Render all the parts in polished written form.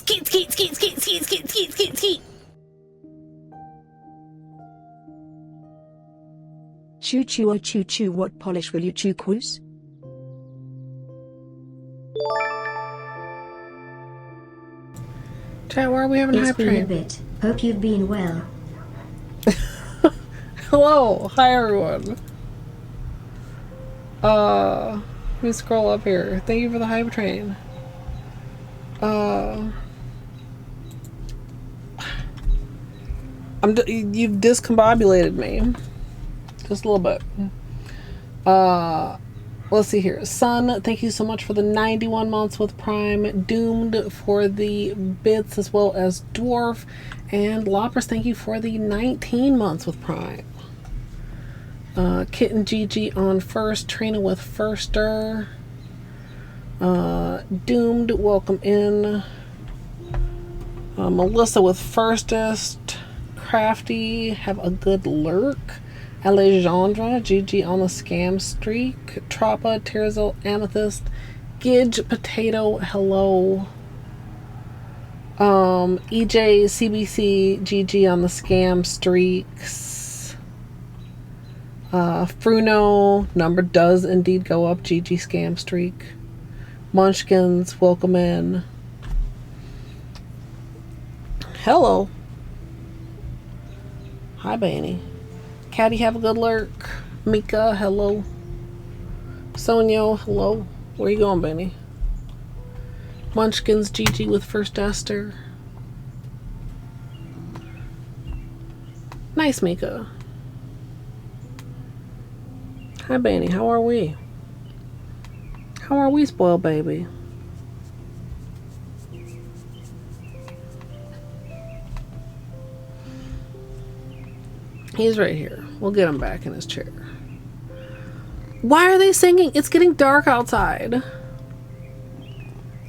Skeet, skeet, skeet, skeet, skeet, skeet, skeet, skeet, skeet. Choo choo oh choo choo, what polish will you chew, Quoos? Chat, why are we having a hype It's been a train? bit. Hope you've been well. Hello, hi everyone. Let me scroll up here. Thank you for the hype train. You've discombobulated me. Just a little bit. Let's see here. Sun, thank you so much for the 91 months with Prime. Doomed for the bits as well as Dwarf. And Loppers, thank you for the 19 months with Prime. Kitten GG on first. Trina with firster. Doomed, welcome in. Melissa with firstest. Crafty, have a good lurk. Alejandra, GG on the scam streak. Trappa, Terzil, Amethyst. Gidge, Potato, hello. EJ, CBC, GG on the scam streaks. Fruno, number does indeed go up, GG scam streak. Munchkins, welcome in. Hello. Hi, Banny. Caddy, have a good lurk. Mika, hello. Sonyo, hello. Where you going, Benny? Munchkins, GG with first Esther. Nice, Mika. Hi, Benny. How are we? How are we, spoiled baby? He's right here. We'll get him back in his chair. Why are they singing? It's getting dark outside.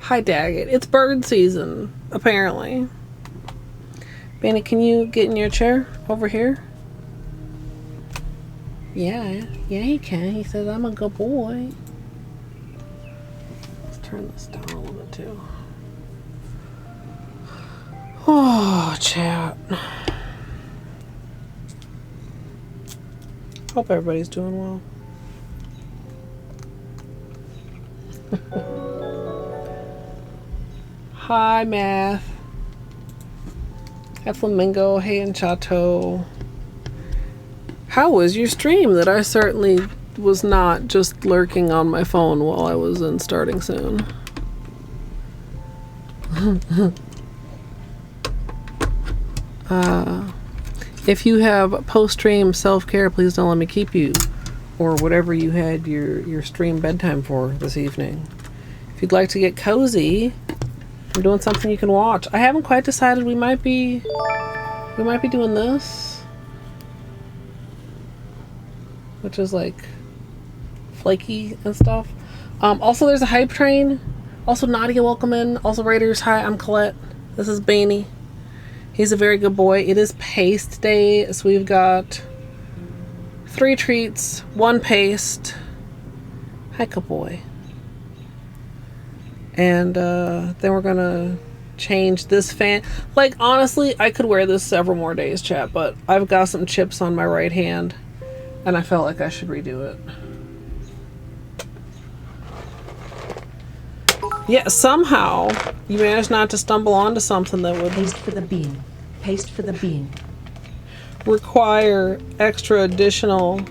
Hi, Daggett. It's bird season, apparently. Benny, can you get in your chair over here? Yeah, he can. He says, I'm a good boy. Let's turn this down a little bit, too. Oh, chat. Hope everybody's doing well. Hi, Math. Hi, Flamingo. Hey, and Chateau. How was your stream? That I certainly was not just lurking on my phone while I was in starting soon. If you have post-stream self-care, please don't let me keep you, or whatever you had your stream bedtime for this evening. If you'd like to get cozy, I'm doing something you can watch. I haven't quite decided. We might be doing this, which is like flaky and stuff. Also, there's a hype train. Also, Nadia, welcome in. Also, Raiders, hi, I'm Colette. This is Baney. He's a very good boy. It is paste day, so we've got 3 treats, 1 paste. Hi, good boy. And then we're gonna change this fan. Like, honestly, I could wear this several more days, chat, but I've got some chips on my right hand, and I felt like I should redo it. Yeah, somehow you managed not to stumble onto something that would Paste for the bean. Paste for the bean. require extra additional.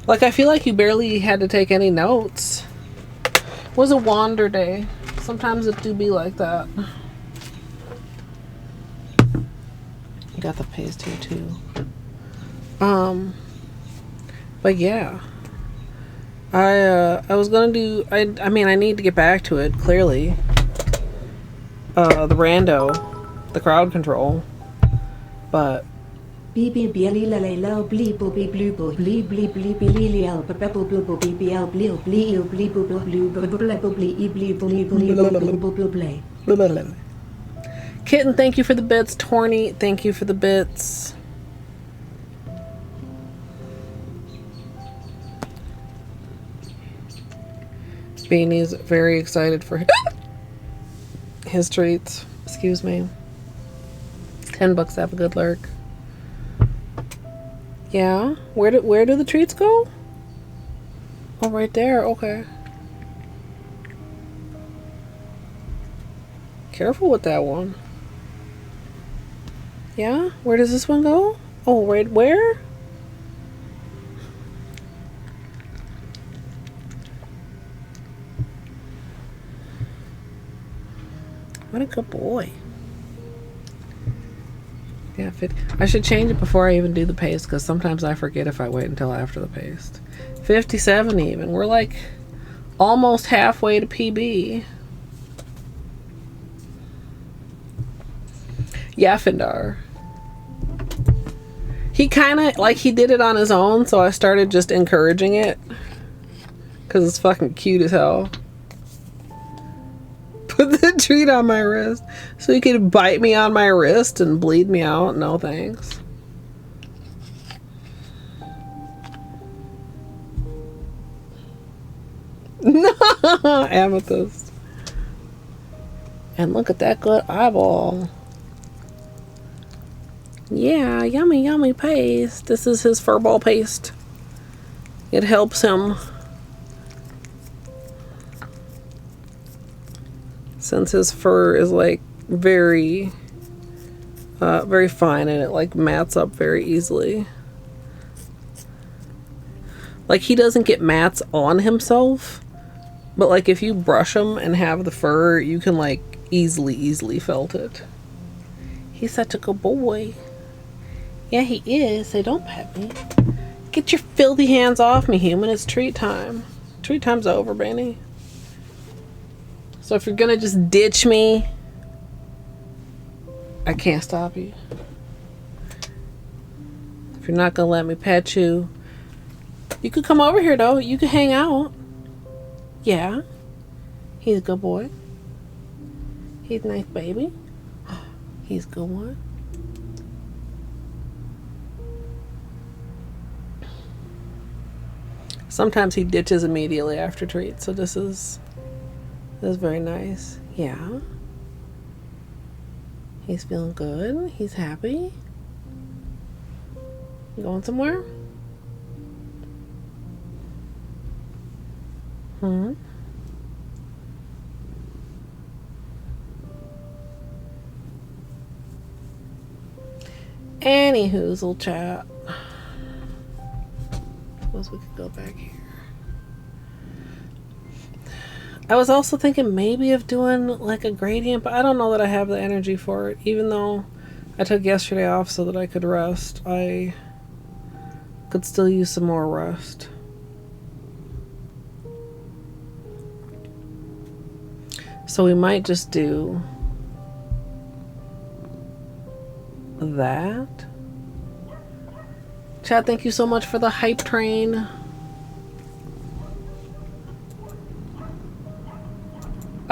Like, I feel like you barely had to take any notes. It was a wander day. Sometimes it do be like that. Got the paste here too. But yeah. I was gonna do, I mean, I need to get back to it, clearly. The rando, the crowd control, but Kitten, thank you for the bits. Torny, thank you for the bits. Beanie's very excited for his treats. Excuse me. $10 to have a good lurk. Yeah? Where do the treats go? Oh, right there. Okay. Careful with that one. Yeah? Where does this one go? Oh, right where? What a good boy. Yeah, I should change it before I even do the paste, because sometimes I forget if I wait until after the paste. 57 even. We're like almost halfway to PB. Yeah, Findar. He kind of, like, he did it on his own, so I started just encouraging it. Because it's fucking cute as hell. Put the treat on my wrist so he could bite me on my wrist and bleed me out. No thanks. No, amethyst. And look at that good eyeball. Yeah, yummy, yummy paste. This is his furball paste. It helps him. Since his fur is like very fine and it like mats up very easily. Like he doesn't get mats on himself, but like if you brush him and have the fur, you can like easily felt it. He's such a good boy. Yeah, he is. So don't pet me. Get your filthy hands off me, human. It's treat time. Treat time's over, Benny. So if you're gonna just ditch me, I can't stop you. If you're not gonna let me pet you, you could come over here though. You could hang out. Yeah. He's a good boy. He's a nice baby. He's a good one. Sometimes he ditches immediately after treats, so this is very nice. Yeah. He's feeling good. He's happy. You going somewhere? Hmm? Anywho's little chat. Suppose we could go back here. I was also thinking maybe of doing like a gradient, but I don't know that I have the energy for it. Even though I took yesterday off so that I could rest, I could still use some more rest. So we might just do that. Chad, thank you so much for the hype train.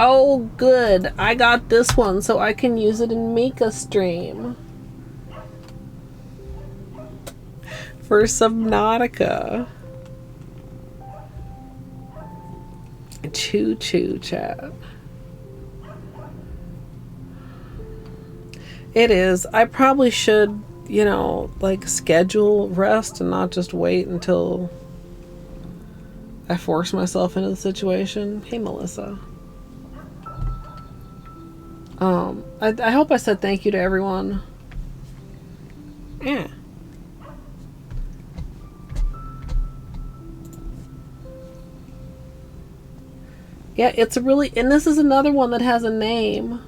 Oh, good. I got this one so I can use it in Mika stream. For Subnautica. Choo choo, chat. It is. I probably should, you know, like schedule rest and not just wait until I force myself into the situation. Hey, Melissa. I hope I said thank you to everyone. Yeah. Yeah, it's a really, and this is another one that has a name.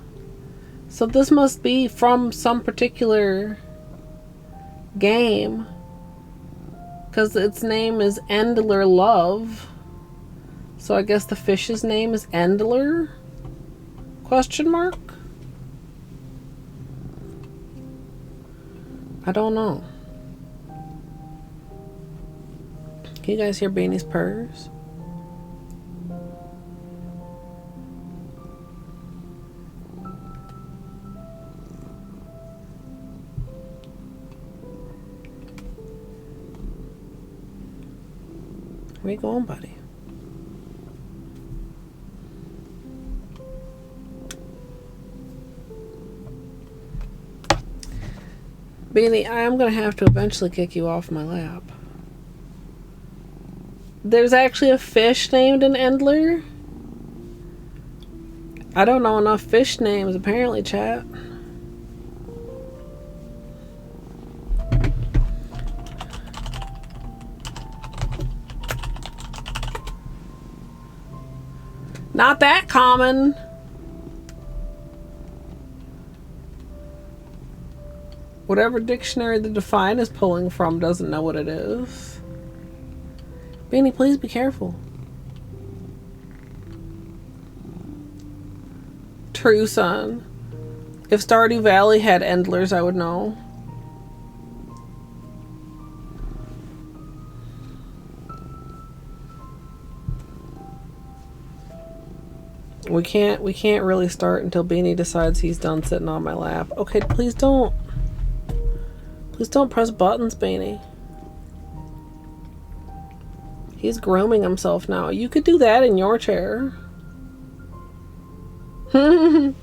So this must be from some particular game. Because its name is Endler Love. So I guess the fish's name is Endler? Question mark? I don't know. Can you guys hear Beanie's purrs? Where you going, buddy? Beanie, I am going to have to eventually kick you off my lap. There's actually a fish named an Endler. I don't know enough fish names, apparently, chat. Not that common. Whatever dictionary the Define is pulling from doesn't know what it is. Beanie, please be careful. True, son. If Stardew Valley had Endlers, I would know. We can't really start until Beanie decides he's done sitting on my lap. Okay, please don't. Please don't press buttons, Beanie. He's grooming himself now. You could do that in your chair. Beanie.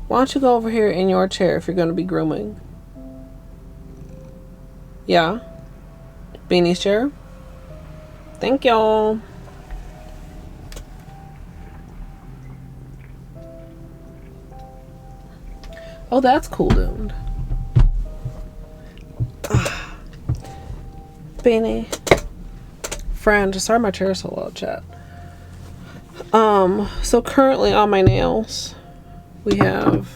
Why don't you go over here in your chair if you're going to be grooming? Yeah. Beanie's chair. Thank y'all. Oh, that's cool, dude. Beanie. Friend, sorry my chair's so loud, chat. So currently on my nails, we have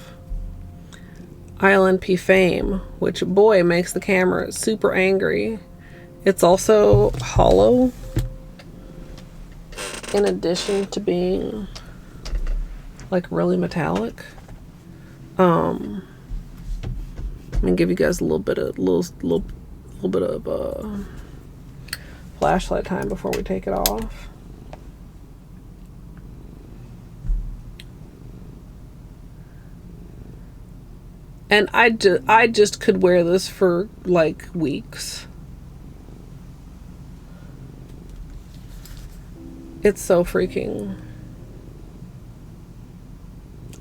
ILNP Fame, which, boy, makes the camera super angry. It's also hollow, in addition to being, like, really metallic. I'm gonna give you guys a little bit of flashlight time before we take it off. And I just could wear this for like weeks. It's so freaking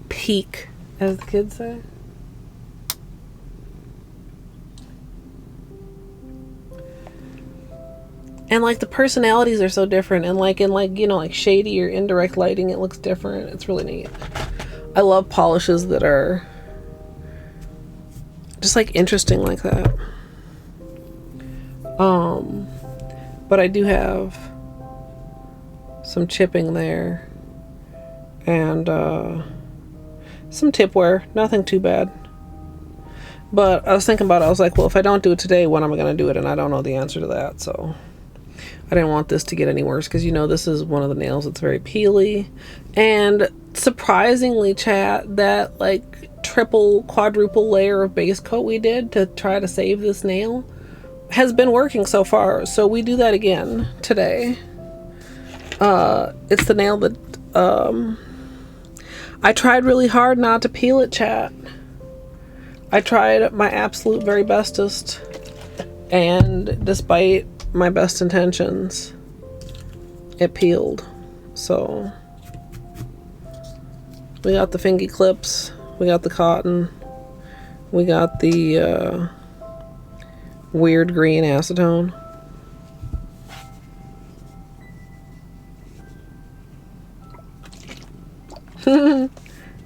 peak, as the kids say. And like the personalities are so different, and like in like, you know, like shady or indirect lighting, it looks different. It's really neat. I love polishes that are just like interesting like that. But I do have some chipping there and some tip wear, nothing too bad. But I was thinking about it, I was like, well, if I don't do it today, when am I going to do it? And I don't know the answer to that, so I didn't want this to get any worse, because you know this is one of the nails that's very peely. And surprisingly, chat, that like triple, quadruple layer of base coat we did to try to save this nail has been working so far. So we do that again today. It's the nail that I tried really hard not to peel it, chat. I tried my absolute very bestest, and despite my best intentions, it peeled. So we got the fingy clips, we got the cotton, we got the weird green acetone.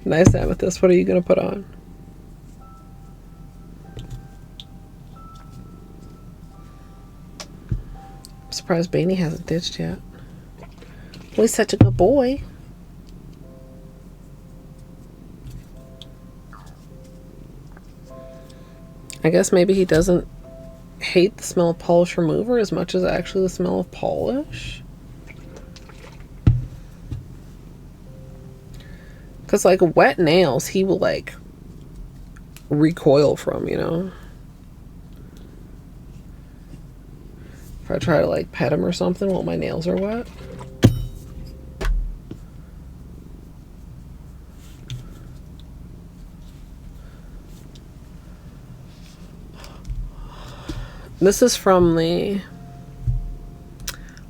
Nice amethyst. What are you gonna put on? I'm surprised Beanie hasn't ditched yet. Well, he's such a good boy. I guess maybe he doesn't hate the smell of polish remover as much as actually the smell of polish. Because like wet nails, he will like recoil from, you know. If I try to like pet him or something while my nails are wet. This is from the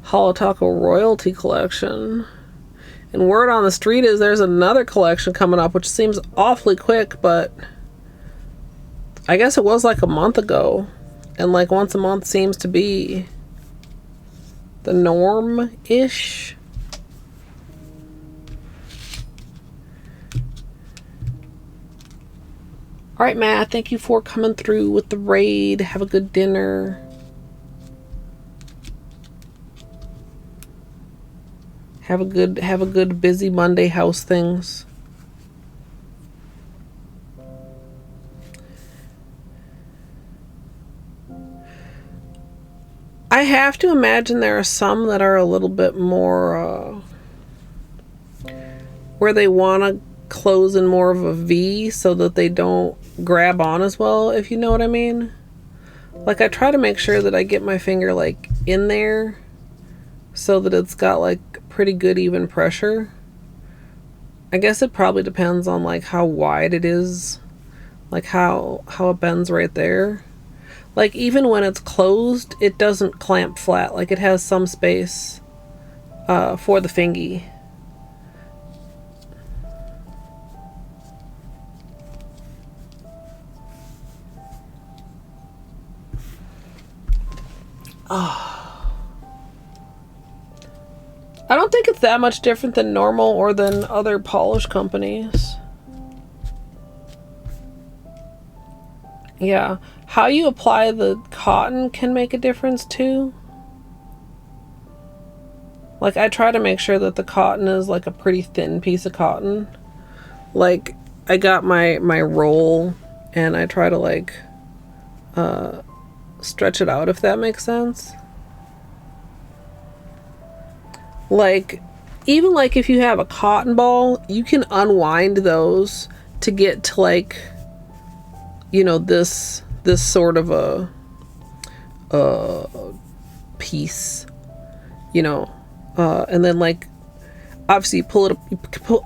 Holo Royalty collection. And word on the street is there's another collection coming up, which seems awfully quick, but I guess it was like a month ago. And like once a month seems to be the norm-ish. Alright, Matt, thank you for coming through with the raid. Have a good dinner. Have a good busy Monday house things. I have to imagine there are some that are a little bit more where they want to close in more of a V so that they don't grab on as well, if you know what I mean. Like I try to make sure that I get my finger like in there so that it's got like pretty good even pressure. I guess it probably depends on like how wide it is, like how it bends right there. Like even when it's closed, it doesn't clamp flat. Like it has some space for the fingy. Oh. I don't think it's that much different than normal or than other polish companies. Yeah. How you apply the cotton can make a difference too. Like I try to make sure that the cotton is like a pretty thin piece of cotton. Like I got my roll and I try to like stretch it out, if that makes sense. Like even like if you have a cotton ball, you can unwind those to get to like, you know, this sort of a piece, you know, and then like obviously you pull it up.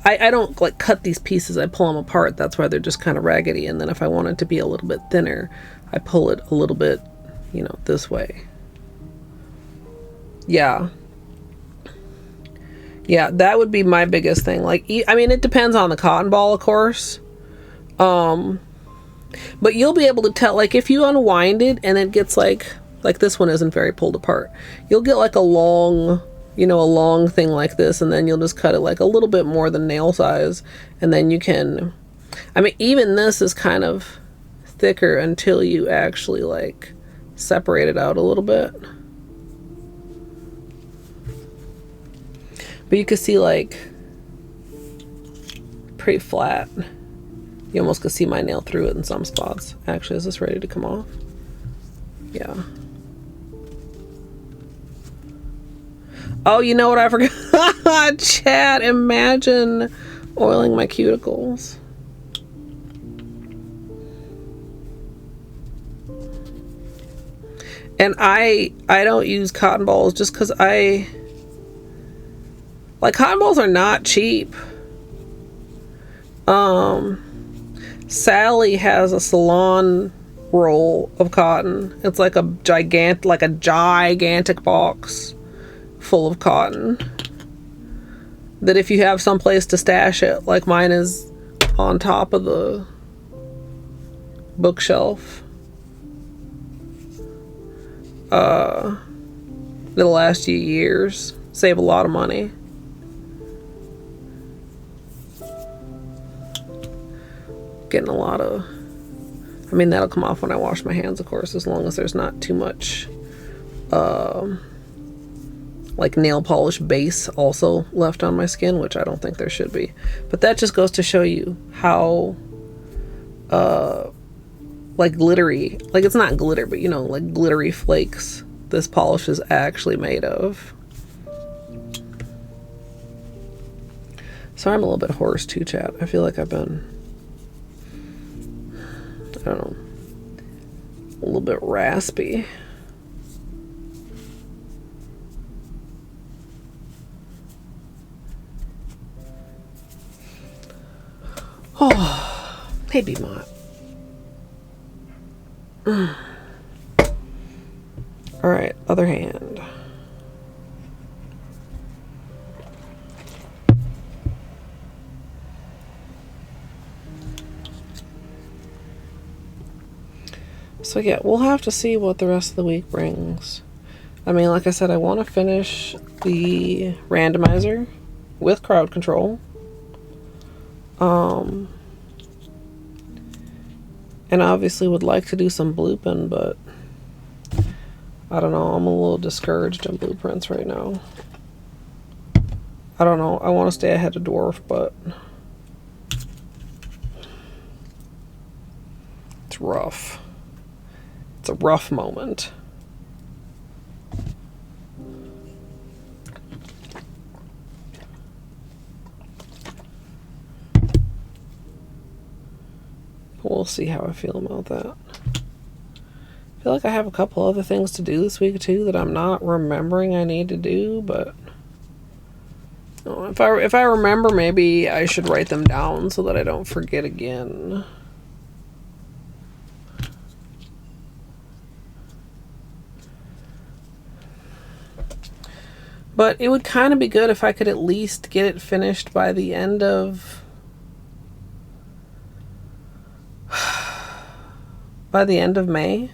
I don't like cut these pieces, I pull them apart. That's why they're just kind of raggedy. And then if I want it to be a little bit thinner, I pull it a little bit, you know, this way. Yeah, that would be my biggest thing. Like I mean, it depends on the cotton ball, of course. But you'll be able to tell, like if you unwind it and it gets like this one isn't very pulled apart, you'll get like a long, you know, a long thing like this, and then you'll just cut it like a little bit more than nail size, and then you can, I mean, even this is kind of thicker until you actually like separate it out a little bit. But you can see like pretty flat. You almost could see my nail through it in some spots. Actually, is this ready to come off? Yeah. Oh, you know what I forgot? Chat, imagine oiling my cuticles. And I don't use cotton balls just because like cotton balls are not cheap. Sally has a salon roll of cotton. It's like a gigantic box full of cotton that if you have some place to stash it, like mine is on top of the bookshelf, it'll last you years, save a lot of money. Getting a lot of, I mean, that'll come off when I wash my hands, of course, as long as there's not too much like nail polish base also left on my skin, which I don't think there should be. But that just goes to show you how like glittery, like it's not glitter, but you know, like glittery flakes this polish is actually made of. So I'm a little bit hoarse too, chat. I feel like I've been, I don't know, a little bit raspy. Oh, hey, B-Mott. All right, other hand. So yeah, we'll have to see what the rest of the week brings. I mean, like I said, I want to finish the randomizer with crowd control. And obviously would like to do some blooping, but I don't know, I'm a little discouraged in blueprints right now. I don't know, I want to stay ahead of Dwarf, but it's rough. It's a rough moment. We'll see how I feel about that. I feel like I have a couple other things to do this week too that I'm not remembering I need to do, but if I remember, maybe I should write them down so that I don't forget again. But it would kind of be good if I could at least get it finished by the end of May.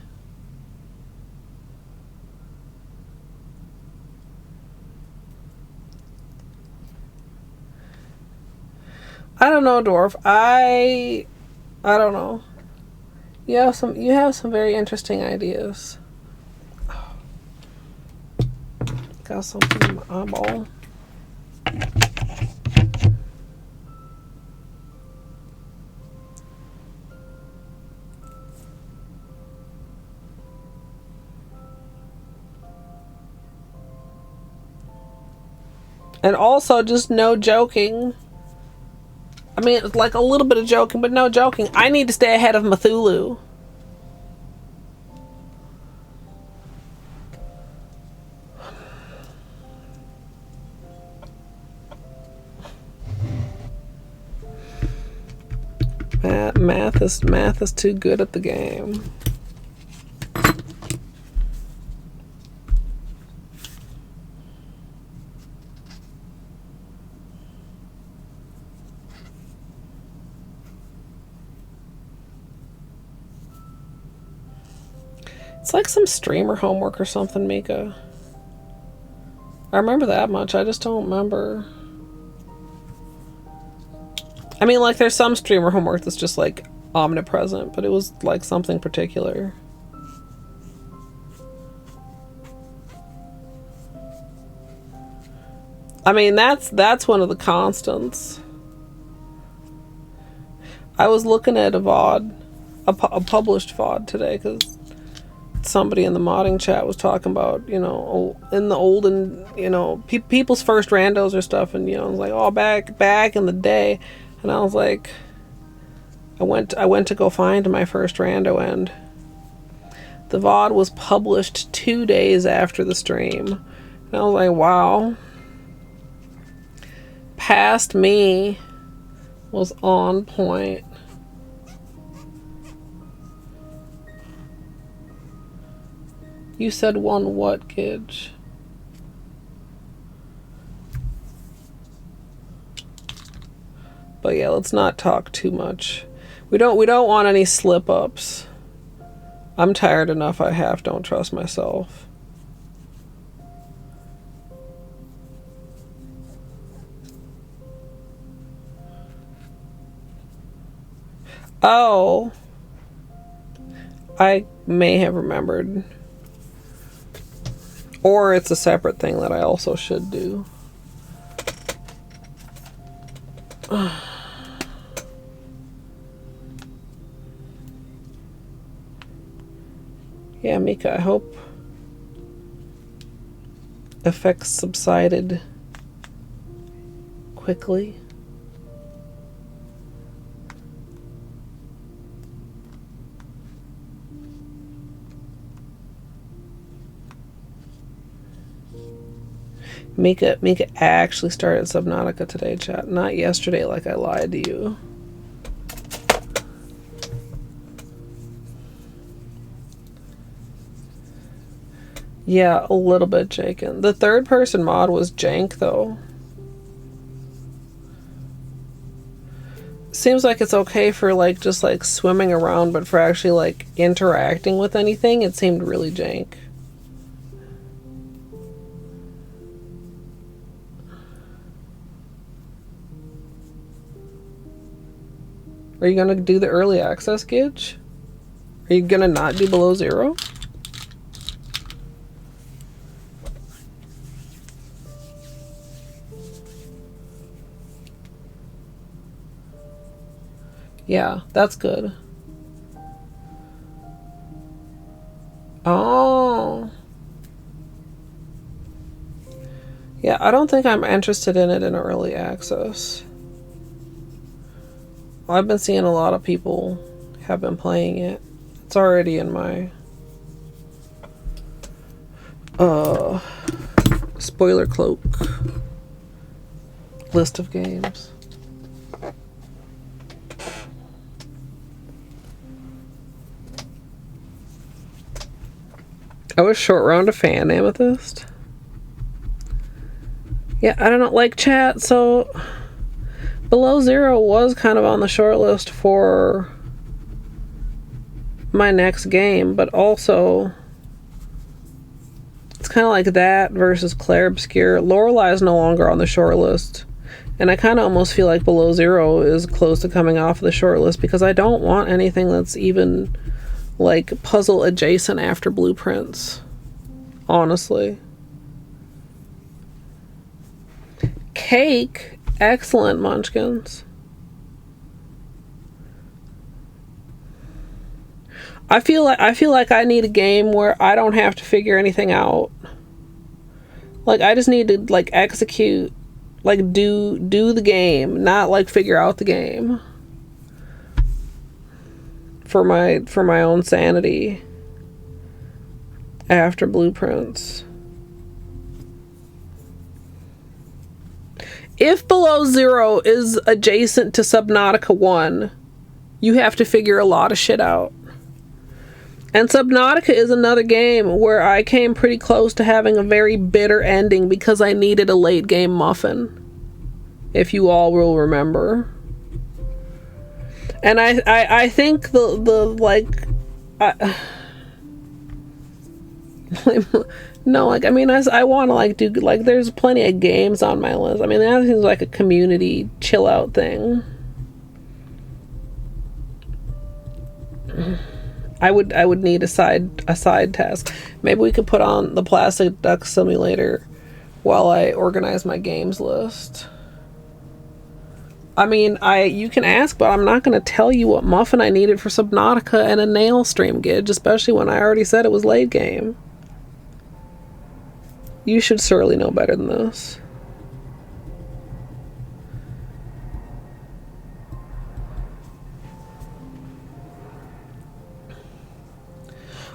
I don't know, Dwarf. I don't know. You have some very interesting ideas. Got something in my eyeball. And also, just no joking. I mean, it's like a little bit of joking, but no joking. I need to stay ahead of Cthulhu. Math is too good at the game. It's like some streamer homework or something, Mika. I remember that much. I just don't remember. I mean, like, there's some streamer homework that's just, like, omnipresent, but it was, like, something particular. I mean, that's one of the constants. I was looking at a VOD, a published VOD today, because somebody in the modding chat was talking about, you know, in the olden, you know, people's first randos or stuff, and, you know, I was like, oh, back in the day. And I was like, I went to go find my first rando, and the VOD was published 2 days after the stream. And I was like, wow. Past me was on point. You said one what, Gidge? But yeah, let's not talk too much. We don't want any slip ups. I'm tired enough. Don't trust myself. Oh, I may have remembered. Or it's a separate thing that I also should do. Yeah, Mika, I hope effects subsided quickly. Mika actually started Subnautica today, chat. Not yesterday like I lied to you. Yeah, a little bit, Jaken. The third person mod was jank, though. seems like it's okay for like just like swimming around, but for actually like interacting with anything, it seemed really jank. Are you gonna do the early access gauge? Are you gonna not do below zero? Yeah, that's good. Oh. Yeah, I don't think I'm interested in it in early access. I've been seeing a lot of people have been playing it. It's already in my spoiler cloak list of games. I was short round a fan, Amethyst. Yeah, I don't know, like chat, so below zero was kind of on the short list for my next game, but also it's kind of like that versus Claire Obscure. Lorelei is no longer on the short list, and I kind of almost feel like below zero is close to coming off of the short list because I don't want anything that's even like puzzle adjacent after Blueprints, honestly. Cake, excellent, Munchkins. I feel like I need a game where I don't have to figure anything out. Like I just need to like execute, like do the game, not like figure out the game. For my own sanity after Blueprints. If below zero is adjacent to Subnautica 1, you have to figure a lot of shit out. And Subnautica is another game where I came pretty close to having a very bitter ending because I needed a late game muffin. If you all will remember. And I think no, like, I mean, I want to, like, do, like, there's plenty of games on my list. I mean, that seems like a community chill-out thing. I would need a side task. Maybe we could put on the Plastic Duck Simulator while I organize my games list. I mean, you can ask, but I'm not going to tell you what muffin I needed for Subnautica and a nail stream gauge, especially when I already said it was late game. You should surely know better than this.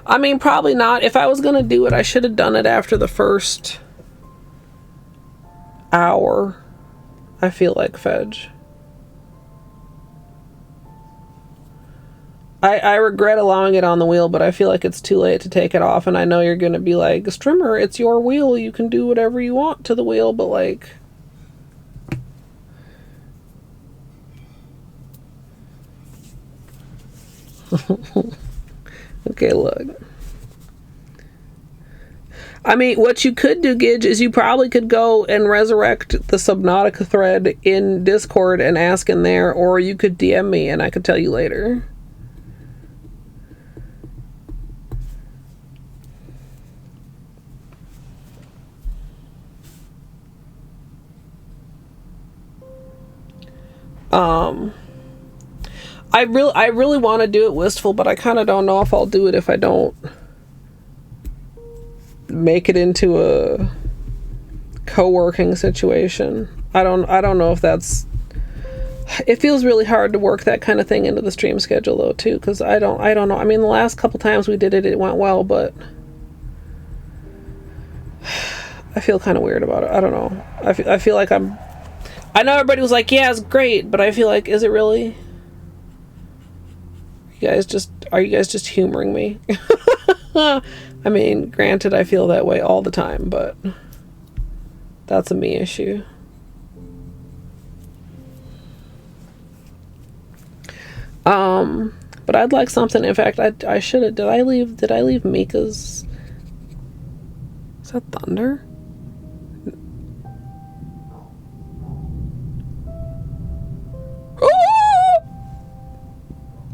I mean, probably not. If I was going to do it, I should have done it after the first hour. I feel like, Fedge. I regret allowing it on the wheel, but I feel like it's too late to take it off, and I know you're going to be like, Strimmer, it's your wheel, you can do whatever you want to the wheel, but like... Okay, look. I mean, what you could do, Gidge, is you probably could go and resurrect the Subnautica thread in Discord and ask in there, or you could DM me and I could tell you later. I really want to do it wistful, but I kind of don't know if I'll do it if I don't make it into a co-working situation. I don't know if that's... It feels really hard to work that kind of thing into the stream schedule though too, because I don't know. I mean, the last couple times we did it, it went well, but I feel kind of weird about it. I don't know. I feel like I know everybody was like, yeah, it's great, but I feel like, is it really? Are you guys just humoring me? I mean, granted, I feel that way all the time, but that's a me issue. But I'd like something. In fact, I should have. Did I leave Mika's? Is that thunder?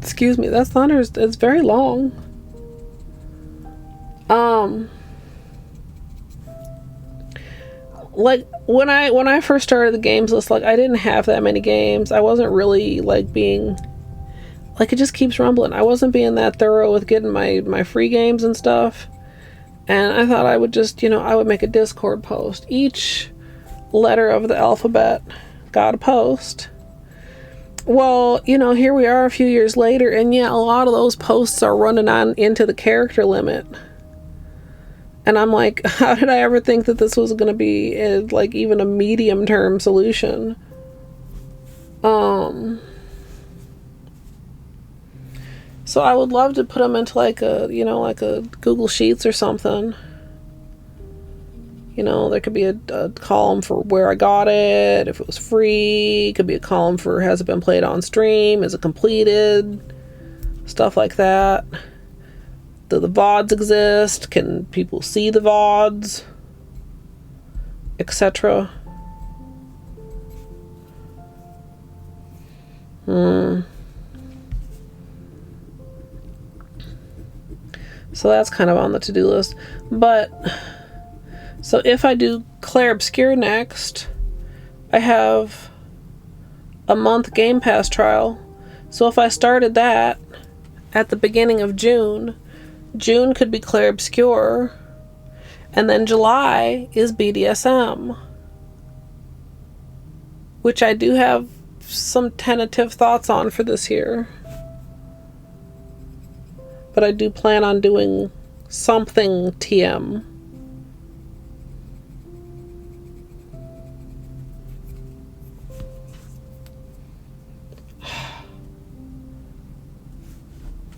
Excuse me, that's thunder. It's very long. Like when I first started the games list, like I didn't have that many games. I wasn't really like being like, it just keeps rumbling. I wasn't being that thorough with getting my free games and stuff. And I thought I would just, I would make a Discord post. Each letter of the alphabet got a post. Well, here we are a few years later, and yeah, a lot of those posts are running on into the character limit. And I'm like, how did I ever think that this was going to be like even a medium term solution? So I would love to put them into like a, like a Google Sheets or something. There could be a column for where I got it, if it was free. It could be a column for has it been played on stream, is it completed, stuff like that. Do the VODs exist? Can people see the VODs? Etc. So that's kind of on the to-do list. But so if I do Claire Obscure next, I have a month Game Pass trial. So if I started that at the beginning of June could be Claire Obscure, and then July is BDSM, which I do have some tentative thoughts on for this year. But I do plan on doing something TM.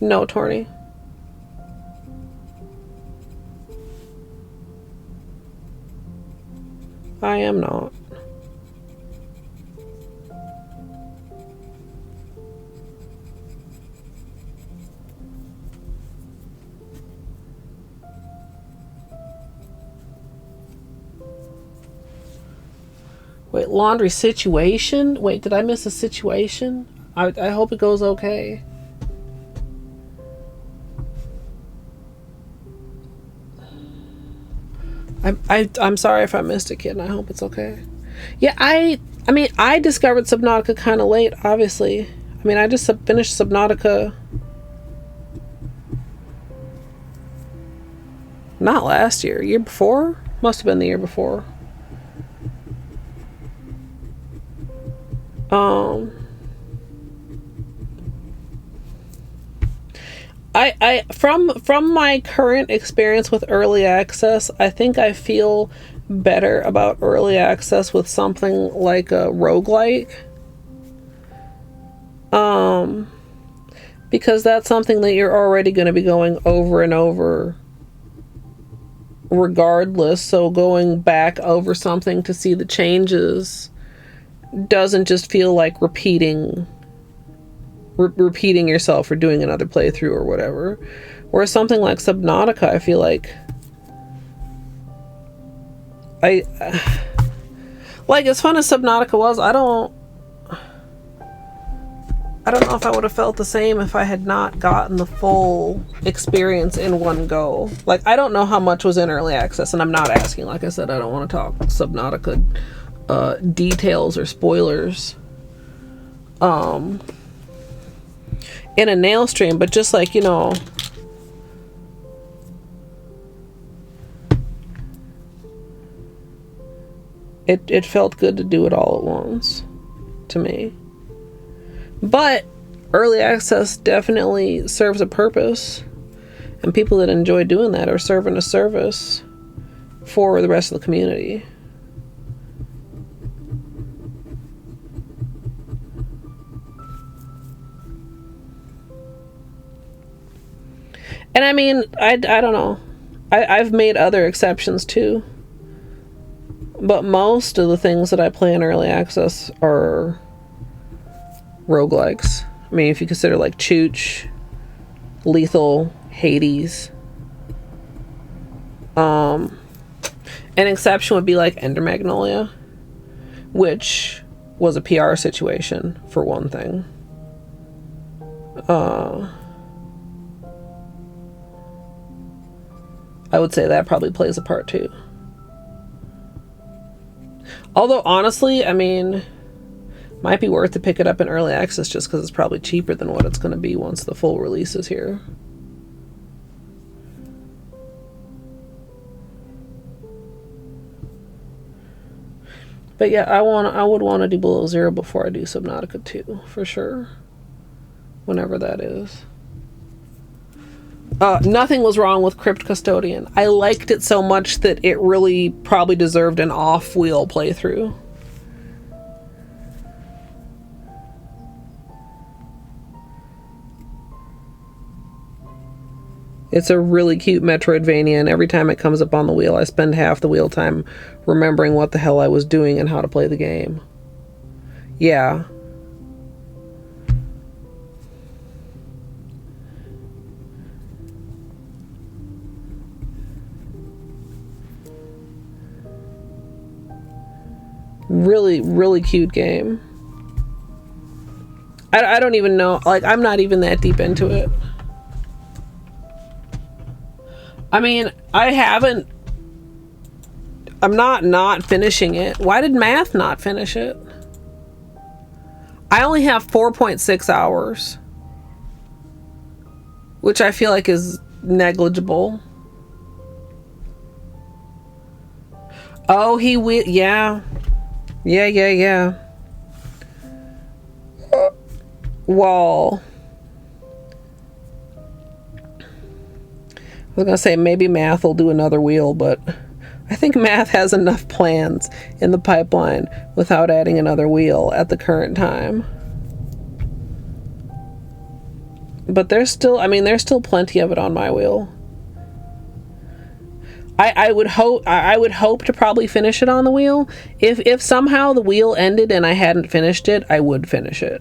No, Torny. I am not. Wait, laundry situation? Wait, did I miss a situation? I hope it goes okay. I'm sorry if I missed it, kid, and I hope it's okay. Yeah, I mean, I discovered Subnautica kind of late, obviously. I mean, I just finished Subnautica not last year, year before? Must have been the year before. I from my current experience with early access, I think I feel better about early access with something like a roguelike. Because that's something that you're already going to be going over and over regardless. So going back over something to see the changes doesn't just feel like repeating yourself or doing another playthrough or whatever. Whereas something like Subnautica, I feel like like as fun as Subnautica was, I don't know if I would have felt the same if I had not gotten the full experience in one go. Like, I don't know how much was in early access, and I'm not asking. Like I said, I don't want to talk Subnautica details or spoilers in a nail stream, but just like, you know, it felt good to do it all at once to me. But early access definitely serves a purpose, and people that enjoy doing that are serving a service for the rest of the community. And I mean, I don't know. I've made other exceptions too. But most of the things that I play in early access are roguelikes. I mean, if you consider like Chooch, Lethal, Hades. An exception would be like Ender Magnolia, which was a PR situation for one thing. I would say that probably plays a part too. Although honestly, I mean, might be worth to pick it up in early access just because it's probably cheaper than what it's going to be once the full release is here. But yeah, I would want to do Below Zero before I do Subnautica 2, for sure. Whenever that is. Nothing was wrong with Crypt Custodian. I liked it so much that it really probably deserved an off-wheel playthrough. It's a really cute Metroidvania, and every time it comes up on the wheel, I spend half the wheel time remembering what the hell I was doing and how to play the game. Yeah. Really, really cute game. I don't even know, like, I'm not even that deep into it. I mean, I'm not finishing it. Why did Math not finish it? I only have 4.6 hours, which I feel like is negligible. Oh, he will. Yeah. Yeah. Well, I was gonna say maybe Math will do another wheel, but I think Math has enough plans in the pipeline without adding another wheel at the current time. But there's still plenty of it on my wheel. I would hope to probably finish it on the wheel. If somehow the wheel ended and I hadn't finished it, I would finish it.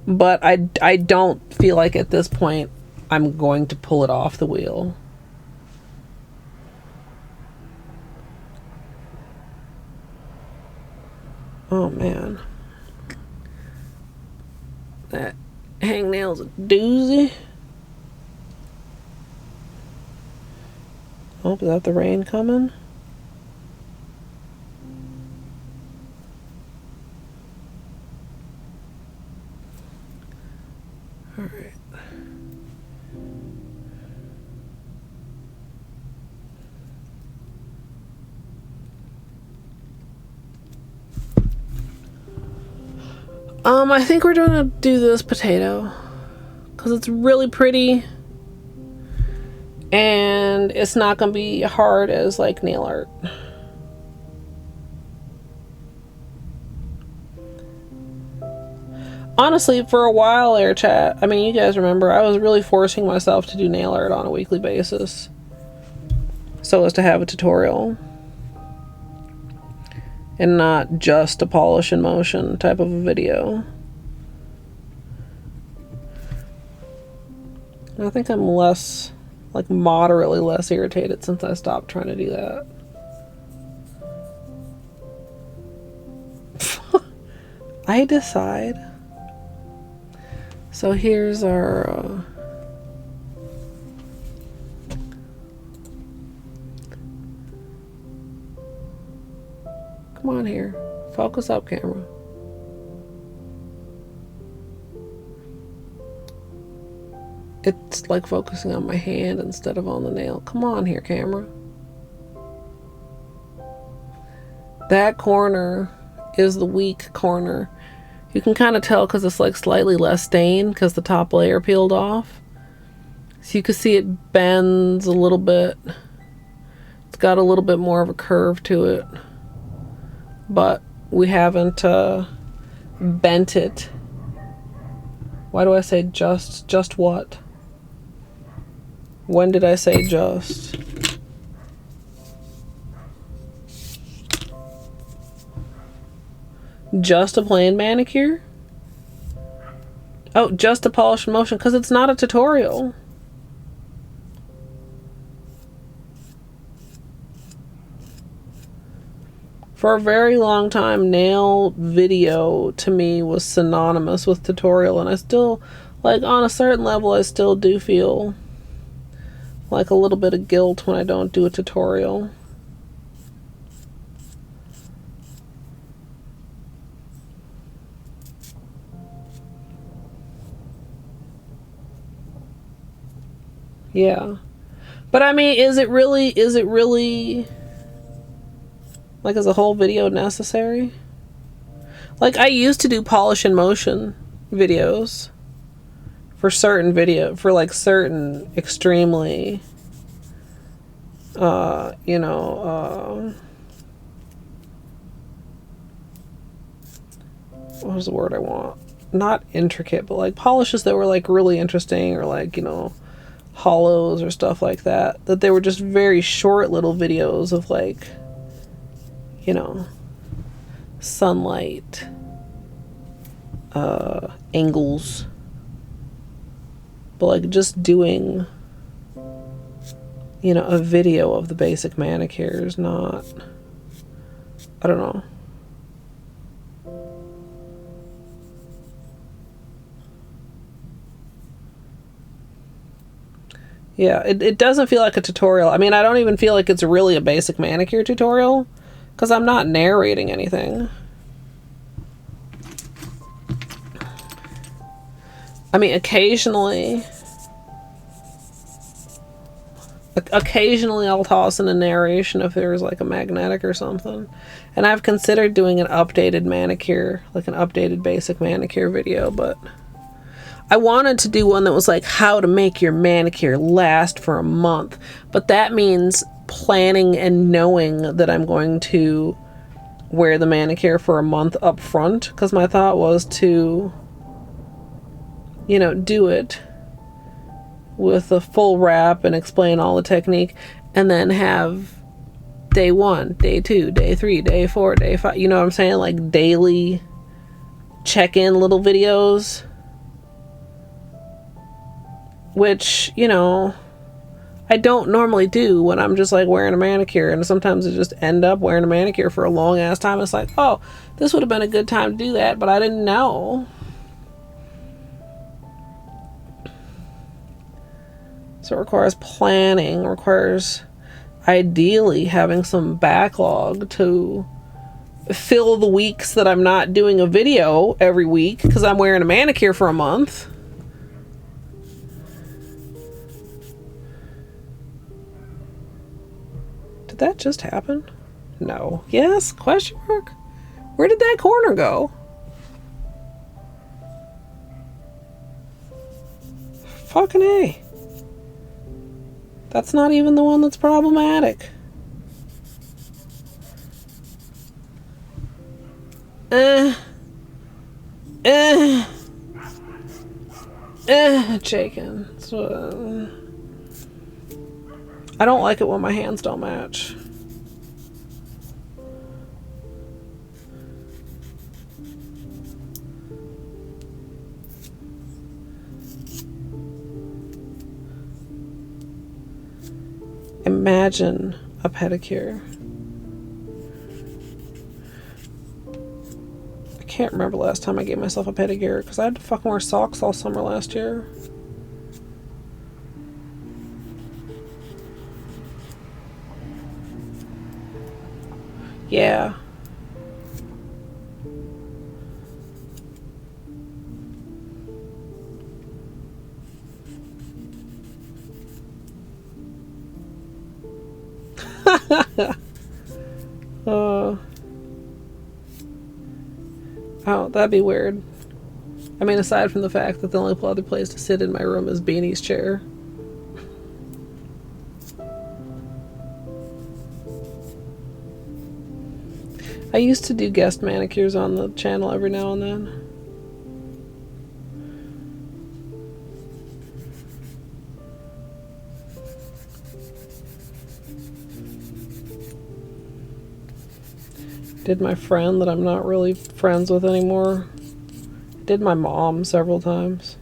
But I don't feel like at this point I'm going to pull it off the wheel. Oh man. That hangnail's a doozy. Oh, is that the rain coming? All right. I think we're gonna do this potato because it's really pretty and it's not gonna be hard as like nail art. Honestly, for a while there, chat, I mean, you guys remember, I was really forcing myself to do nail art on a weekly basis so as to have a tutorial and not just a polish in motion type of a video. I think I'm less, like moderately less irritated since I stopped trying to do that. I decide. So here's our come on here, focus up, camera. It's like focusing on my hand instead of on the nail. Come on here, camera. That corner is the weak corner. You can kind of tell because it's like slightly less stained because the top layer peeled off. So you can see it bends a little bit. It's got a little bit more of a curve to it. But we haven't bent it. Why do I say just? Just what? When did I say just? Just a plain manicure? Oh, just a polish and motion, because it's not a tutorial. For a very long time, nail video to me was synonymous with tutorial, and I still, like, on a certain level, I still do feel like a little bit of guilt when I don't do a tutorial. Yeah. But I mean, is it really, like, is a whole video necessary? Like, I used to do polish and motion videos for certain like certain extremely, you know, what was the word I want? Not intricate, but like polishes that were like really interesting, or like, you know, holos or stuff like that, that they were just very short little videos of like, you know, sunlight, angles, but like just doing, you know, a video of the basic manicures, not, I don't know. Yeah, it doesn't feel like a tutorial. I mean, I don't even feel like it's really a basic manicure tutorial, because I'm not narrating anything. I mean, occasionally I'll toss in a narration if there's like a magnetic or something. And I've considered doing an updated manicure, like an updated basic manicure video, but I wanted to do one that was like how to make your manicure last for a month. But that means planning and knowing that I'm going to wear the manicure for a month up front, because my thought was to, you know, do it with a full wrap and explain all the technique, and then have day 1, day 2, day 3, day 4, day 5, you know what I'm saying, like daily check-in little videos, which, you know, I don't normally do when I'm just like wearing a manicure, and sometimes I just end up wearing a manicure for a long ass time. It's like, oh, this would have been a good time to do that, but I didn't know. So it requires planning, requires ideally having some backlog to fill the weeks that I'm not doing a video every week because I'm wearing a manicure for a month. Did that just happen? No. Yes? Question mark? Where did that corner go? Fucking A. That's not even the one that's problematic. Shaking. So, I don't like it when my hands don't match. Imagine a pedicure. I can't remember last time I gave myself a pedicure because I had to fucking wear socks all summer last year. Yeah. Oh, that'd be weird. I mean, aside from the fact that the only other place to sit in my room is Beanie's chair. I used to do guest manicures on the channel every now and then. Did my friend that I'm not really friends with anymore. Did my mom several times.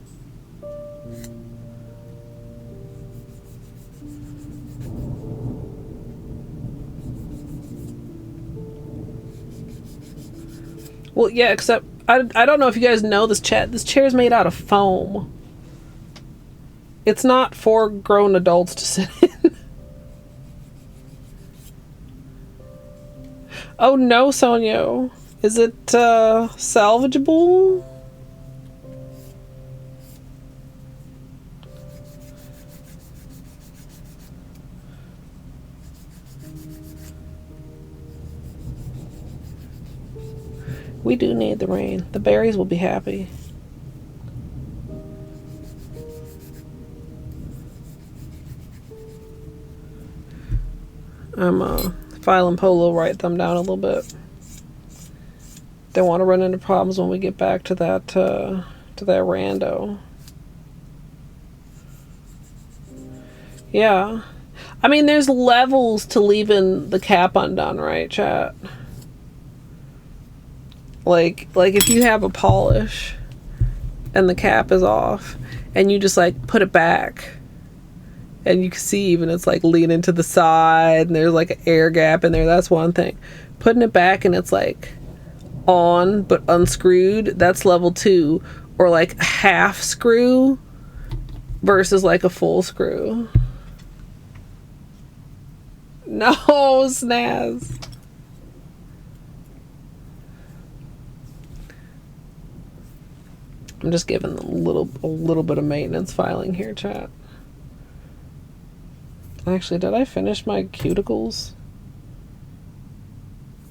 Well, yeah, except I don't know if you guys know this chat. This chair is made out of foam. It's not for grown adults to sit in. Oh no, Sonia. Is it salvageable? We do need the rain. The berries will be happy. I'm filing Polo, write them down a little bit. Don't want to run into problems when we get back to that rando. Yeah. I mean, there's levels to leaving the cap undone, right, chat? Like if you have a polish and the cap is off and you just like put it back and you can see even it's like leaning to the side and there's like an air gap in there, that's one thing. Putting it back and it's like on but unscrewed, that's level 2. Or like half screw versus like a full screw. No, snaz. I'm just giving them a little bit of maintenance filing here, chat. Actually, did I finish my cuticles?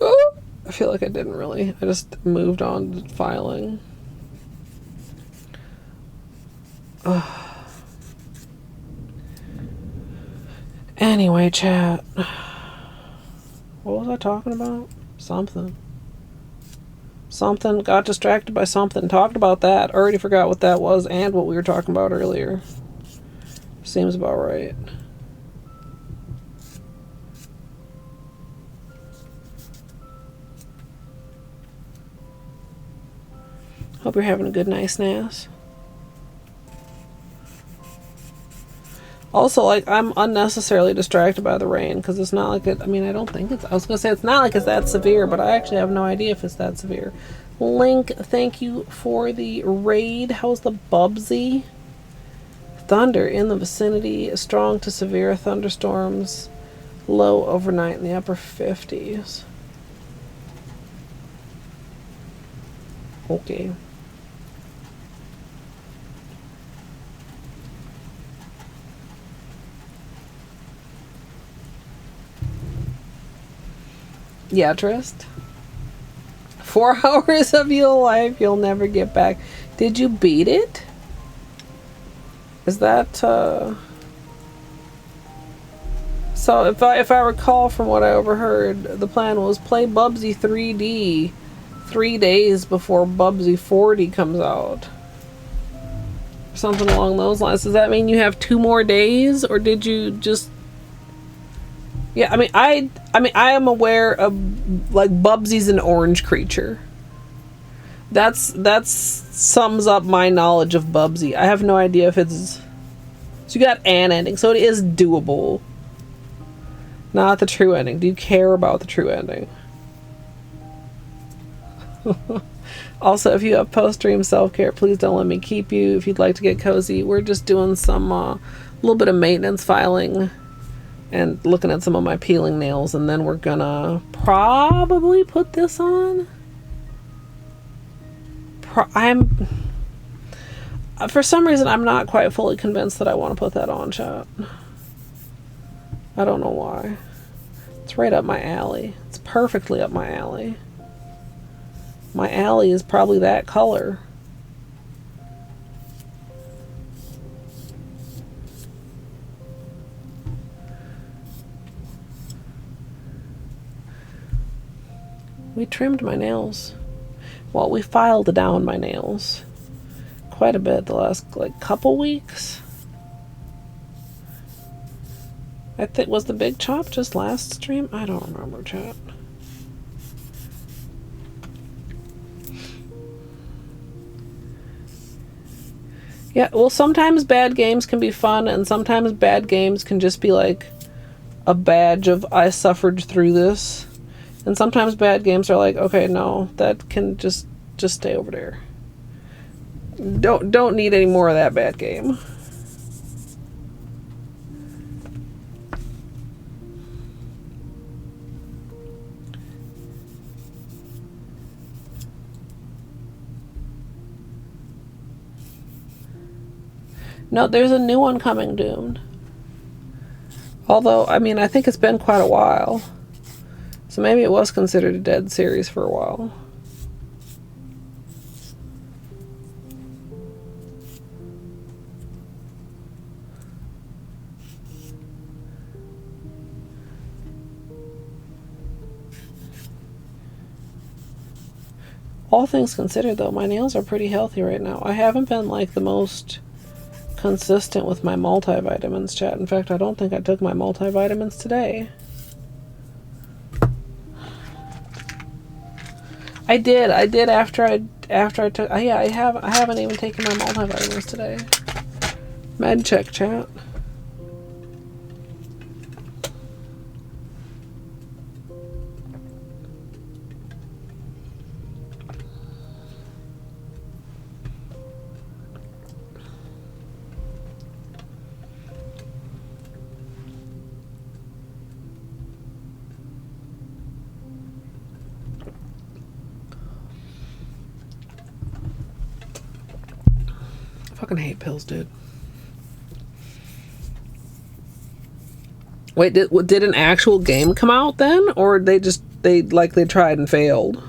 Oh, I feel like I didn't really. I just moved on to filing. Anyway, chat. What was I talking about? Something. Got distracted by something. Talked about that. Already forgot what that was and what we were talking about earlier. Seems about right. Hope you're having a good night, Snaz. Also, like, I'm unnecessarily distracted by the rain because it's not like it. I mean, I don't think it's. I was gonna say it's not like it's that severe, but I actually have no idea if it's that severe. Link, thank you for the raid. How's the Bubsy? Thunder in the vicinity, strong to severe thunderstorms, low overnight in the upper 50s. Okay. Yeah, Trist. 4 hours of your life you'll never get back. Did you beat it? Is that so if I recall from what I overheard, the plan was play Bubsy 3D 3 days before Bubsy 4D comes out. Something along those lines. Does that mean you have 2 more days, or did you just? Yeah, I mean I am aware of, like, Bubsy's an orange creature. That's sums up my knowledge of Bubsy. I have no idea if it's. So you got an ending, so it is doable. Not the true ending. Do you care about the true ending? Also, if you have post-stream self-care, please don't let me keep you. If you'd like to get cozy, we're just doing some little bit of maintenance filing and looking at some of my peeling nails, and then we're gonna probably put this on. For some reason, I'm not quite fully convinced that I want to put that on, chat. I don't know why. It's right up my alley. It's perfectly up my alley. My alley is probably that color. We trimmed my nails. Well, we filed down my nails quite a bit the last, like, couple weeks. I think, was the big chop just last stream? I don't remember, chat. Yeah, well, sometimes bad games can be fun, and sometimes bad games can just be like a badge of I suffered through this. And sometimes bad games are like, okay, no, that can just stay over there. Don't need any more of that bad game. No, there's a new one coming, Doomed. Although, I mean, I think it's been quite a while. So maybe it was considered a dead series for a while. All things considered, though, my nails are pretty healthy right now. I haven't been, like, the most consistent with my multivitamins, chat. In fact, I don't think I took my multivitamins today. I did after I took, yeah, I haven't even taken my multivitamins today. Med check, chat. I fucking hate pills, dude. Wait, did an actual game come out then? Or they tried and failed?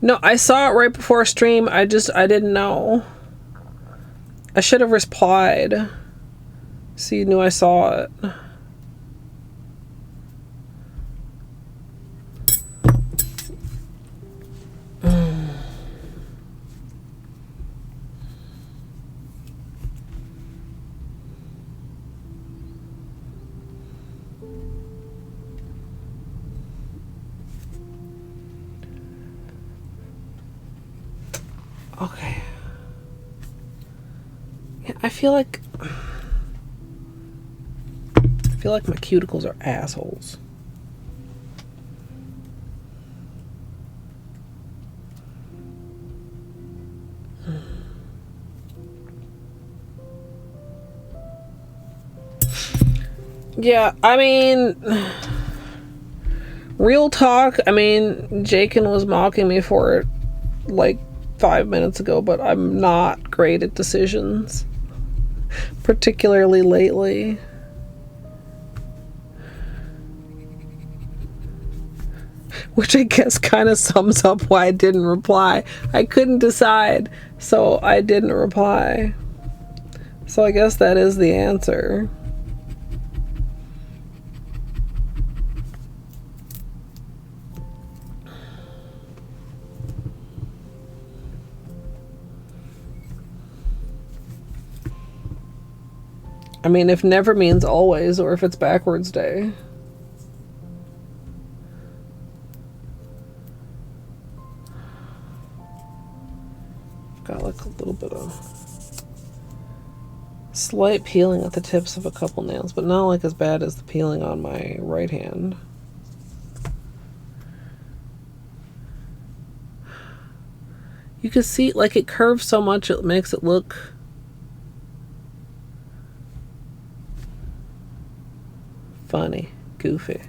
No, I saw it right before stream. I didn't know. I should have replied. So you knew I saw it. Okay. Yeah, I feel like my cuticles are assholes. Yeah, I mean, real talk, I mean, Jakin was mocking me for it like 5 minutes ago, but I'm not great at decisions, particularly lately. Which I guess kind of sums up why I didn't reply. I couldn't decide, so I didn't reply. So I guess that is the answer. I mean, if never means always, or if it's backwards day. Got like a little bit of slight peeling at the tips of a couple nails, but not like as bad as the peeling on my right hand. You can see, like, it curves so much it makes it look funny, goofy.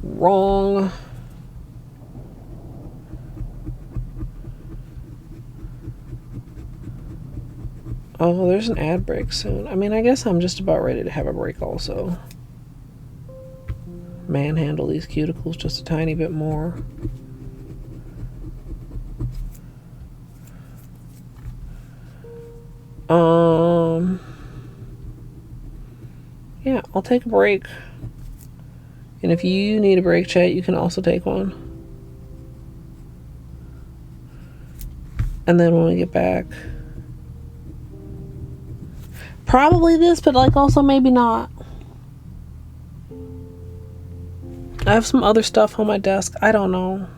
Wrong. Oh, there's an ad break soon. I mean, I guess I'm just about ready to have a break also. Manhandle these cuticles just a tiny bit more. Yeah, I'll take a break. And if you need a break, chat, you can also take one. And then when we get back, probably this, but like also maybe not. I have some other stuff on my desk. I don't know.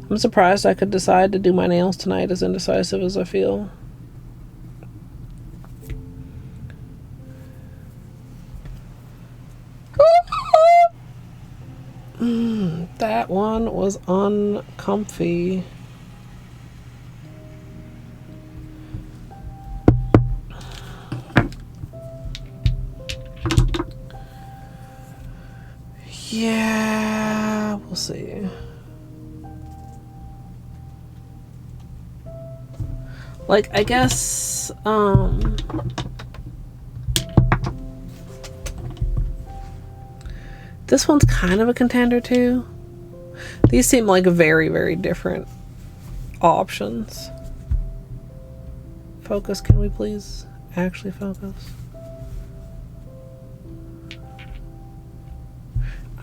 I'm surprised I could decide to do my nails tonight, as indecisive as I feel. That one was uncomfy. Yeah, we'll see. Like, I guess, this one's kind of a contender too. These seem like very, very different options. Focus, can we please actually focus?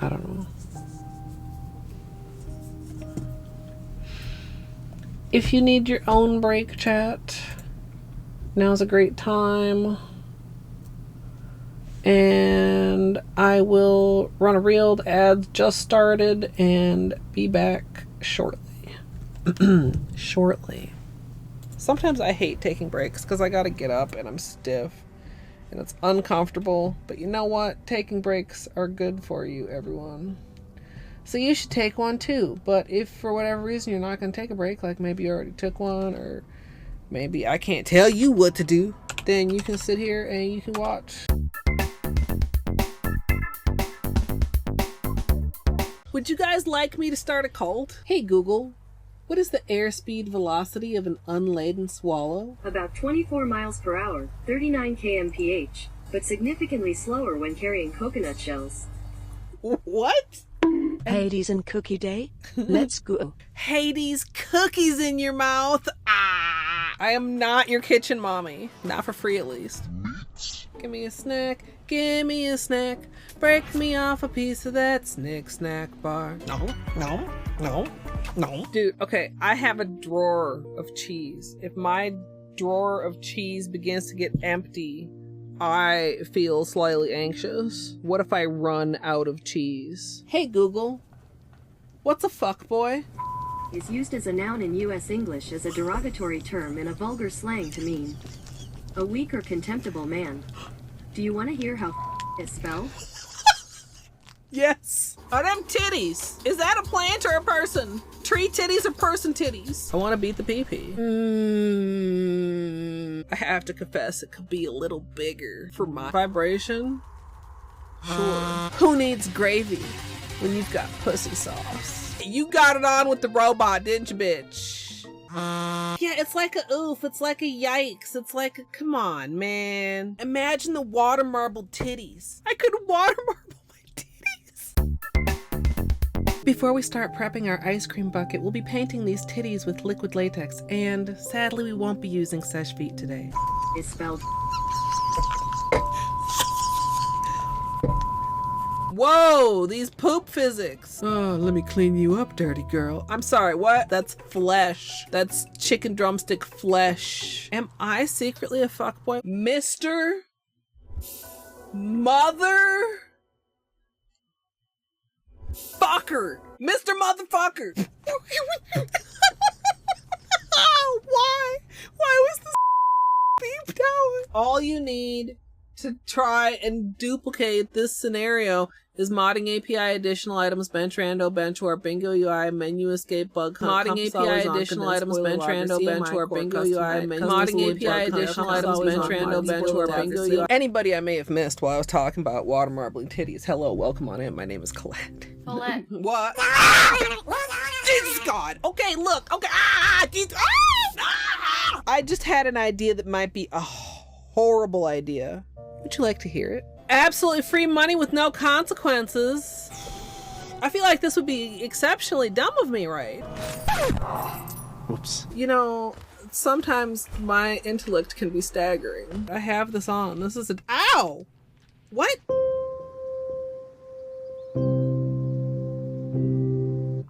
I don't know. If you need your own break, chat, now's a great time. And I will run a reel. The ads just started and be back shortly. Shortly. Sometimes I hate taking breaks because I gotta get up and I'm stiff and it's uncomfortable. But you know what? Taking breaks are good for you, everyone. So you should take one too. But if for whatever reason you're not going to take a break, like maybe you already took one, or maybe I can't tell you what to do, then you can sit here and you can watch. Would you guys like me to start a cult? Hey Google, what is the airspeed velocity of an unladen swallow? About 24 miles per hour, 39 kmph, but significantly slower when carrying coconut shells. What? Hades and Cookie Day? Let's go. Hades, cookies in your mouth. Ah! I am not your kitchen mommy. Not for free, at least. Give me a snack. Give me a snack. Break me off a piece of that snack bar. No. Dude, okay, I have a drawer of cheese. If my drawer of cheese begins to get empty, I feel slightly anxious. What if I run out of cheese? Hey Google, what's a fuckboy? Is used as a noun in U.S. English as a derogatory term in a vulgar slang to mean a weak or contemptible man. Do you want to hear how is spelled? Yes. Are them titties? Is that a plant or a person? Tree titties or person titties? I want to beat the pee-pee. I have to confess, it could be a little bigger for my vibration. Sure. Who needs gravy when you've got pussy sauce? You got it on with the robot, didn't you, bitch? Yeah, it's like a oof. It's like a yikes. It's like a, come on, man. Imagine the water marble titties. I could water marble my titties. Before we start prepping our ice cream bucket, we'll be painting these titties with liquid latex, and sadly we won't be using Seche Vite today. Is spelled. Whoa, these poop physics. Oh, let me clean you up, dirty girl. I'm sorry, what? That's flesh. That's chicken drumstick flesh. Am I secretly a fuckboy? Mr. Mother Fucker. Mr. Motherfucker. Why? Why was this beeped out? All you need to try and duplicate this scenario is modding API additional items, bench rando, bench war, bingo UI, menu escape, bug hunt, modding API additional items, bench rando, bench war, bingo UI, modding API additional items, bench rando, bench war, bingo UI. Anybody I may have missed while I was talking about water marbling titties, hello, welcome on in. My name is Colette. Colette. What? Jesus God. Okay, look. Okay. I just had an idea that might be a horrible idea. Would you like to hear it? Absolutely free money with no consequences. I feel like this would be exceptionally dumb of me, right? Whoops. You know, sometimes my intellect can be staggering. I have this on. This is a... Ow! What?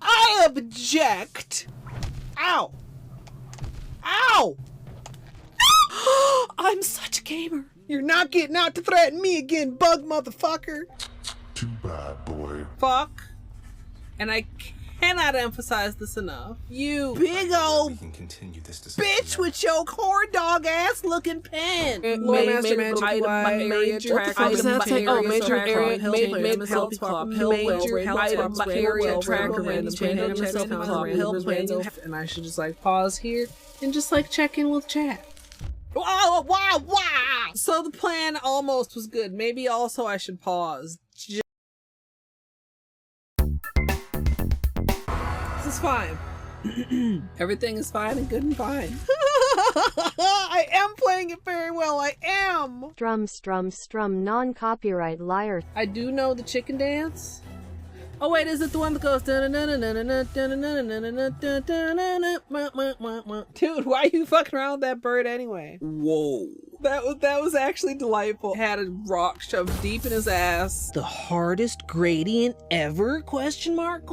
I object. Ow! Ow! I'm such a gamer. You're not getting out to threaten me again, bug motherfucker. Too bad, boy. Fuck. And I cannot emphasize this enough. You big old We can continue this discussion bitch with your corn dog ass looking pen. Major area, MSLP club, major item, area, tracker, MSLP club, and I should just like pause here and just like check in with chat. Wow, wow, wow. So the plan almost was good. Maybe also I should pause. This is fine. Everything is fine and good and fine. I am playing it very well. I am. Strum, non-copyright liar. I do know the chicken dance. Oh wait, is it the one that goes? Dude, why are you fucking around with that bird anyway? Whoa. That was actually delightful. Had a rock shoved deep in his ass. The hardest gradient ever? Question mark,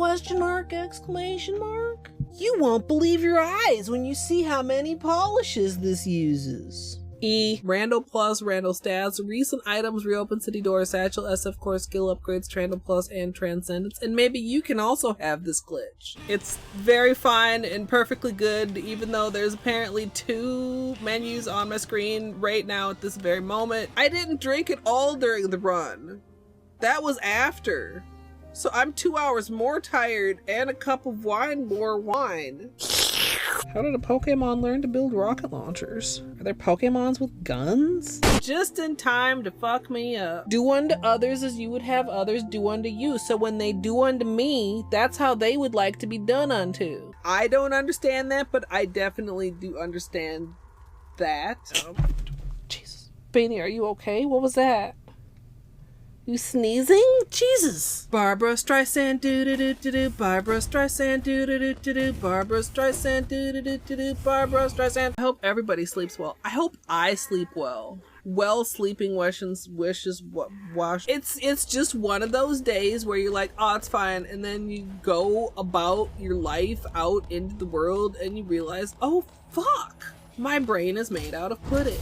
exclamation mark. You won't believe your eyes when you see how many polishes this uses. Randall Plus, Randall Stats, recent items, reopen city doors, satchel, SF core, skill upgrades, Trandall Plus, and Transcendence, and maybe you can also have this glitch. It's very fine and perfectly good, even though there's apparently 2 menus on my screen right now at this very moment. I didn't drink it all during the run. That was after. So I'm 2 hours more tired and a cup of wine more wine. How did a Pokemon learn to build rocket launchers? Are there Pokemons with guns? Just in time to fuck me up. Do unto others as you would have others do unto you. So when they do unto me, that's how they would like to be done unto. I don't understand that, but I definitely do understand that. Jesus. Beanie, are you okay? What was that? You sneezing? Jesus. Barbara Streisand do do do do do. Barbara Streisand do do do do do. Barbara Streisand do do do do do. Barbara Streisand. I hope everybody sleeps well. I hope I sleep well. Well, sleeping wishes wash. It's just one of those days where you're like, oh, it's fine, and then you go about your life out into the world and you realize, oh fuck, my brain is made out of pudding.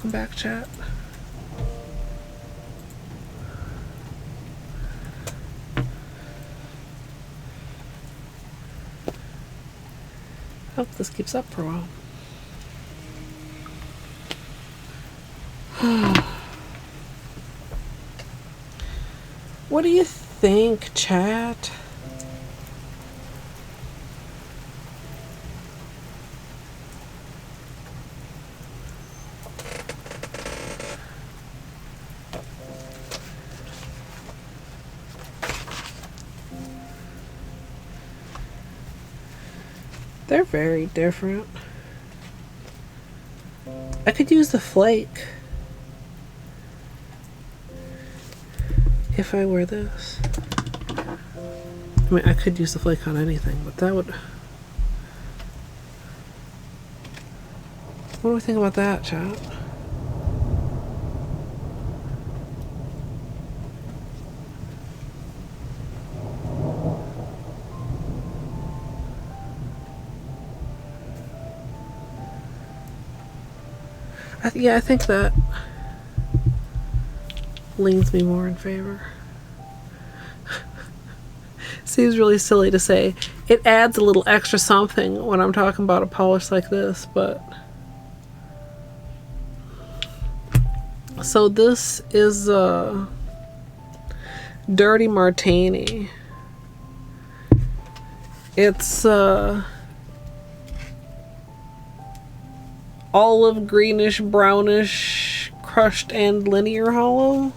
Welcome back, chat. Hope this keeps up for a while. What do you think, chat? They're very different. I could use the Flake if I wear this. I mean, I could use the Flake on anything, but that would... What do we think about that, chat? Yeah, I think that leans me more in favor. Seems really silly to say. It adds a little extra something when I'm talking about a polish like this, but... So this is a Dirty Martini. It's olive greenish brownish crushed and linear hollow.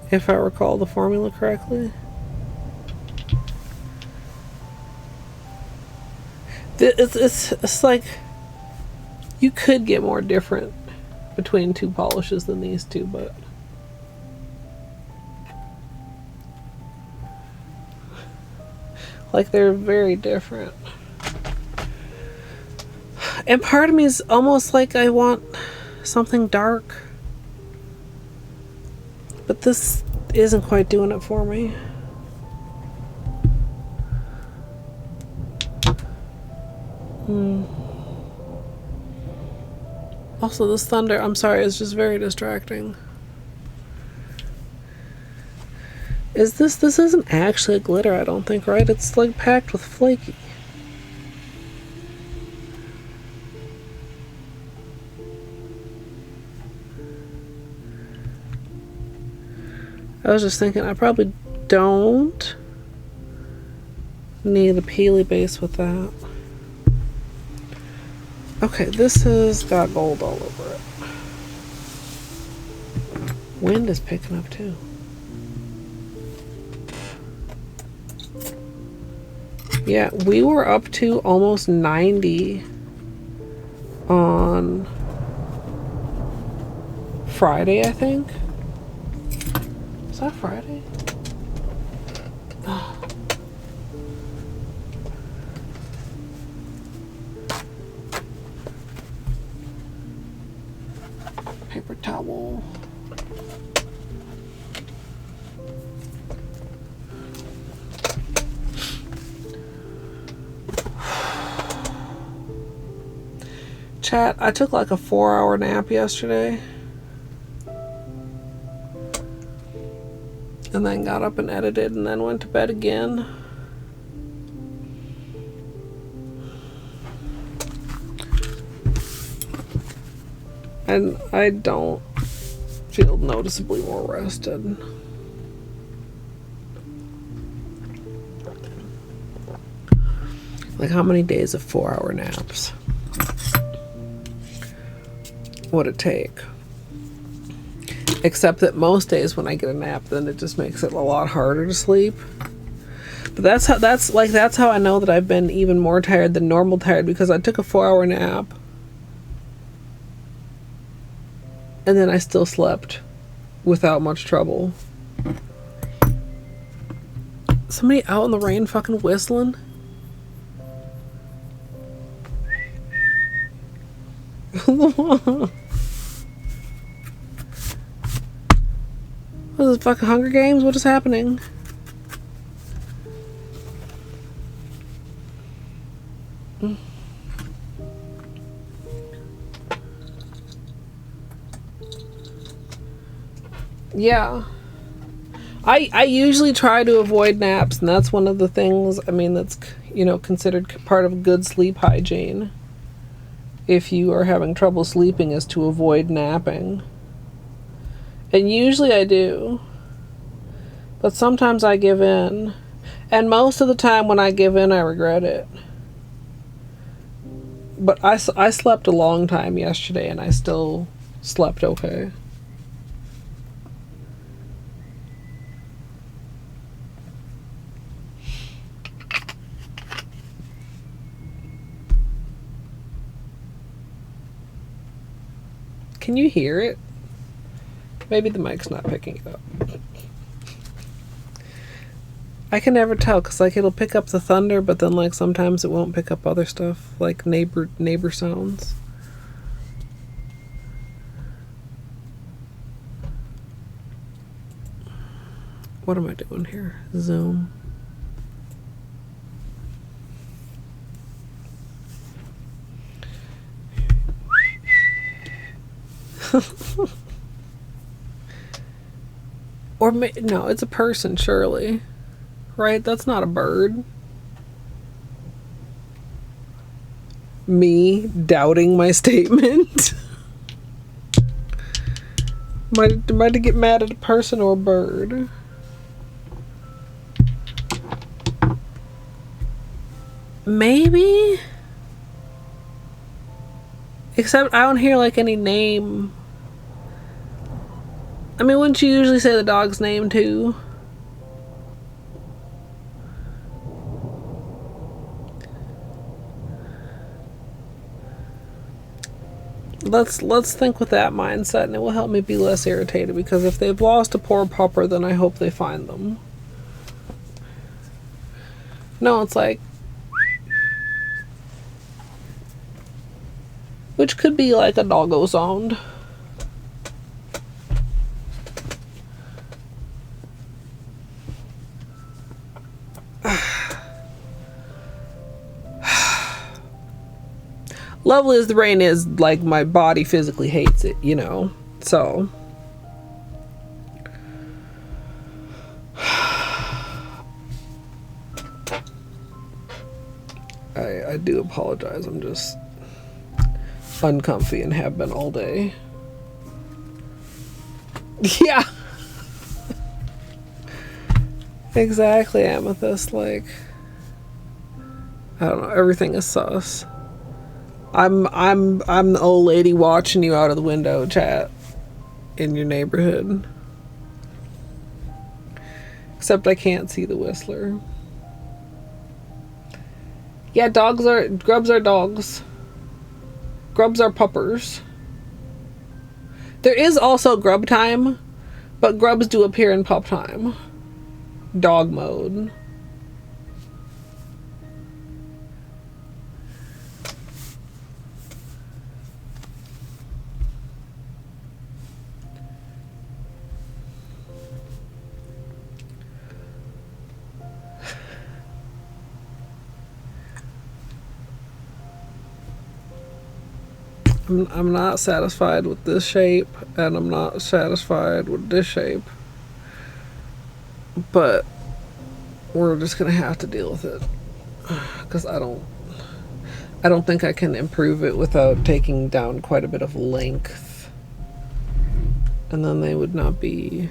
If I recall the formula correctly. It's like you could get more different between two polishes than these two, but like they're very different. And part of me is almost like I want something dark, but this isn't quite doing it for me. Also, this thunder, I'm sorry, is just very distracting. Is this isn't actually a glitter, I don't think, right? It's like packed with flaky. I was just thinking, I probably don't need a peely base with that. Okay, this has got gold all over it. Wind is picking up too. Yeah, we were up to almost 90 on Friday, I think. Is that Friday? Paper towel. Chat, I took like a 4-hour nap yesterday. And then got up and edited and then went to bed again. And I don't feel noticeably more rested. Like, how many days of 4-hour naps would it take? Except that most days when I get a nap, then it just makes it a lot harder to sleep. But that's how I know that I've been even more tired than normal tired, because I took a 4-hour nap and then I still slept without much trouble. Somebody out in the rain fucking whistling? is this fucking Hunger Games? What is happening? Yeah. I usually try to avoid naps, and that's one of the things, I mean, that's, you know, considered part of good sleep hygiene. If you are having trouble sleeping, is to avoid napping. And usually I do. But sometimes I give in. And most of the time when I give in, I regret it. But I slept a long time yesterday, and I still slept okay. Can you hear it? Maybe the mic's not picking it up. I can never tell, because like it'll pick up the thunder, but then like sometimes it won't pick up other stuff, like neighbor sounds. What am I doing here? Zoom. Or no, it's a person, surely. Right? That's not a bird. Me doubting my statement. Am I to get mad at a person or a bird? Maybe? Except I don't hear like any name. I mean, wouldn't you usually say the dog's name too? Let's think with that mindset, and it will help me be less irritated, because if they've lost a poor pupper, then I hope they find them. No, it's like, which could be like a doggo sound. Lovely as the rain is, like, my body physically hates it, you know, so. I do apologize, I'm just uncomfy and have been all day. Yeah. Exactly, Amethyst, like, I don't know, everything is sus. I'm the old lady watching you out of the window, chat, in your neighborhood. Except I can't see the Whistler. Yeah, grubs are dogs. Grubs are puppers. There is also grub time, but grubs do appear in pup time. Dog mode. I'm not satisfied with this shape, and I'm not satisfied with this shape, but we're just gonna have to deal with it, because I don't think I can improve it without taking down quite a bit of length, and then they would not be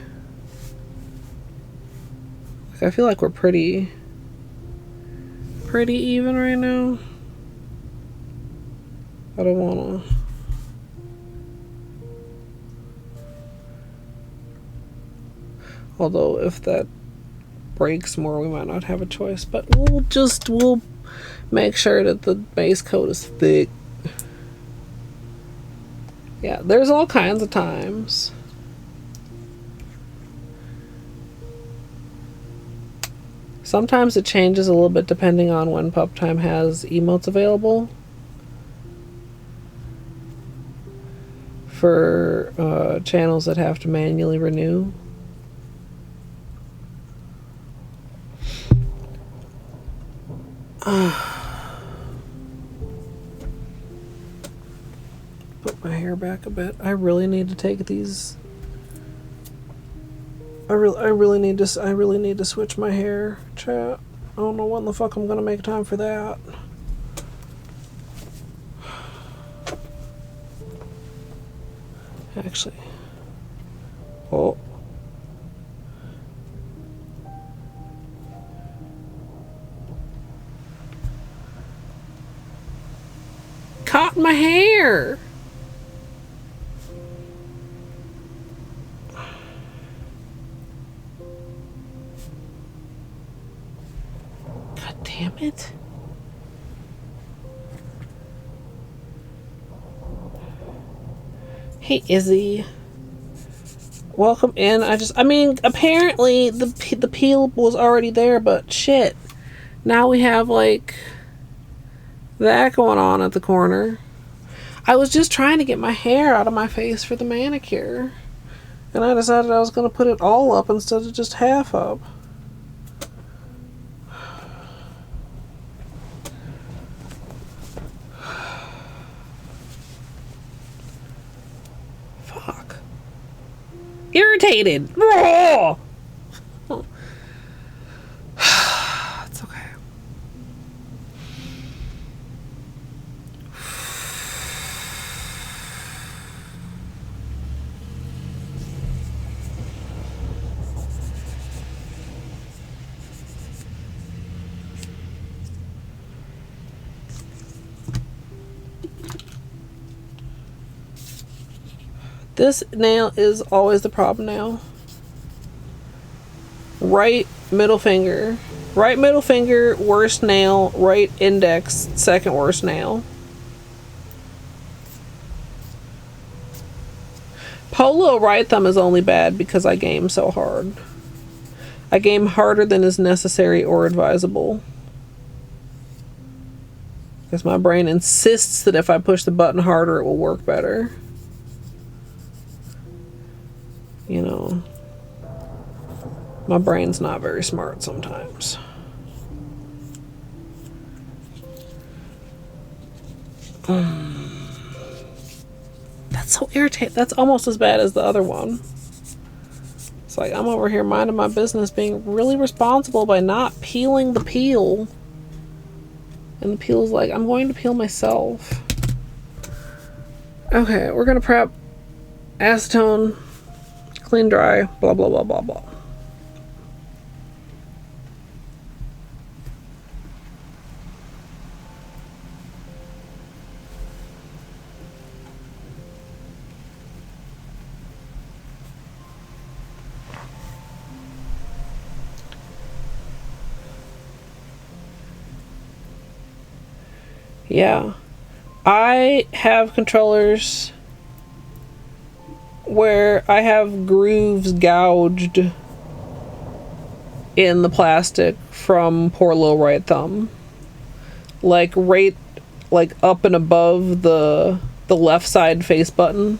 like, I feel like we're pretty even right now. I don't wanna. Although if that breaks more, we might not have a choice. But we'll make sure that the base coat is thick. Yeah, there's all kinds of times. Sometimes it changes a little bit depending on when Pup Time has emotes available. For channels that have to manually renew. Put my hair back a bit. I really need to take these. I really need to switch my hair, chat. I don't know when the fuck I'm gonna make time for that. Actually. Oh. Caught my hair. God damn it. Hey Izzy. Welcome in. I mean, apparently the peel was already there, but shit. Now we have like that going on at the corner. I was just trying to get my hair out of my face for the manicure, and I decided I was going to put it all up instead of just half up. Fuck. Irritated. It's okay. This nail is always the problem now. Right middle finger. Right middle finger, worst nail. Right index, second worst nail. Polo right thumb is only bad because I game so hard. I game harder than is necessary or advisable. Because my brain insists that if I push the button harder, it will work better. You know, my brain's not very smart sometimes. That's so irritating. That's almost as bad as the other one. It's like I'm over here minding my business, being really responsible by not peeling the peel. And the peel's like, I'm going to peel myself. Okay, we're gonna prep acetone. Clean, dry, blah, blah, blah, blah, blah. Yeah. I have controllers where I have grooves gouged in the plastic from poor little right thumb, like right, like up and above the left side face button,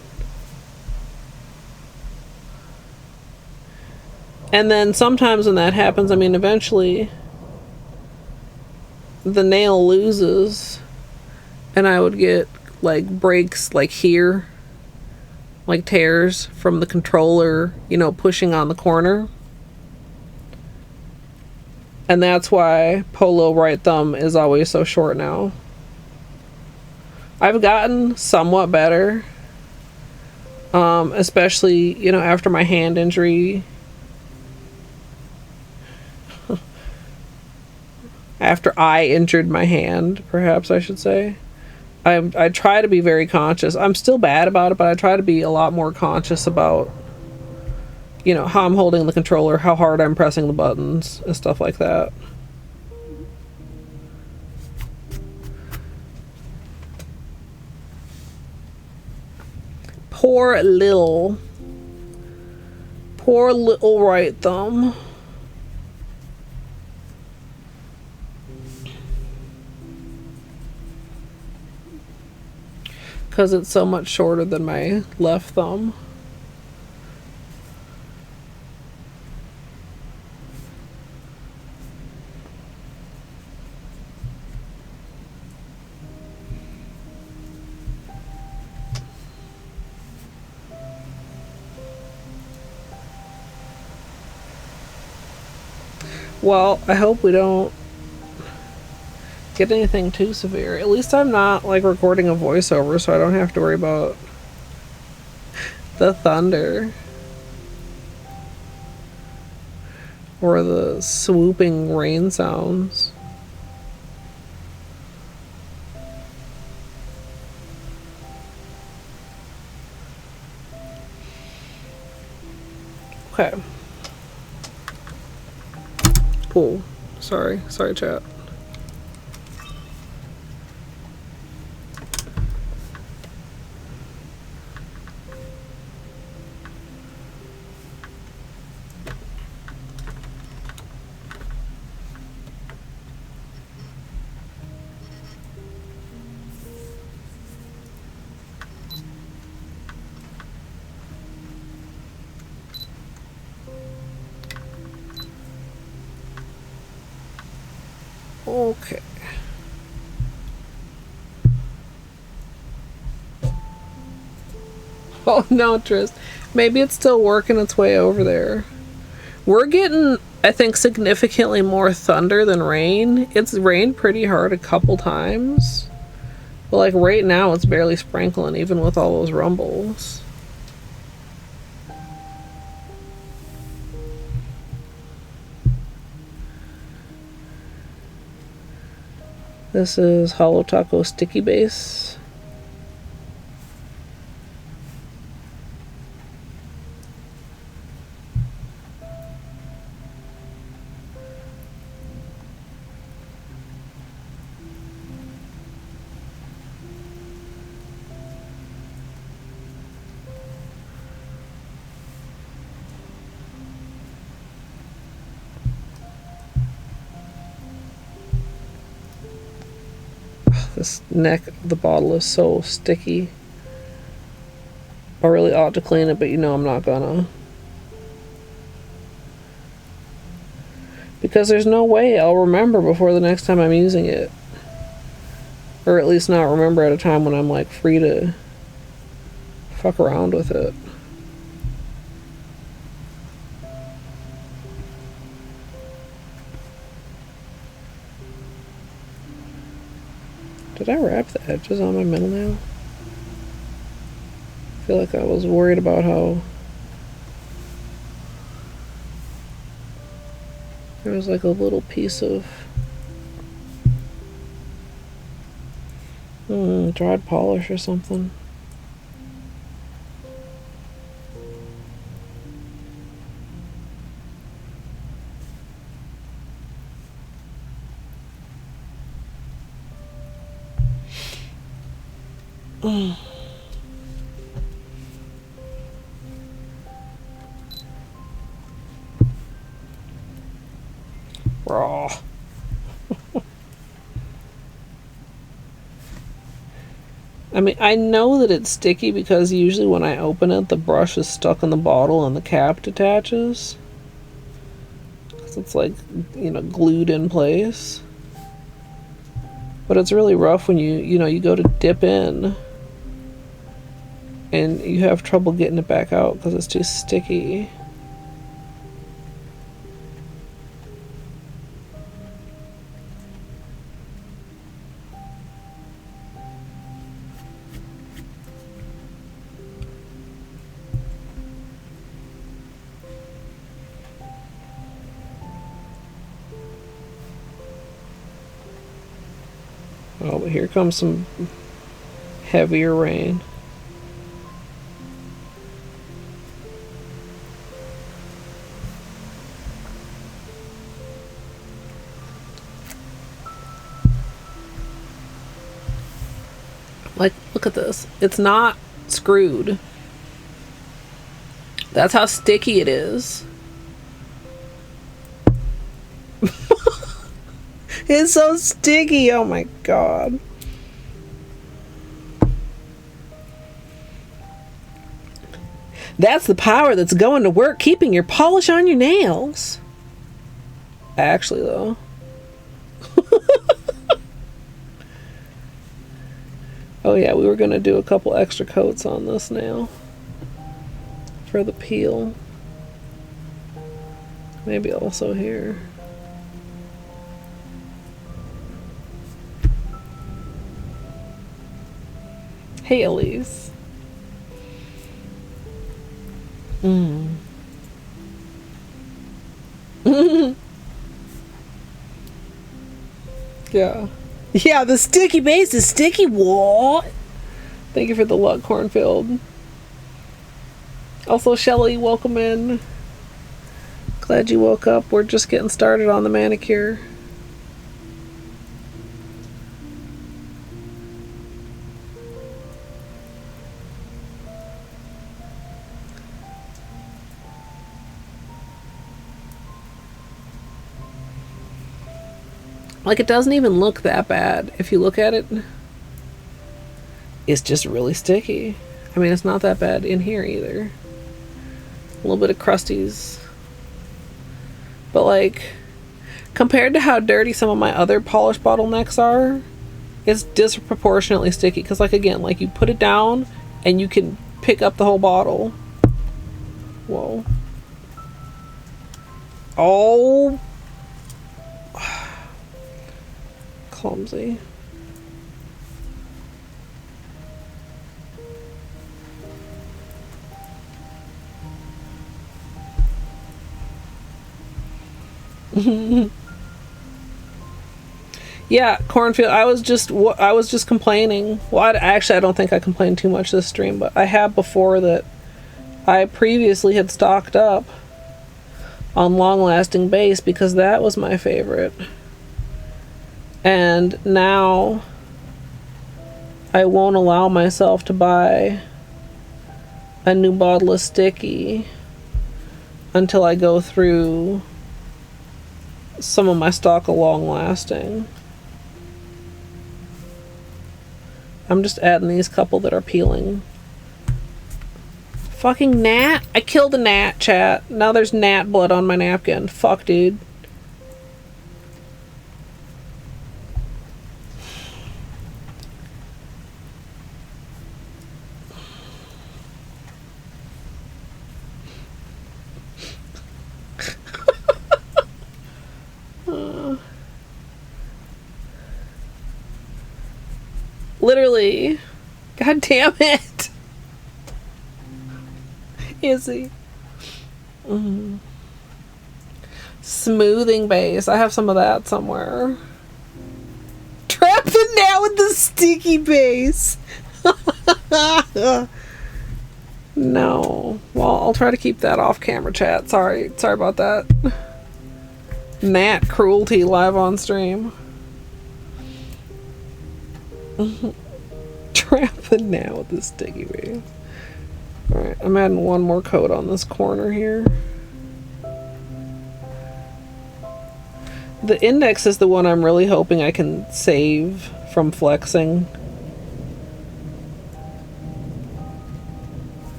and then sometimes when that happens, I mean, eventually the nail loses, and I would get like breaks like here, like tears from the controller, you know, pushing on the corner. And that's why Polo right thumb is always so short now. I've gotten somewhat better, especially, you know, after my hand injury. After I injured my hand, perhaps I should say. I try to be very conscious. I'm still bad about it, but I try to be a lot more conscious about, you know, how I'm holding the controller, how hard I'm pressing the buttons, and stuff like that. Poor little right thumb. Because it's so much shorter than my left thumb. Well, I hope we don't get anything too severe. At least I'm not like recording a voiceover, so I don't have to worry about the thunder or the swooping rain sounds. Okay. Cool. Sorry, chat. Okay. Oh no, Trist. Maybe it's still working its way over there. We're getting, I think, significantly more thunder than rain. It's rained pretty hard a couple times. But like right now it's barely sprinkling even with all those rumbles. This is Holo Taco Sticky Base. This neck of the bottle is so sticky. I really ought to clean it, but you know I'm not gonna. Because there's no way I'll remember before the next time I'm using it. Or at least not remember at a time when I'm like free to fuck around with it. Did I wrap the edges on my metal nail? I feel like I was worried about how there was like a little piece of dried polish or something. Raw. I mean, I know that it's sticky because usually when I open it, the brush is stuck in the bottle and the cap detaches. Because it's like, you know, glued in place. But it's really rough when you go to dip in and you have trouble getting it back out because it's too sticky. Oh, but here comes some heavier rain. Like, look at this. It's not screwed. That's how sticky it is. It's so sticky. Oh my god. That's the power that's going to work keeping your polish on your nails. Actually, though. Oh yeah, we were going to do a couple extra coats on this nail for the peel. Maybe also here. Hey, Elise. Yeah. Yeah, the sticky base is sticky. What? Thank you for the luck, Cornfield. Also, Shelly, welcome in. Glad you woke up. We're just getting started on the manicure. Like, it doesn't even look that bad. If you look at it, it's just really sticky. I mean, it's not that bad in here either. A little bit of crusties. But, like, compared to how dirty some of my other polish bottlenecks are, it's disproportionately sticky. Because, like, again, like, you put it down and you can pick up the whole bottle. Whoa. Oh. Clumsy. Yeah, Cornfield, I was just complaining. Well, I don't think I complained too much this stream, but I have before that I previously had stocked up on Long Lasting Base because that was my favorite. And now I won't allow myself to buy a new bottle of sticky until I go through some of my stock of Long Lasting. I'm just adding these couple that are peeling. Fucking gnat. I killed a gnat, chat. Now there's gnat blood on my napkin. Fuck, dude. Literally. God damn it. Izzy. Smoothing base. I have some of that somewhere. Trap it now with the sticky base. No. Well, I'll try to keep that off camera, chat. Sorry about that. Gnat cruelty live on stream. Trap it now with the sticky base. Alright, I'm adding one more coat on this corner here. The index is the one I'm really hoping I can save from flexing.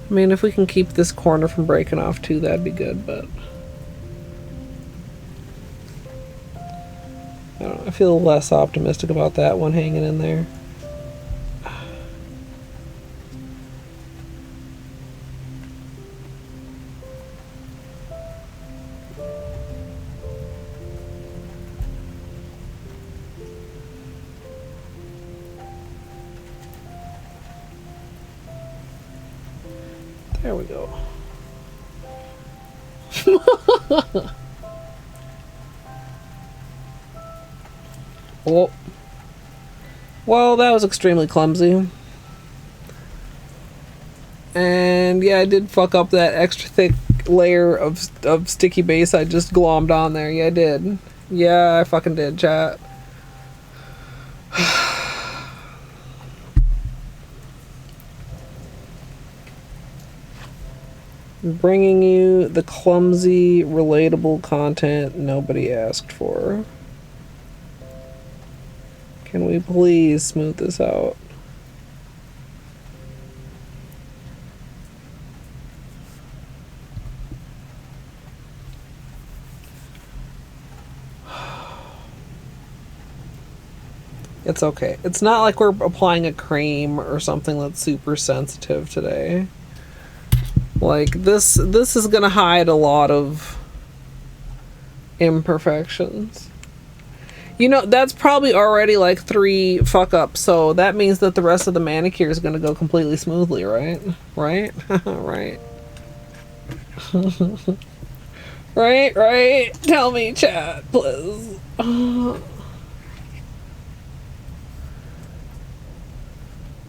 I mean, if we can keep this corner from breaking off too, that'd be good, but I don't know, I feel less optimistic about that one hanging in there. There we go. Oh. Well, that was extremely clumsy. And yeah, I did fuck up that extra thick layer of sticky base I just glommed on there. Yeah, I did. Yeah, I fucking did, chat. Bringing you the clumsy, relatable content nobody asked for. Can we please smooth this out? It's okay. It's not like we're applying a cream or something that's super sensitive today. Like, this is gonna hide a lot of imperfections. You know, that's probably already like 3 fuck ups, so that means that the rest of the manicure is gonna go completely smoothly, right? Right? Right. Right? Tell me, chat, please.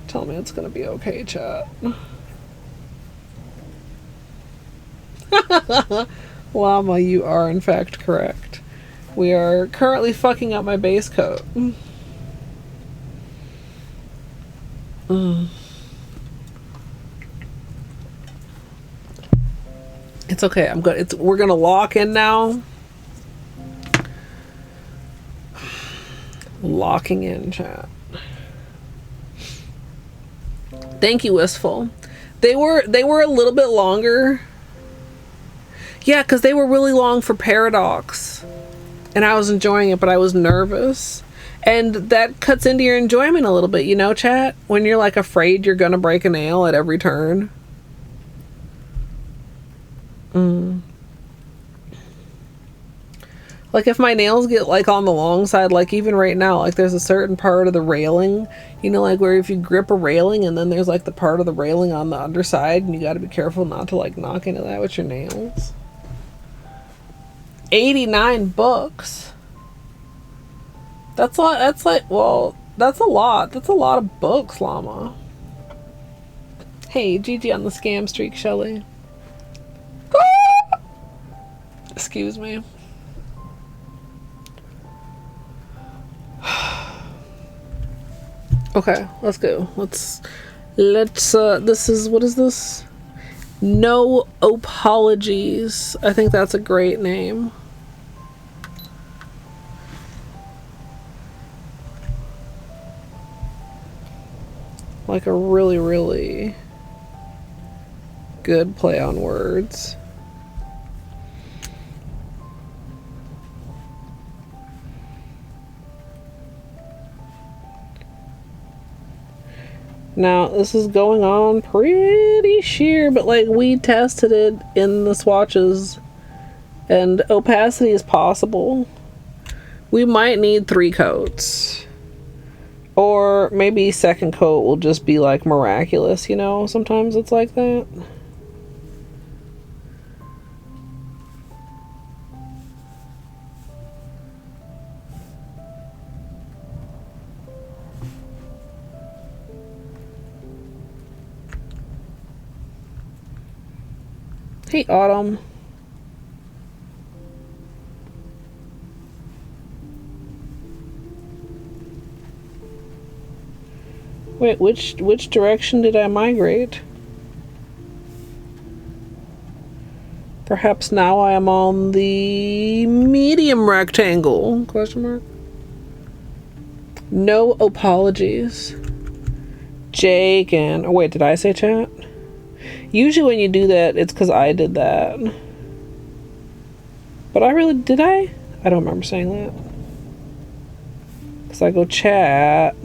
Tell me it's gonna be okay, chat. Llama, you are in fact correct. We are currently fucking up my base coat. It's okay. I'm good. We're gonna lock in now. Locking in, chat. Thank you, Wistful. They were a little bit longer. Yeah, because they were really long for Paradox. And I was enjoying it, but I was nervous. And that cuts into your enjoyment a little bit, you know, chat? When you're like afraid you're gonna break a nail at every turn. Like if my nails get like on the long side, like even right now, like there's a certain part of the railing, you know, like where if you grip a railing and then there's like the part of the railing on the underside and you got to be careful not to like knock into that with your nails. 89 books. That's a lot. That's like, well, that's a lot. That's a lot of books, Llama. Hey, GG on the scam streak, Shelly. Excuse me. Okay, let's go. Let's this is, what is this? No Opalogies. I think that's a great name. Like a really, really good play on words. Now, this is going on pretty sheer, but like we tested it in the swatches and opacity is possible. We might need 3 coats. Or maybe second coat will just be like miraculous, you know? Sometimes it's like that. Hey, Autumn. Wait, which direction did I migrate? Perhaps now I am on the medium rectangle? Question mark. No Opalogies. Jake and... Oh, wait, did I say chat? Usually when you do that, it's because I did that. But I really... Did I? I don't remember saying that. Because I go chat.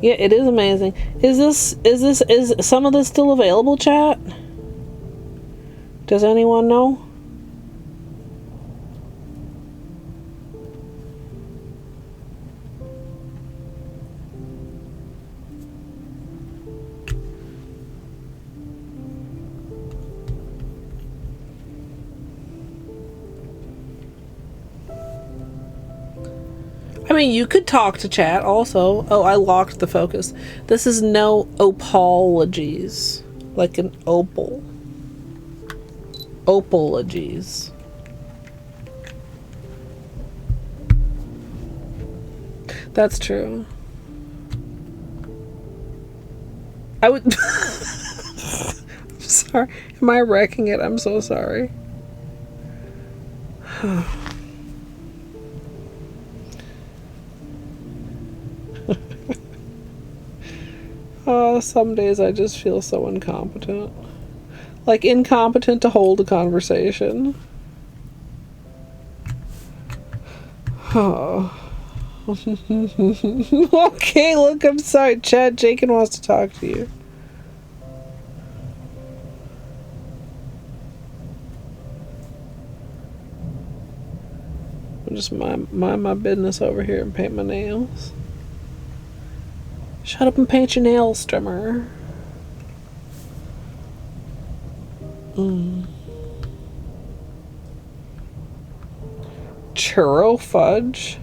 Yeah, it is amazing. Is some of this still available, chat? Does anyone know? I mean, you could talk to chat also. Oh, I locked the focus. This is no Opalogies. Like an opal. Opalogies. That's true. I would... I'm sorry. Am I wrecking it? I'm so sorry. Some days I just feel so incompetent. Like incompetent to hold a conversation. Oh. Okay, look, I'm sorry, Chad. Jakin wants to talk to you. I'm just mind my business over here and paint my nails. Shut up and paint your nails, Strimmer. Churro fudge?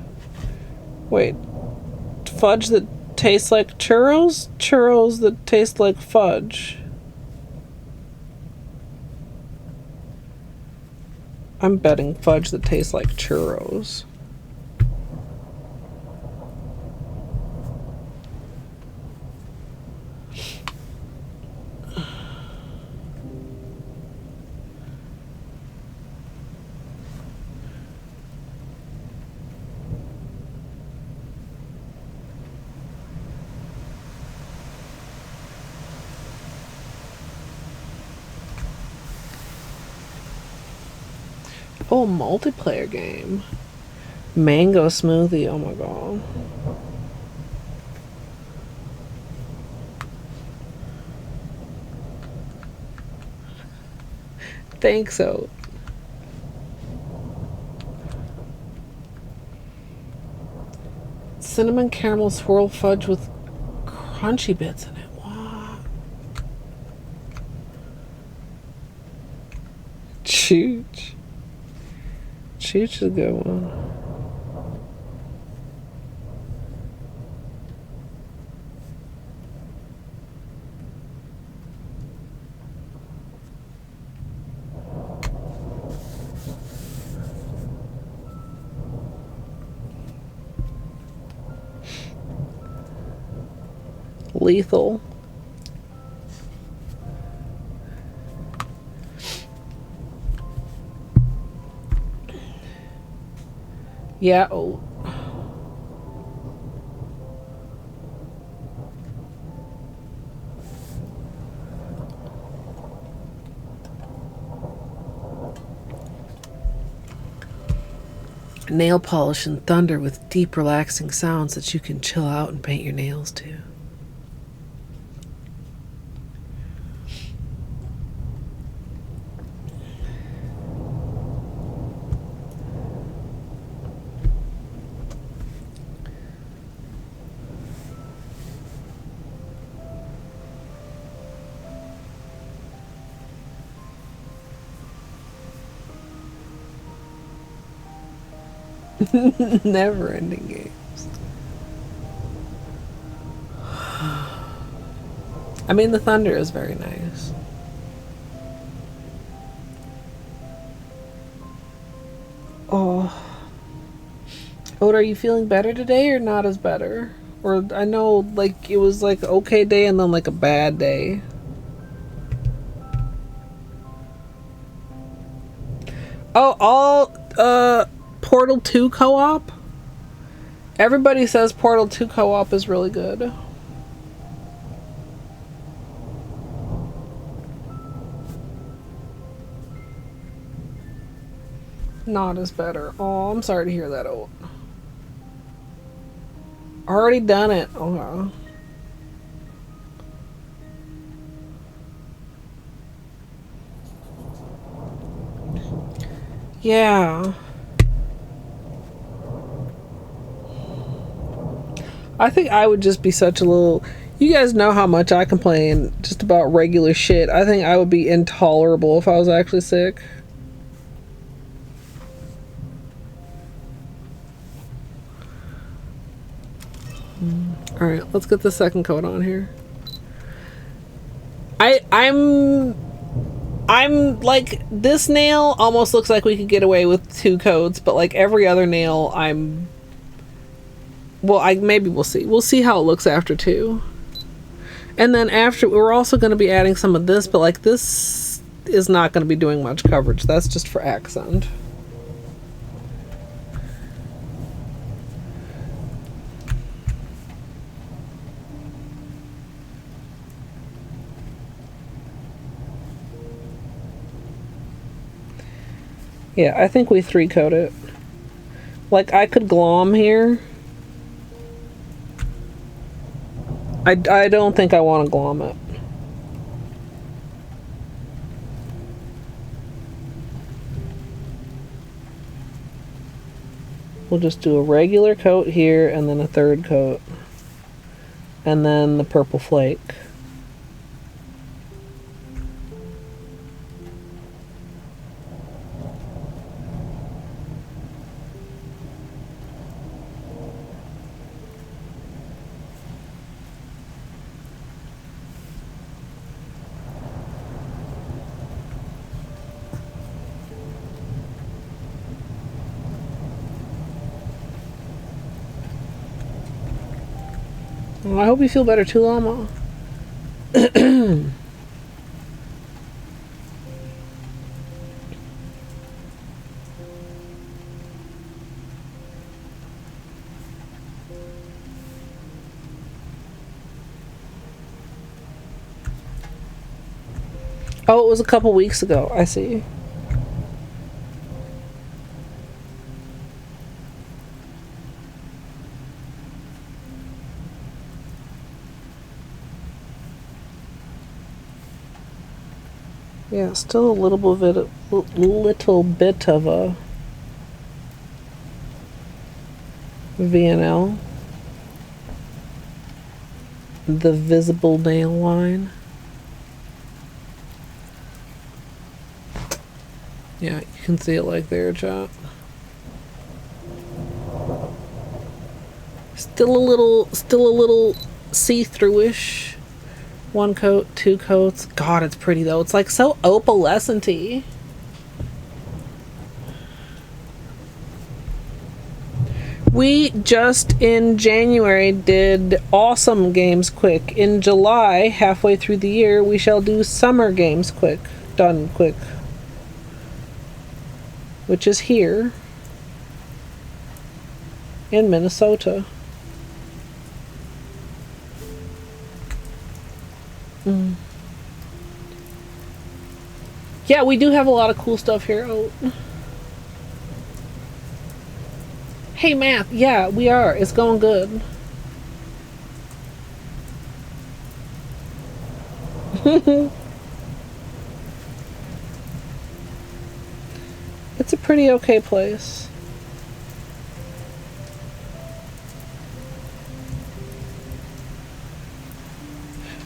Wait, fudge that tastes like churros? Churros that taste like fudge. I'm betting fudge that tastes like churros. Oh, multiplayer game. Mango smoothie, oh my god. Thanks, so. Cinnamon caramel swirl fudge with crunchy bits in it. What? Chooch. Chooch is a good one. Lethal. Yeah. Oh. Nail polish and thunder with deep, relaxing sounds that you can chill out and paint your nails to. Never ending games. I mean, the thunder is very nice. Oh. Oda, are you feeling better today or not as better? Or I know like it was like okay day and then like a bad day. Oh, all Portal 2 co-op? Everybody says Portal 2 co-op is really good. Not as better. Oh, I'm sorry to hear that. Oh. Already done it. Oh. Yeah. I think I would just be such a little... You guys know how much I complain just about regular shit. I think I would be intolerable if I was actually sick. Alright, let's get the second coat on here. I'm like, this nail almost looks like we could get away with 2 coats, but like every other nail well, maybe we'll see. We'll see how it looks after 2. And then after, we're also going to be adding some of this, but like this is not going to be doing much coverage. That's just for accent. Yeah, I think we 3-coat it. Like, I could glom here I don't think I want to glom it. We'll just do a regular coat here and then a third coat. And then the purple flake. Well, I hope you feel better too, Llama. Oh, it was a couple weeks ago. I see. Yeah, still a little bit of a VNL. The visible nail line. Yeah, you can see it like there, chat. Still a little see-through-ish. One coat, two coats. God, it's pretty though. It's like so opalescent-y. We just in January did awesome games quick. In July, halfway through the year, we shall do summer games quick. Done quick. Which is here in Minnesota. Yeah, we do have a lot of cool stuff here. Oh. Hey, Math. Yeah, we are. It's going good. It's a pretty okay place.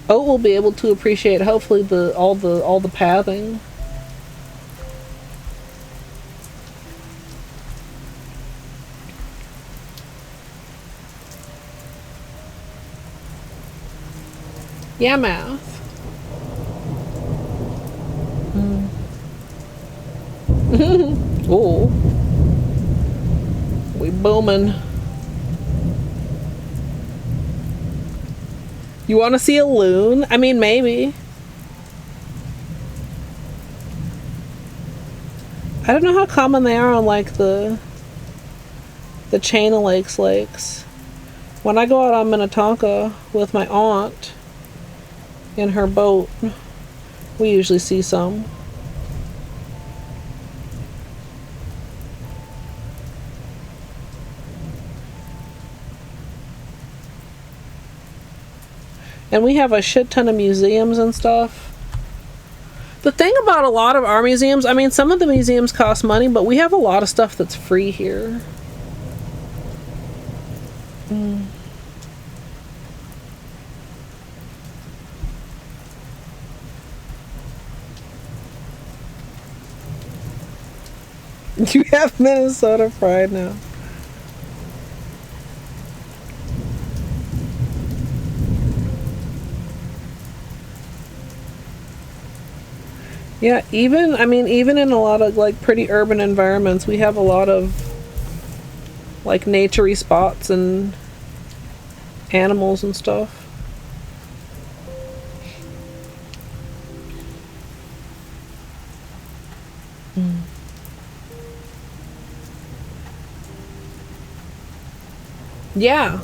Oat will be able to appreciate hopefully all the pathing. Yeah, Math. Oh, we booming. You want to see a loon? I mean, maybe. I don't know how common they are on like the chain of lakes. When I go out on Minnetonka with my aunt in her boat, we usually see some. And we have a shit ton of museums and stuff. The thing about a lot of our museums, I mean, some of the museums cost money, but we have a lot of stuff that's free here. You have Minnesota pride now. Yeah, even in a lot of like pretty urban environments, we have a lot of like naturey spots and animals and stuff. Yeah.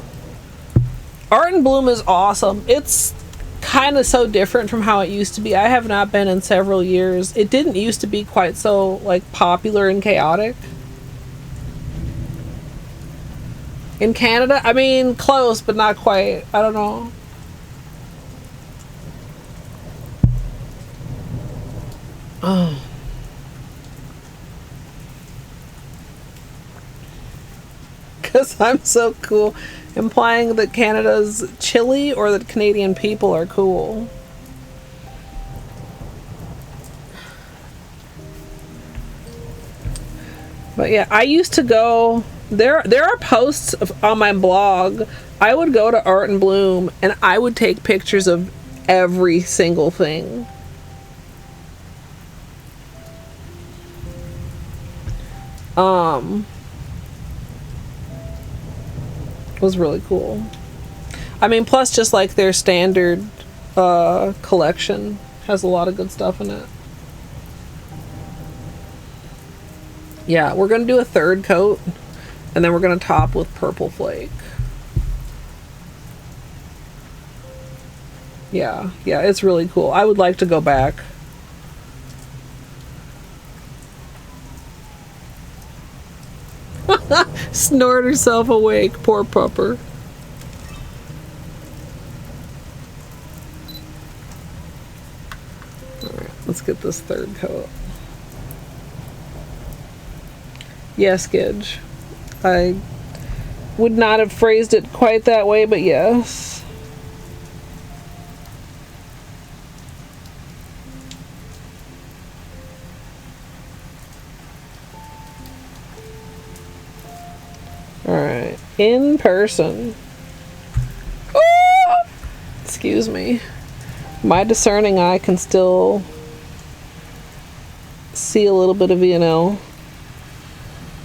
Art and Bloom is awesome. It's kind of so different from how it used to be. I have not been in several years. It didn't used to be quite so like popular and chaotic. In Canada, I mean, close but not quite. I don't know. Oh. Because I'm so cool. Implying that Canada's chilly or that Canadian people are cool. But yeah, I used to go... There are posts on my blog. I would go to Art and Bloom and I would take pictures of every single thing. It was really cool. I mean, plus just like their standard collection has a lot of good stuff in it. Yeah, we're gonna do a third coat and then we're gonna top with purple flake. Yeah, it's really cool. I would like to go back. Snort herself awake, poor pupper. Alright, let's get this third coat. Yes, Gidge. I would not have phrased it quite that way, but yes. Alright, in person. Oh! Excuse me. My discerning eye can still see a little bit of VNL.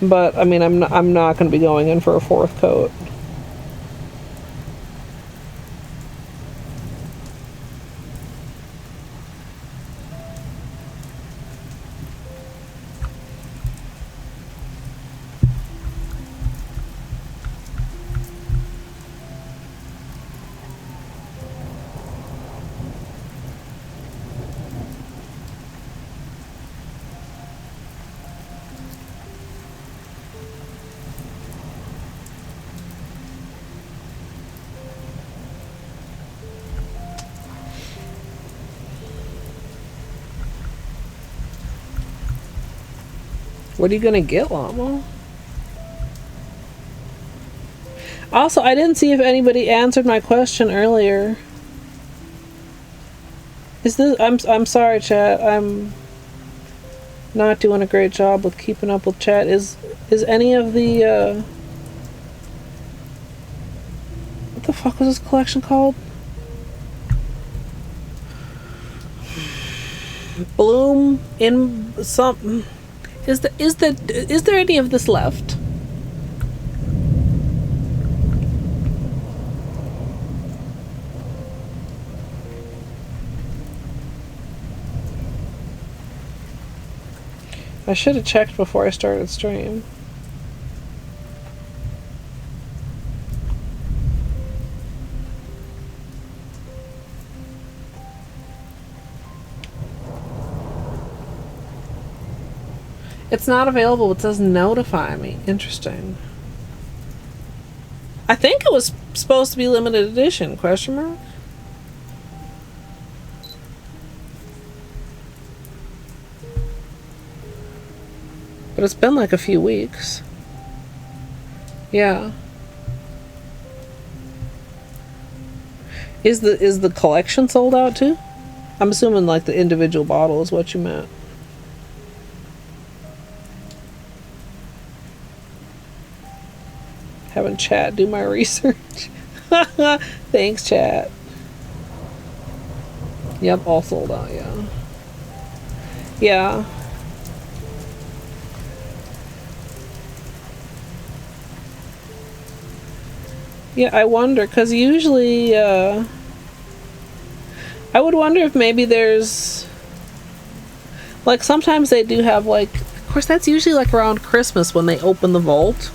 But, I mean, I'm not going to be going in for a fourth coat. What are you gonna get, Llama? Also, I didn't see if anybody answered my question earlier. Is this... I'm sorry, chat. I'm not doing a great job with keeping up with chat. Is any of the, what the fuck was this collection called? Bloom in something. Is there any of this left? I should have checked before I started stream. It's not available. It says notify me. Interesting. I think it was supposed to be limited edition, question mark? But it's been like a few weeks. Yeah. Is the collection sold out too? I'm assuming like the individual bottle is what you meant. Having chat do my research. Thanks, chat. Yep, all sold out, yeah. Yeah. Yeah, I wonder, because usually, I would wonder if maybe there's, like, sometimes they do have, like, of course, that's usually, like, around Christmas when they open the vault.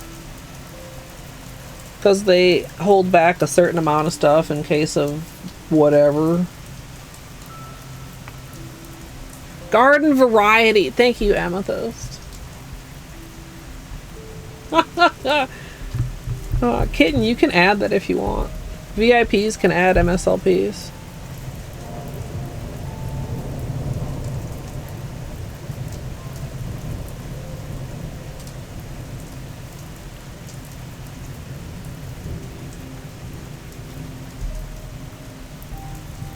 Because they hold back a certain amount of stuff in case of whatever. Garden variety. Thank you, Amethyst. Kitten, you can add that if you want. VIPs can add MSLPs.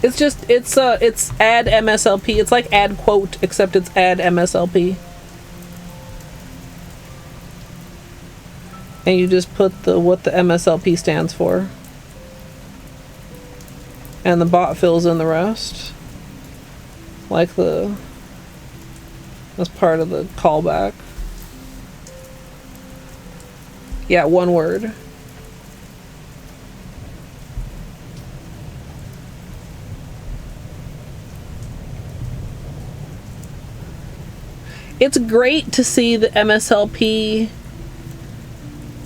It's just, it's add MSLP. It's like add quote, except it's add MSLP. And you just put what the MSLP stands for. And the bot fills in the rest. Like that's part of the callback. Yeah, one word. It's great to see the MSLP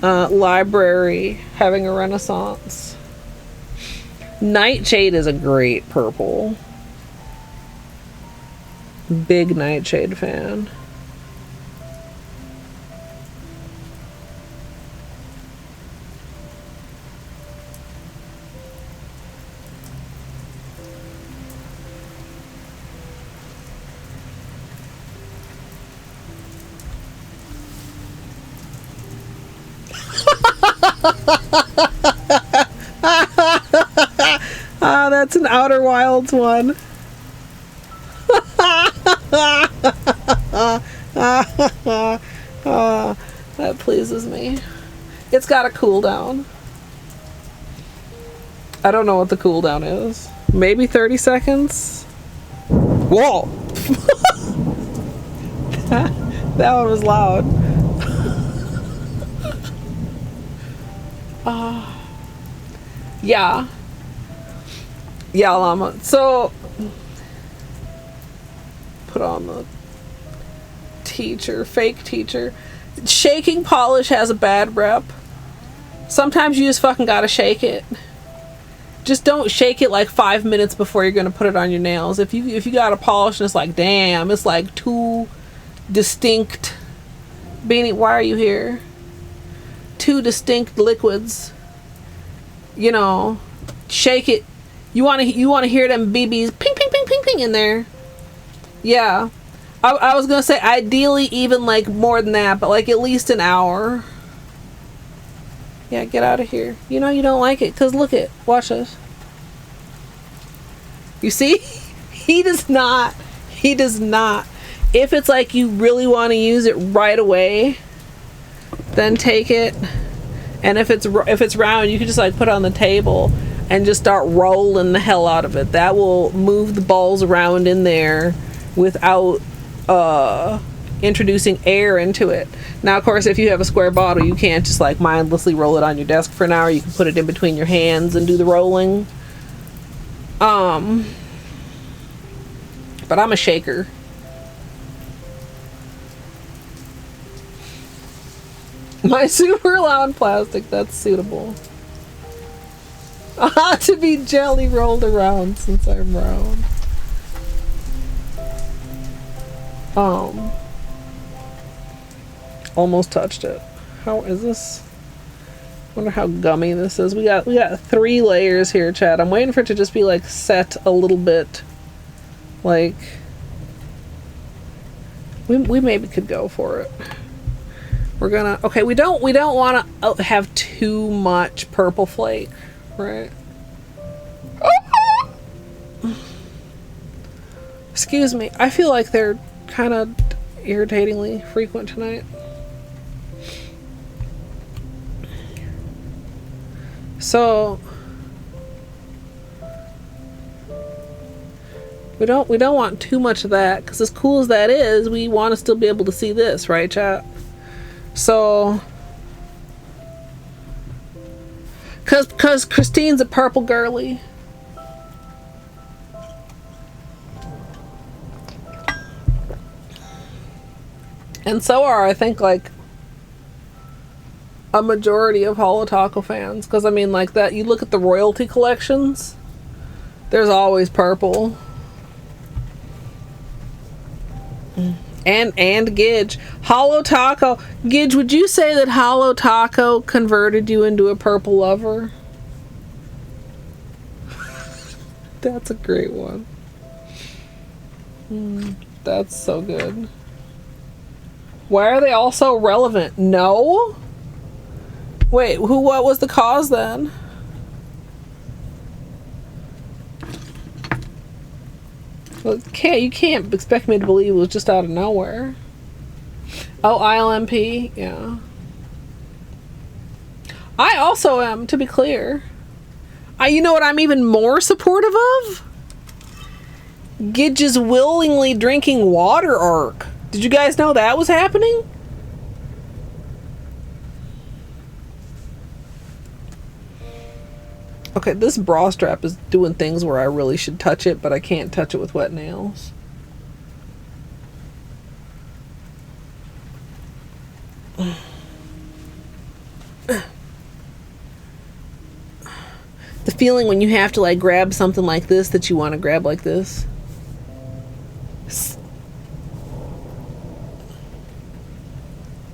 library having a renaissance. Nightshade is a great purple. Big Nightshade fan. Ah, that's an Outer Wilds one. That pleases me. It's got a cooldown. I don't know what the cooldown is. Maybe 30 seconds? Whoa! that one was loud. Yeah. Yeah, llama. So, put on the teacher, fake teacher. Shaking polish has a bad rep. Sometimes you just fucking gotta shake it. Just don't shake it like 5 minutes before you're gonna put it on your nails. If you got a polish and it's like, damn, it's like two distinct. Beanie, why are you here? Two distinct liquids. You know, shake it. You wanna hear them BBs ping ping ping ping ping in there. Yeah. I was gonna say ideally even like more than that, but like at least an hour. Yeah, get out of here. You know you don't like it, cause look it. Watch this. You see? He does not. He does not. If it's like you really want to use it right away, then take it. And if it's round, you can just like put it on the table and just start rolling the hell out of it. That will move the balls around in there without introducing air into it. Now, of course, if you have a square bottle, you can't just like mindlessly roll it on your desk for an hour. You can put it in between your hands and do the rolling. But I'm a shaker. My super loud plastic, that's suitable. To be gently rolled around since I'm round. Almost touched it. How is this? Wonder how gummy this is. We got 3 layers here, Chad. I'm waiting for it to just be like set a little bit. Like we maybe could go for it. We're gonna, okay, we don't want to have too much purple flake, right? Excuse me, I feel like they're kind of irritatingly frequent tonight. So we don't want too much of that, because as cool as that is, we want to still be able to see this, right, chat? So, cause Christine's a purple girly. And so are, I think, like a majority of Holo Taco fans. Cause I mean, like that, you look at the royalty collections, there's always purple. And Gidge. Holo Taco. Gidge, would you say that Holo Taco converted you into a purple lover? That's a great one. That's so good. Why are they all so relevant? No? Wait, what was the cause then? Well, you can't expect me to believe it was just out of nowhere. Oh, ILMP, yeah. I also am, to be clear. You know what I'm even more supportive of? Gidge's willingly drinking water arc. Did you guys know that was happening? Okay, this bra strap is doing things where I really should touch it, but I can't touch it with wet nails. The feeling when you have to like grab something like this that you want to grab like this.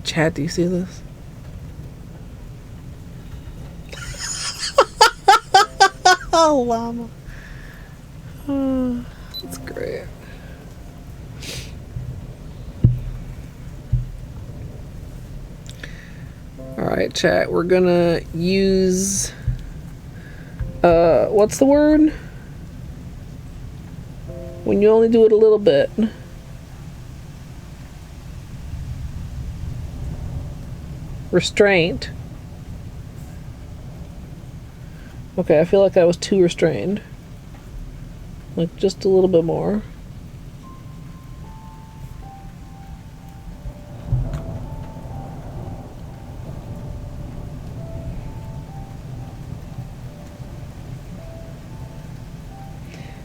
Chad, do you see this? Oh, llama. Oh, that's great. Alright, chat. We're gonna use... what's the word? When you only do it a little bit. Restraint. Okay, I feel like I was too restrained. Like, just a little bit more.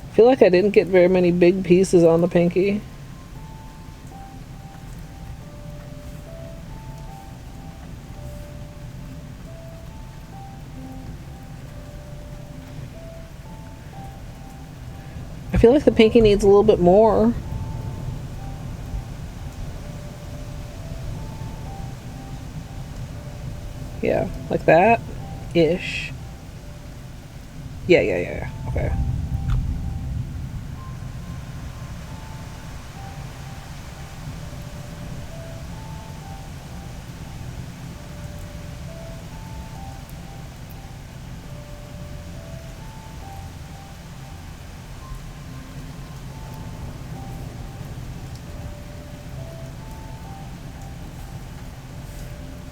I feel like I didn't get very many big pieces on the pinky. I feel like the pinky needs a little bit more. Yeah, like that ish. Yeah. Okay.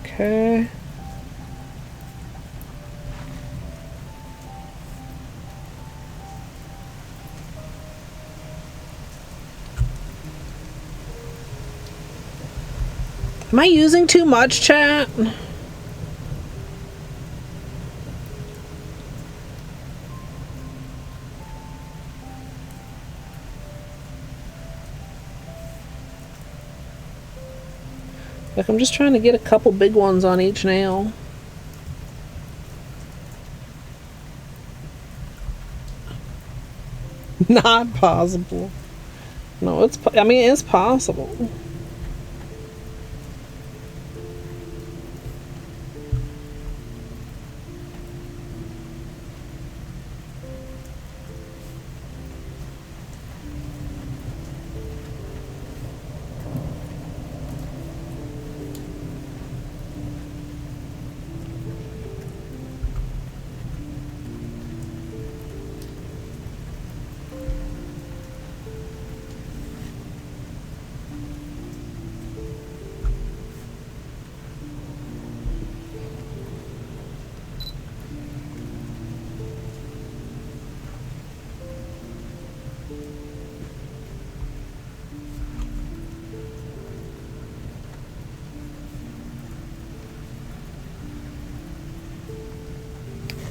Okay. Am I using too much, chat? Like, I'm just trying to get a couple big ones on each nail. Not possible. No, I mean, it's possible.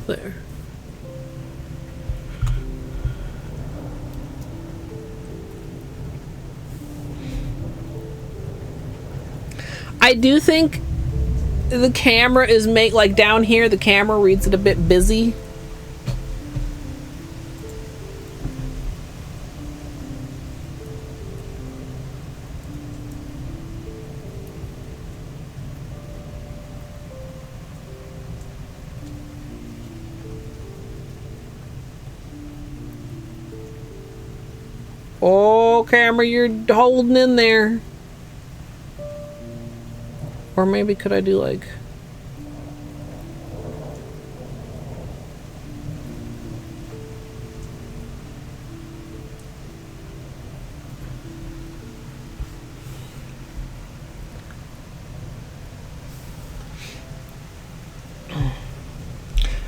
There. I do think the camera is like down here, the camera reads it a bit busy. Oh, camera, you're holding in there. Or maybe could I do like...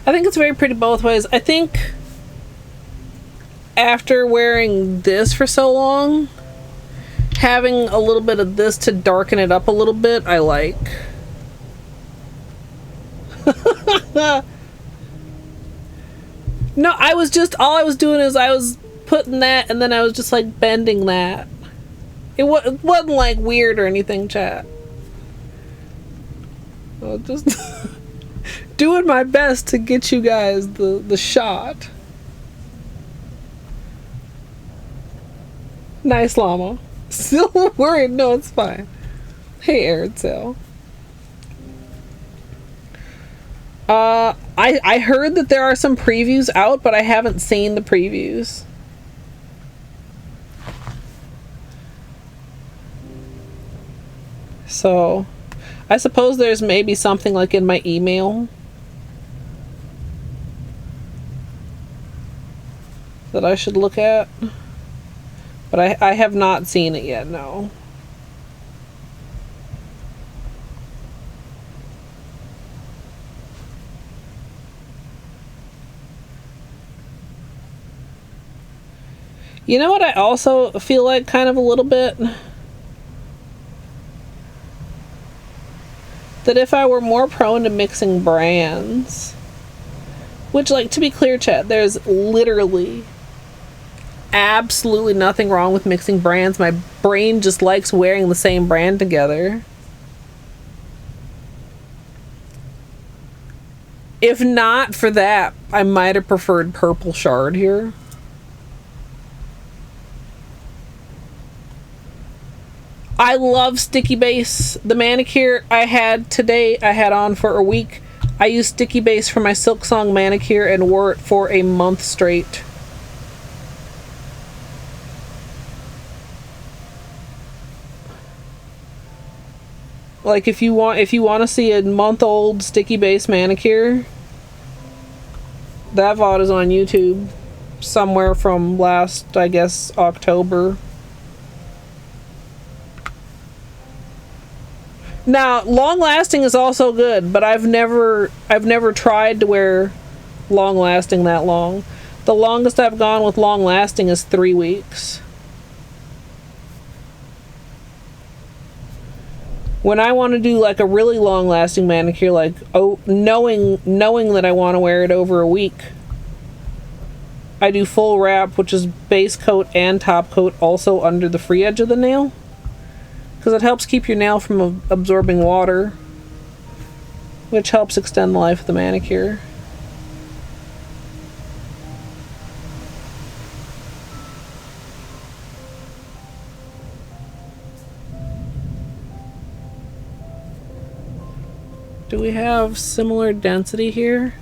I think it's very pretty both ways. I think after wearing this for so long, having a little bit of this to darken it up a little bit, I like. No, I was just, all I was doing is I was putting that and then I was just like bending that. It wasn't like weird or anything, chat. Well, just doing my best to get you guys the shot. Nice, llama. Still worried? No, it's fine. Hey, Airtail. I heard that there are some previews out, but I haven't seen the previews. So, I suppose there's maybe something like in my email that I should look at. But I have not seen it yet, no. You know what I also feel like kind of a little bit? That if I were more prone to mixing brands, which, like, to be clear, chat, there's literally absolutely nothing wrong with mixing brands. My brain just likes wearing the same brand together. If not for that, I might have preferred Purple Shard here. I love Sticky Base. The manicure I had today, I had on for a week. I used Sticky Base for my Silk Song manicure and wore it for a month straight. Like, if you want to see a month-old Sticky Base manicure, that VOD is on YouTube somewhere from last, I guess, October. Now, long lasting is also good, but I've never tried to wear long lasting that long. The longest I've gone with long lasting is 3 weeks. When I want to do like a really long lasting manicure, like, oh, knowing that I want to wear it over a week, I do full wrap, which is base coat and top coat, also under the free edge of the nail. Because it helps keep your nail from absorbing water, which helps extend the life of the manicure. Do we have similar density here?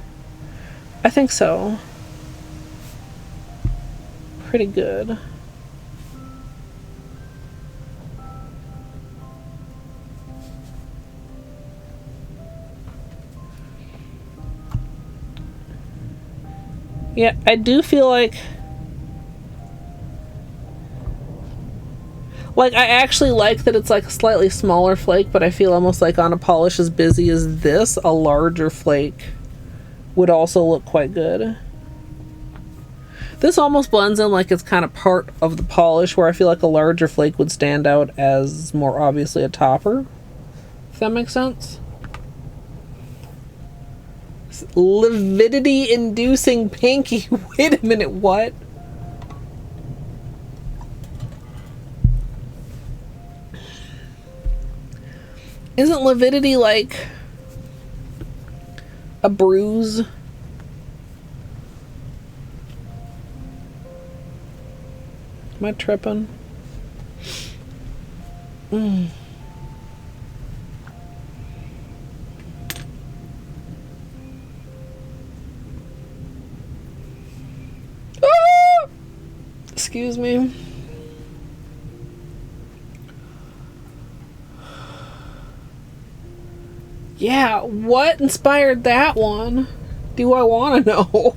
I think so. Pretty good. Yeah, I do feel like I actually like that it's like a slightly smaller flake, but I feel almost like on a polish as busy as this, a larger flake would also look quite good. This almost blends in like it's kind of part of the polish, where I feel like a larger flake would stand out as more obviously a topper. If that makes sense. Lividity inducing pinky. Wait a minute, what? Isn't lividity like a bruise? Am I tripping? Excuse me. Yeah, what inspired that one? Do I want to know?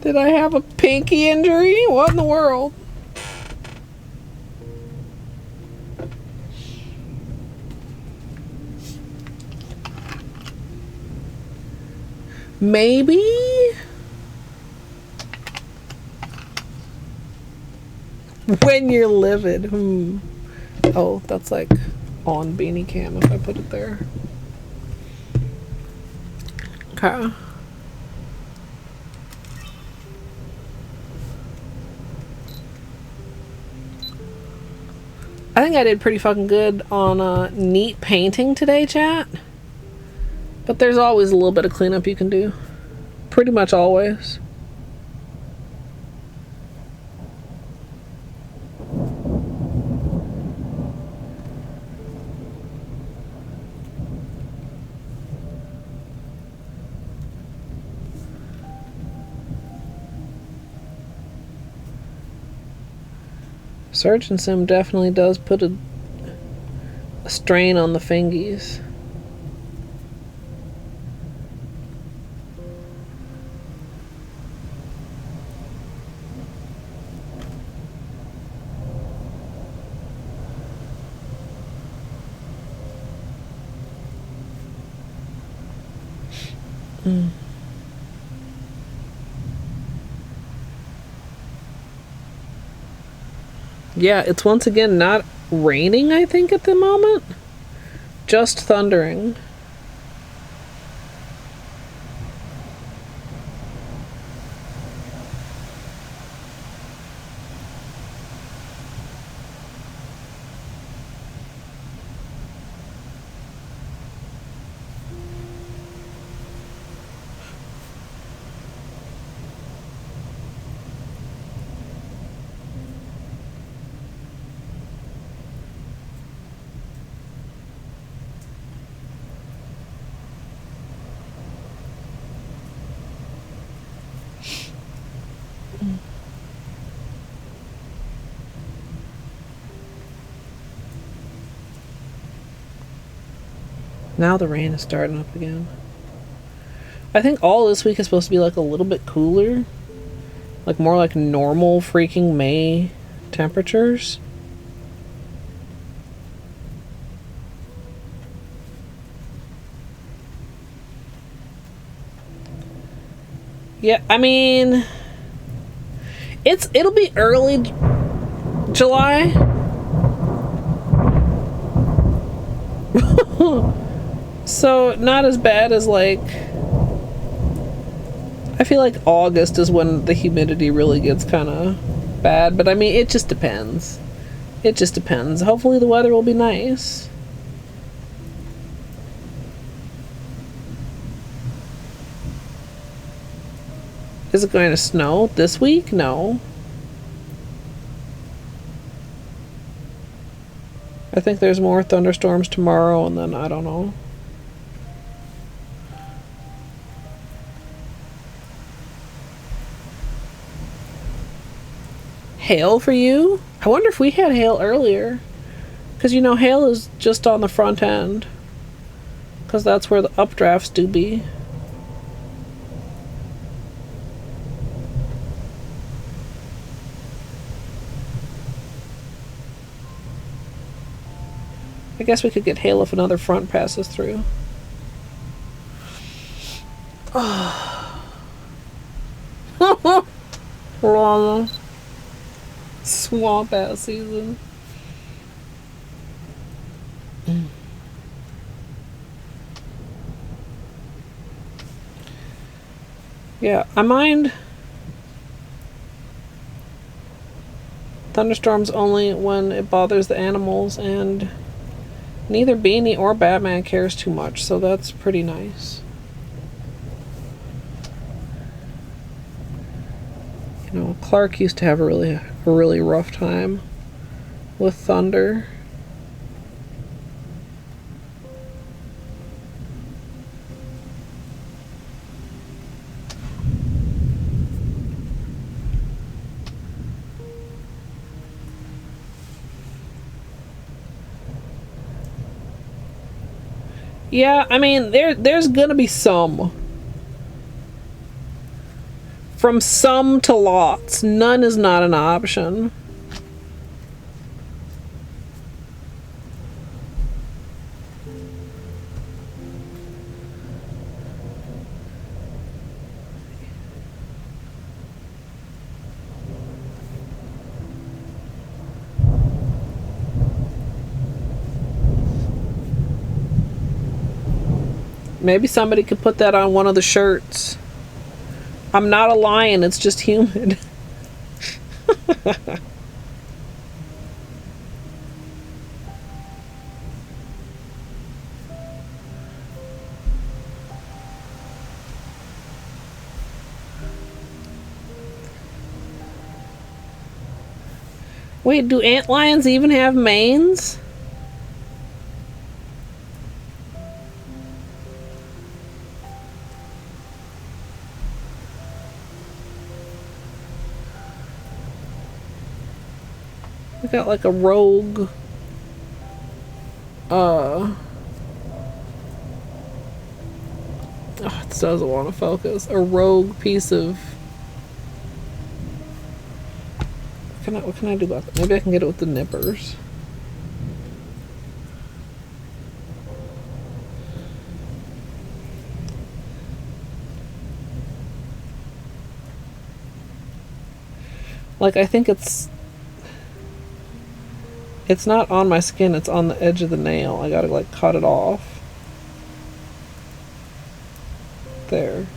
Did I have a pinky injury? What in the world? Maybe? When you're livid. Oh, that's like on Beanie Cam if I put it there. Okay. I think I did pretty fucking good on neat painting today, chat. But there's always a little bit of cleanup you can do. Pretty much always. Surgeon Sim definitely does put a strain on the fingies. Yeah, it's once again not raining, I think, at the moment. Just thundering. Now the rain is starting up again. I think all this week is supposed to be like a little bit cooler. Like more like normal freaking May temperatures. Yeah, I mean, it'll be early July. So not as bad as like, I feel like August is when the humidity really gets kind of bad, but I mean it just depends. It just depends. Hopefully the weather will be nice. Is it going to snow this week? No. I think there's more thunderstorms tomorrow, and then I don't know. Hail for you? I wonder if we had hail earlier. Because, you know, hail is just on the front end. Because that's where the updrafts do be. I guess we could get hail if another front passes through. Swamp ass season. Yeah, I mind thunderstorms only when it bothers the animals, and neither Beanie or Batman cares too much, so that's pretty nice. You know, Clark used to have a really rough time with thunder. Yeah, I mean, there's gonna be some. From some to lots. None is not an option. Maybe somebody could put that on one of the shirts. I'm not a lion, it's just humid. Wait, do antlions even have manes? We got like a rogue oh, it doesn't want to focus. A rogue piece of what can I do about that? Maybe I can get it with the nippers. Like, I think it's not on my skin, it's on the edge of the nail. I gotta like cut it off. There.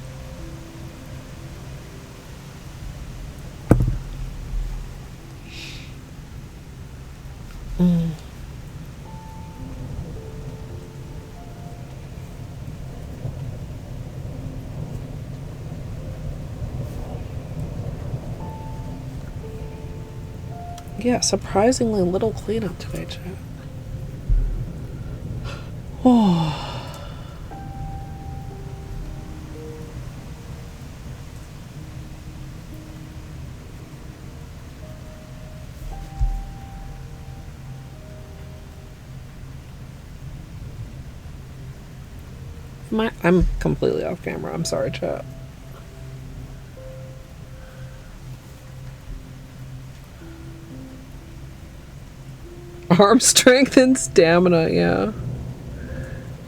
Yeah, surprisingly little cleanup today, chat. Oh. I'm completely off camera. I'm sorry, chat. Arm strength and stamina, yeah.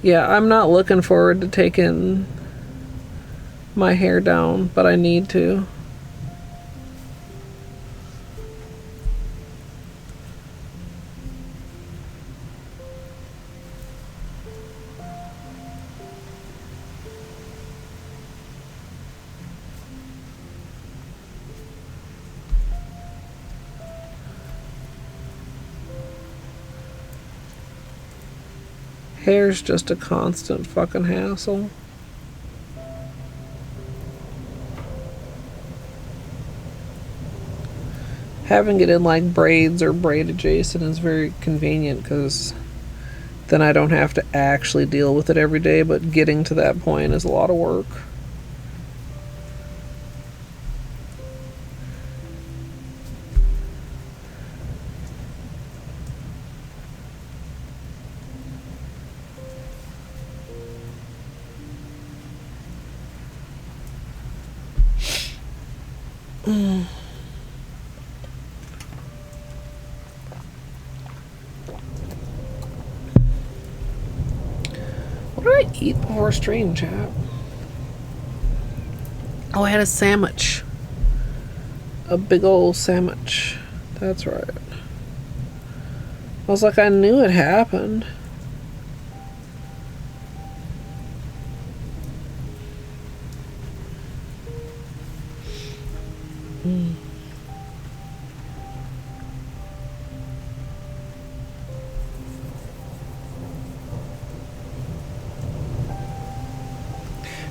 Yeah, I'm not looking forward to taking my hair down, but I need to. Hair's just a constant fucking hassle. Having it in like braids or braid adjacent is very convenient because then I don't have to actually deal with it every day, but getting to that point is a lot of work. What did I eat before stream, chat? Oh, I had a sandwich. A big old sandwich. That's right. I was like, I knew it happened.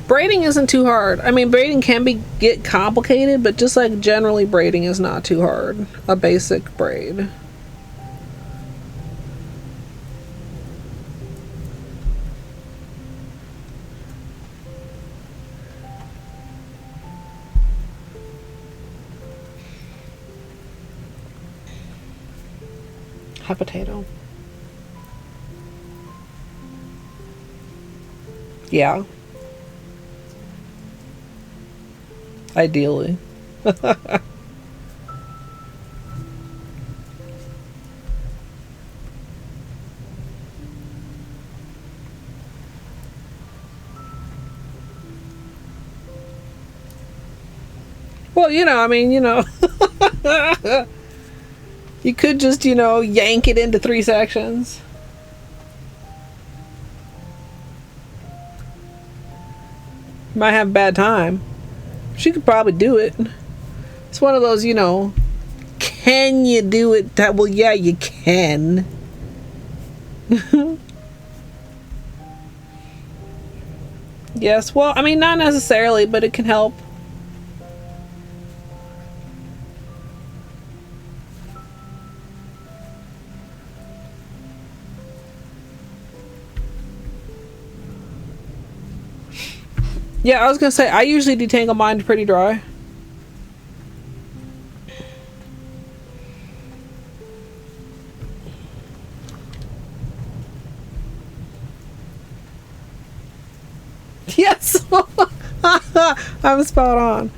Braiding isn't too hard. I mean, braiding can get complicated, but just like generally braiding is not too hard. A basic braid. Hot potato. Yeah. Ideally. Well, you know, I mean, you know. You could just, you know, yank it into 3 sections. Might have a bad time. She could probably do it. It's one of those, you know, can you do it? Well, yeah, you can. Yes, well, I mean, not necessarily, but it can help. Yeah, I was gonna say, I usually detangle mine pretty dry. Yes! I'm spot on.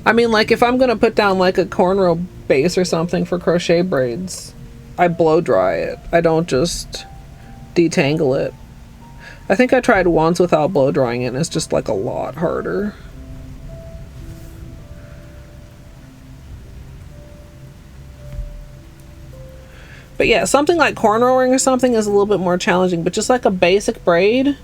I mean, like, if I'm gonna put down like a cornrow base or something for crochet braids, I blow dry it. I don't just detangle it. I think I tried once without blow drying it and it's just like a lot harder. But yeah, something like cornrowing or something is a little bit more challenging, but just like a basic braid.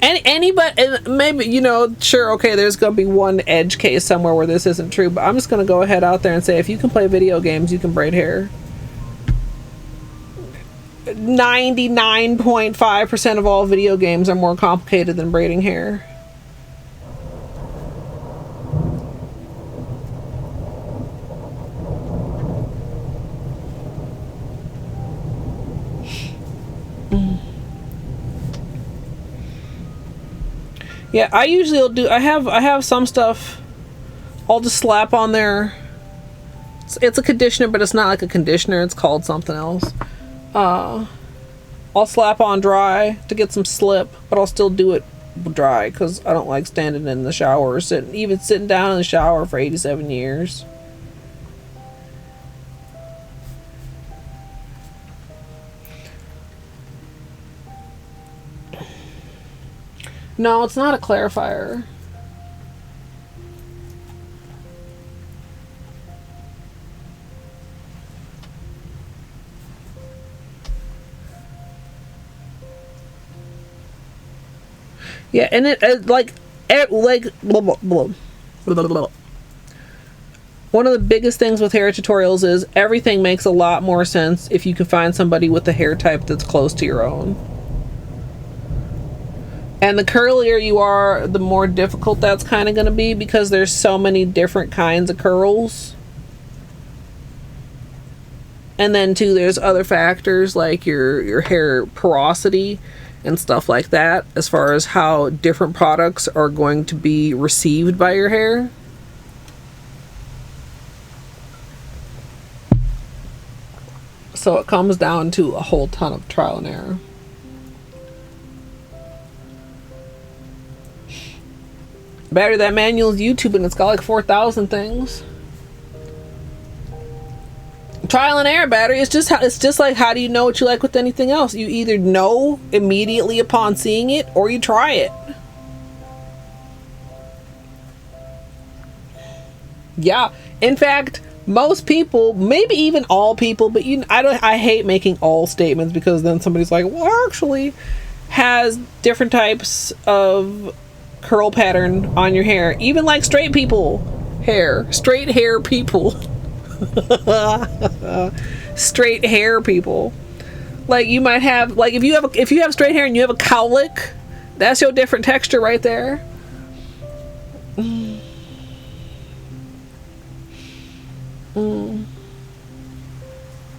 And anybody, maybe, you know, sure, okay, there's going to be one edge case somewhere where this isn't true, but I'm just going to go ahead out there and say, if you can play video games, you can braid hair. 99.5% of all video games are more complicated than braiding hair. Yeah, I usually will do, I have some stuff I'll just slap on there. It's a conditioner, but it's not like a conditioner, it's called something else. I'll slap on dry to get some slip, but I'll still do it dry because I don't like standing in the shower or sitting down in the shower for 87 years. No, it's not a clarifier. Yeah, and it like blah, blah, blah, blah, blah, blah. One of the biggest things with hair tutorials is everything makes a lot more sense if you can find somebody with a hair type that's close to your own. And the curlier you are, the more difficult that's kind of going to be because there's so many different kinds of curls. And then too, there's other factors like your hair porosity and stuff like that, as far as how different products are going to be received by your hair. So it comes down to a whole ton of trial and error. Battery, that manual's YouTube and it's got like 4,000 things. Trial and error, battery. It's just like, how do you know what you like with anything else? You either know immediately upon seeing it or you try it. Yeah, in fact, most people, maybe even all people, but I hate making all statements because then somebody's like, well, actually has different types of curl pattern on your hair, even like straight people hair, straight hair people. Straight hair people, like you might have, like if you have straight hair and you have a cowlick, that's your different texture right there.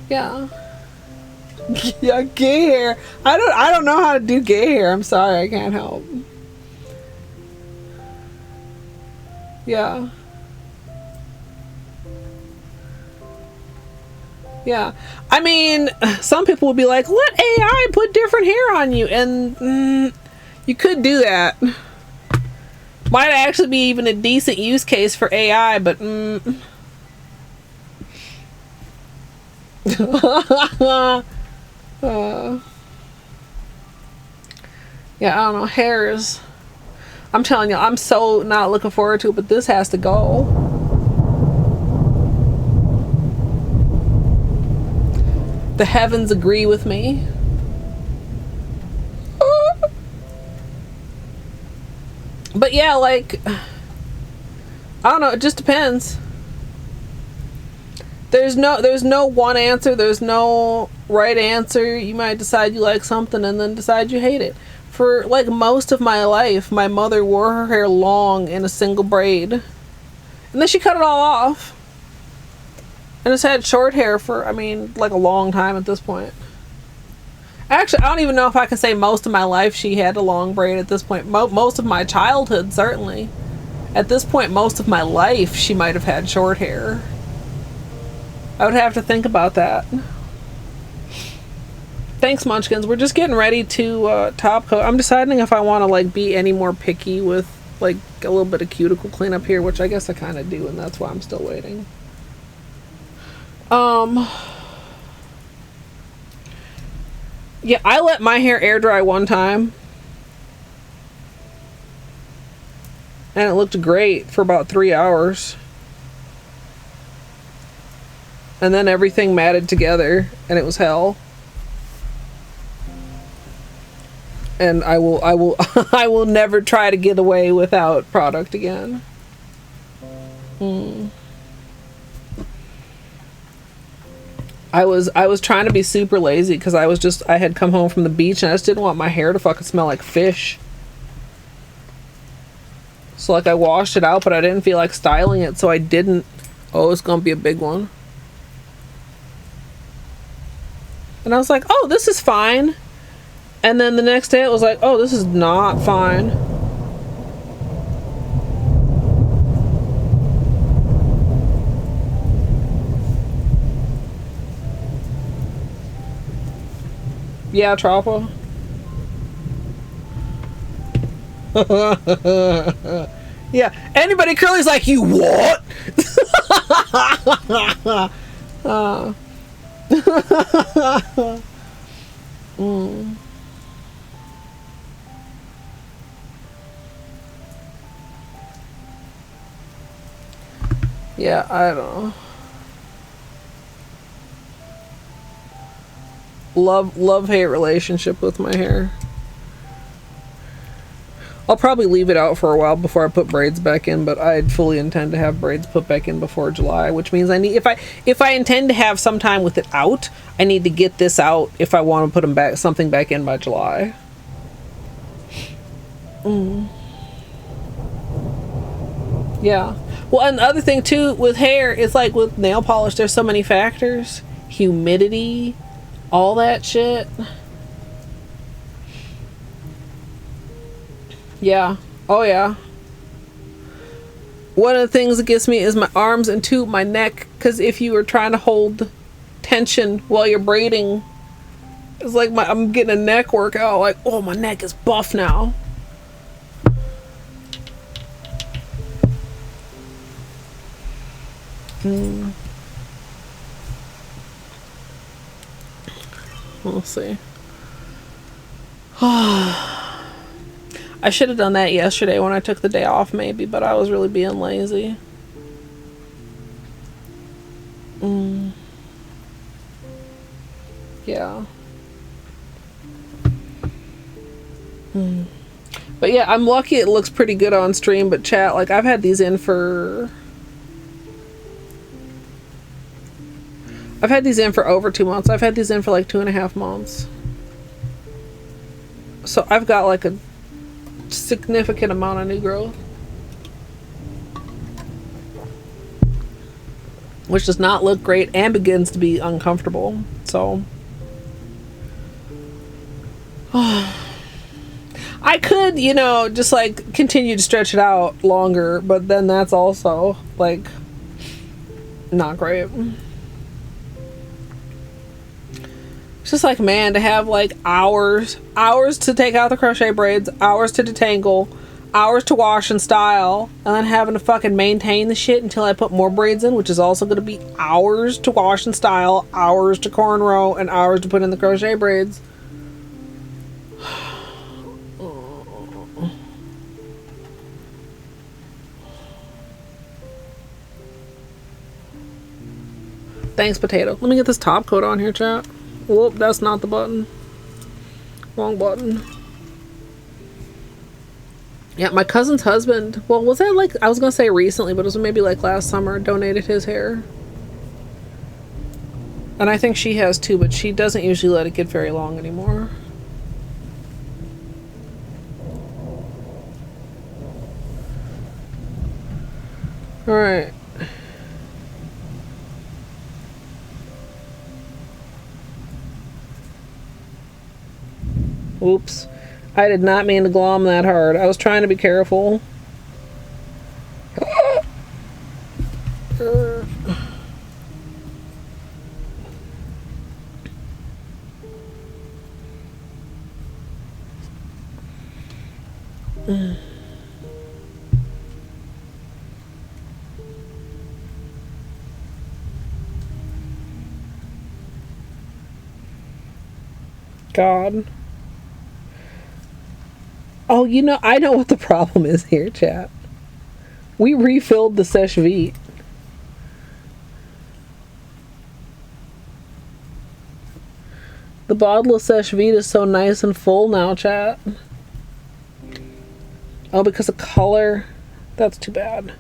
Yeah. Yeah, gay hair. I don't know how to do gay hair. I'm sorry, I can't help. Yeah. Yeah. I mean, some people would be like, let AI put different hair on you. And you could do that. Might actually be even a decent use case for AI, but yeah, I don't know. Hair is, I'm telling you, I'm so not looking forward to it, but this has to go. The heavens agree with me. But yeah, like, I don't know, it just depends. There's no one answer, there's no right answer. You might decide you like something and then decide you hate it. For like most of my life, my mother wore her hair long in a single braid. And then she cut it all off. And has had short hair for, I mean, like a long time at this point. Actually, I don't even know if I can say most of my life she had a long braid at this point. Most of my childhood, certainly. At this point, most of my life, she might have had short hair. I would have to think about that. Thanks, Munchkins. We're just getting ready to top coat. I'm deciding if I want to like be any more picky with like a little bit of cuticle cleanup here, which I guess I kind of do, and that's why I'm still waiting. Yeah, I let my hair air dry one time. And it looked great for about 3 hours. And then everything matted together and it was hell. And I will I will never try to get away without product again. I was trying to be super lazy because I had come home from the beach and I just didn't want my hair to fucking smell like fish. So like I washed it out, but I didn't feel like styling it, so I didn't. Oh, it's gonna be a big one. And I was like, oh, this is fine. And then the next day it was like, oh, this is not fine. Yeah, Trappa. Yeah, anybody curly's like, you what? Yeah, I don't know. Love-hate relationship with my hair. I'll probably leave it out for a while before I put braids back in, but I'd fully intend to have braids put back in before July, which means I need, if I intend to have some time with it out, I need to get this out if I want to put something back in by July. Yeah. Well, and the other thing too with hair is like with nail polish, there's so many factors. Humidity, all that shit. Yeah. Oh yeah. One of the things that gets me is my arms and two, my neck, because if you are trying to hold tension while you're braiding, it's like I'm getting a neck workout. Like, oh, my neck is buff now. We'll see. I should have done that yesterday when I took the day off maybe, but I was really being lazy. Yeah. But yeah, I'm lucky it looks pretty good on stream, but chat, like I've had these in for over 2 months. I've had these in for like 2.5 months. So I've got like a significant amount of new growth. Which does not look great and begins to be uncomfortable. So I could, you know, just like continue to stretch it out longer, but then that's also like not great. It's just like, man, to have like hours to take out the crochet braids, hours to detangle, hours to wash and style, and then having to fucking maintain the shit until I put more braids in, which is also going to be hours to wash and style, hours to cornrow, and hours to put in the crochet braids. Thanks, Potato. Let me get this top coat on here, chat. Whoop, that's not the button. Wrong button. Yeah, my cousin's husband, well, was that like, I was gonna say recently, but it was maybe like last summer, donated his hair. And I think she has too, but she doesn't usually let it get very long anymore. Alright. Oops. I did not mean to glom that hard. I was trying to be careful. God. Oh, you know, I know what the problem is here, chat. We refilled the Seche Vite. The bottle of Seche Vite is so nice and full now, chat. Oh, because of color? That's too bad.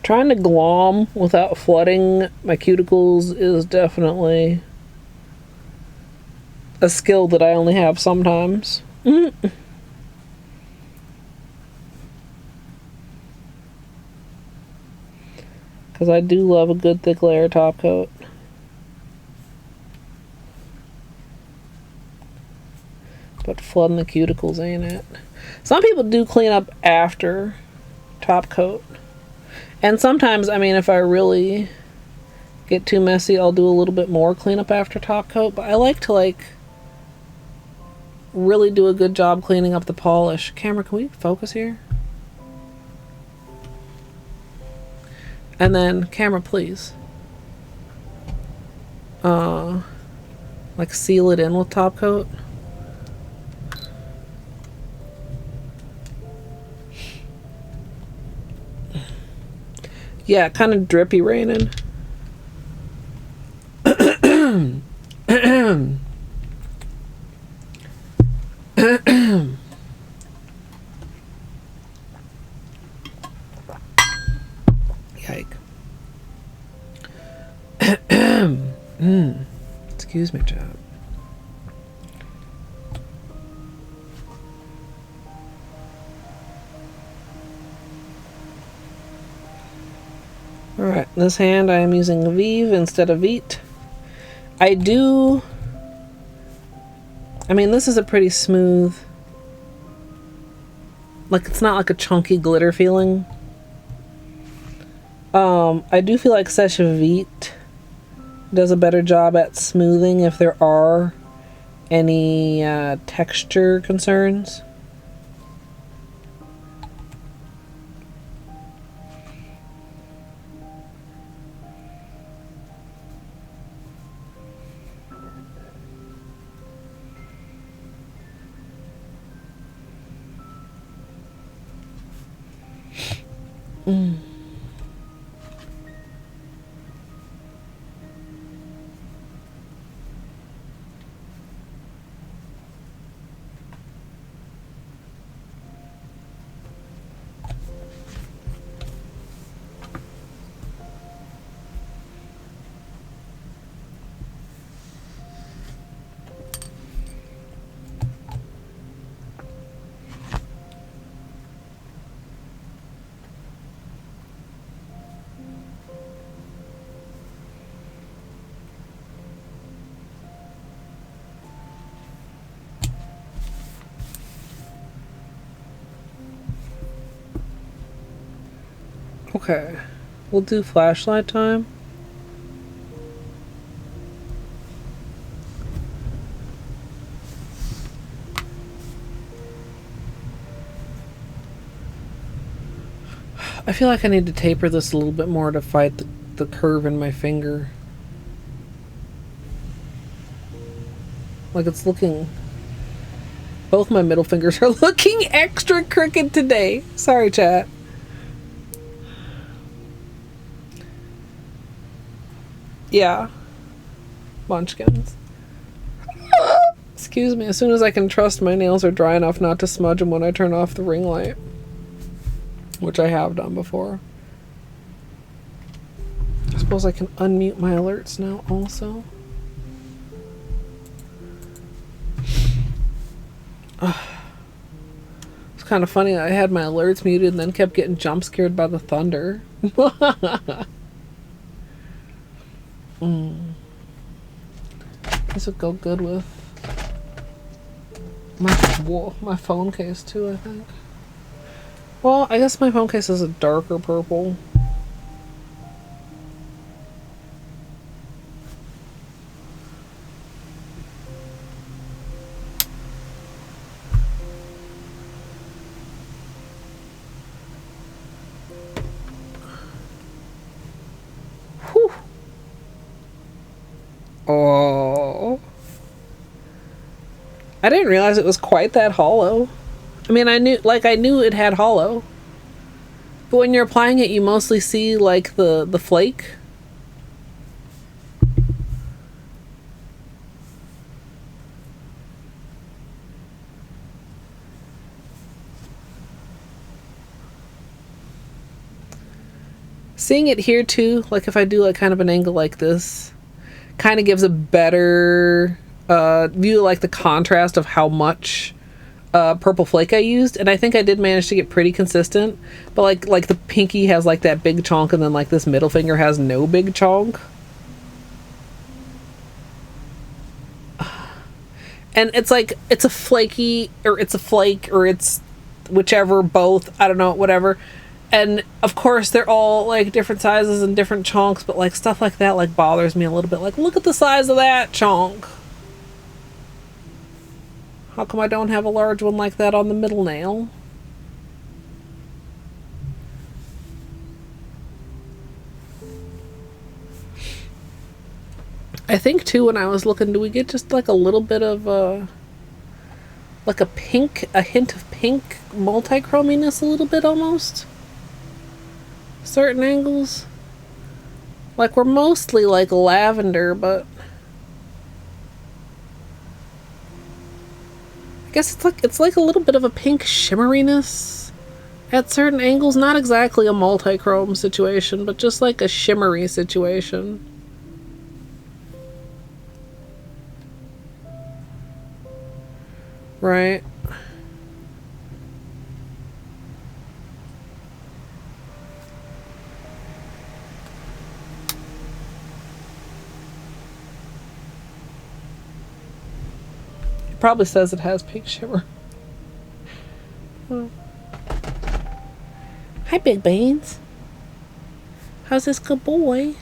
Trying to glom without flooding my cuticles is definitely a skill that I only have sometimes. Because I do love a good thick layer top coat. But flooding the cuticles ain't it. Some people do clean up after top coat. And sometimes, I mean, if I really get too messy, I'll do a little bit more cleanup after top coat. But I like to, really do a good job cleaning up the polish. Camera, can we focus here? And then, camera, please. Seal it in with top coat. Yeah, kind of drippy raining. Yike. Excuse me, chat. Alright, this hand I am using Vive instead of Vite. I mean, this is a pretty smooth, it's not like a chunky glitter feeling. I do feel like Seche Vite does a better job at smoothing if there are any texture concerns. Okay, we'll do flashlight time. I feel like I need to taper this a little bit more to fight the curve in my finger. Like it's looking... Both my middle fingers are looking extra crooked today. Sorry, chat. Yeah. Munchkins. Excuse me. As soon as I can trust my nails are dry enough not to smudge them when I turn off the ring light. Which I have done before. I suppose I can unmute my alerts now also. It's kind of funny. I had my alerts muted and then kept getting jump scared by the thunder. This would go good with my phone case too, I think. Well, I guess my phone case is a darker purple. Whew. Oh. I didn't realize it was quite that hollow. I mean, I knew it had hollow. But when you're applying it, you mostly see, like, the flake. Seeing it here, too, like, if I do, like, kind of an angle like this, kind of gives a better view, like, the contrast of how much purple flake I used, and I think I did manage to get pretty consistent, but like the pinky has like that big chunk and then like this middle finger has no big chunk, and it's like it's a flaky or it's a flake or it's whichever, both, I don't know, whatever. And of course they're all like different sizes and different chunks, but like stuff like that like bothers me a little bit. Like, look at the size of that chunk. How come I don't have a large one like that on the middle nail? I think too, when I was looking, do we get just like a little bit of like a hint of pink multi-chrominess a little bit almost? Certain angles. Like we're mostly like lavender, but I guess it's like a little bit of a pink shimmeriness at certain angles. Not exactly a multi-chrome situation, but just like a shimmery situation. Right. Probably says it has pink shimmer. Oh. Hi, Big Beans. How's this good boy?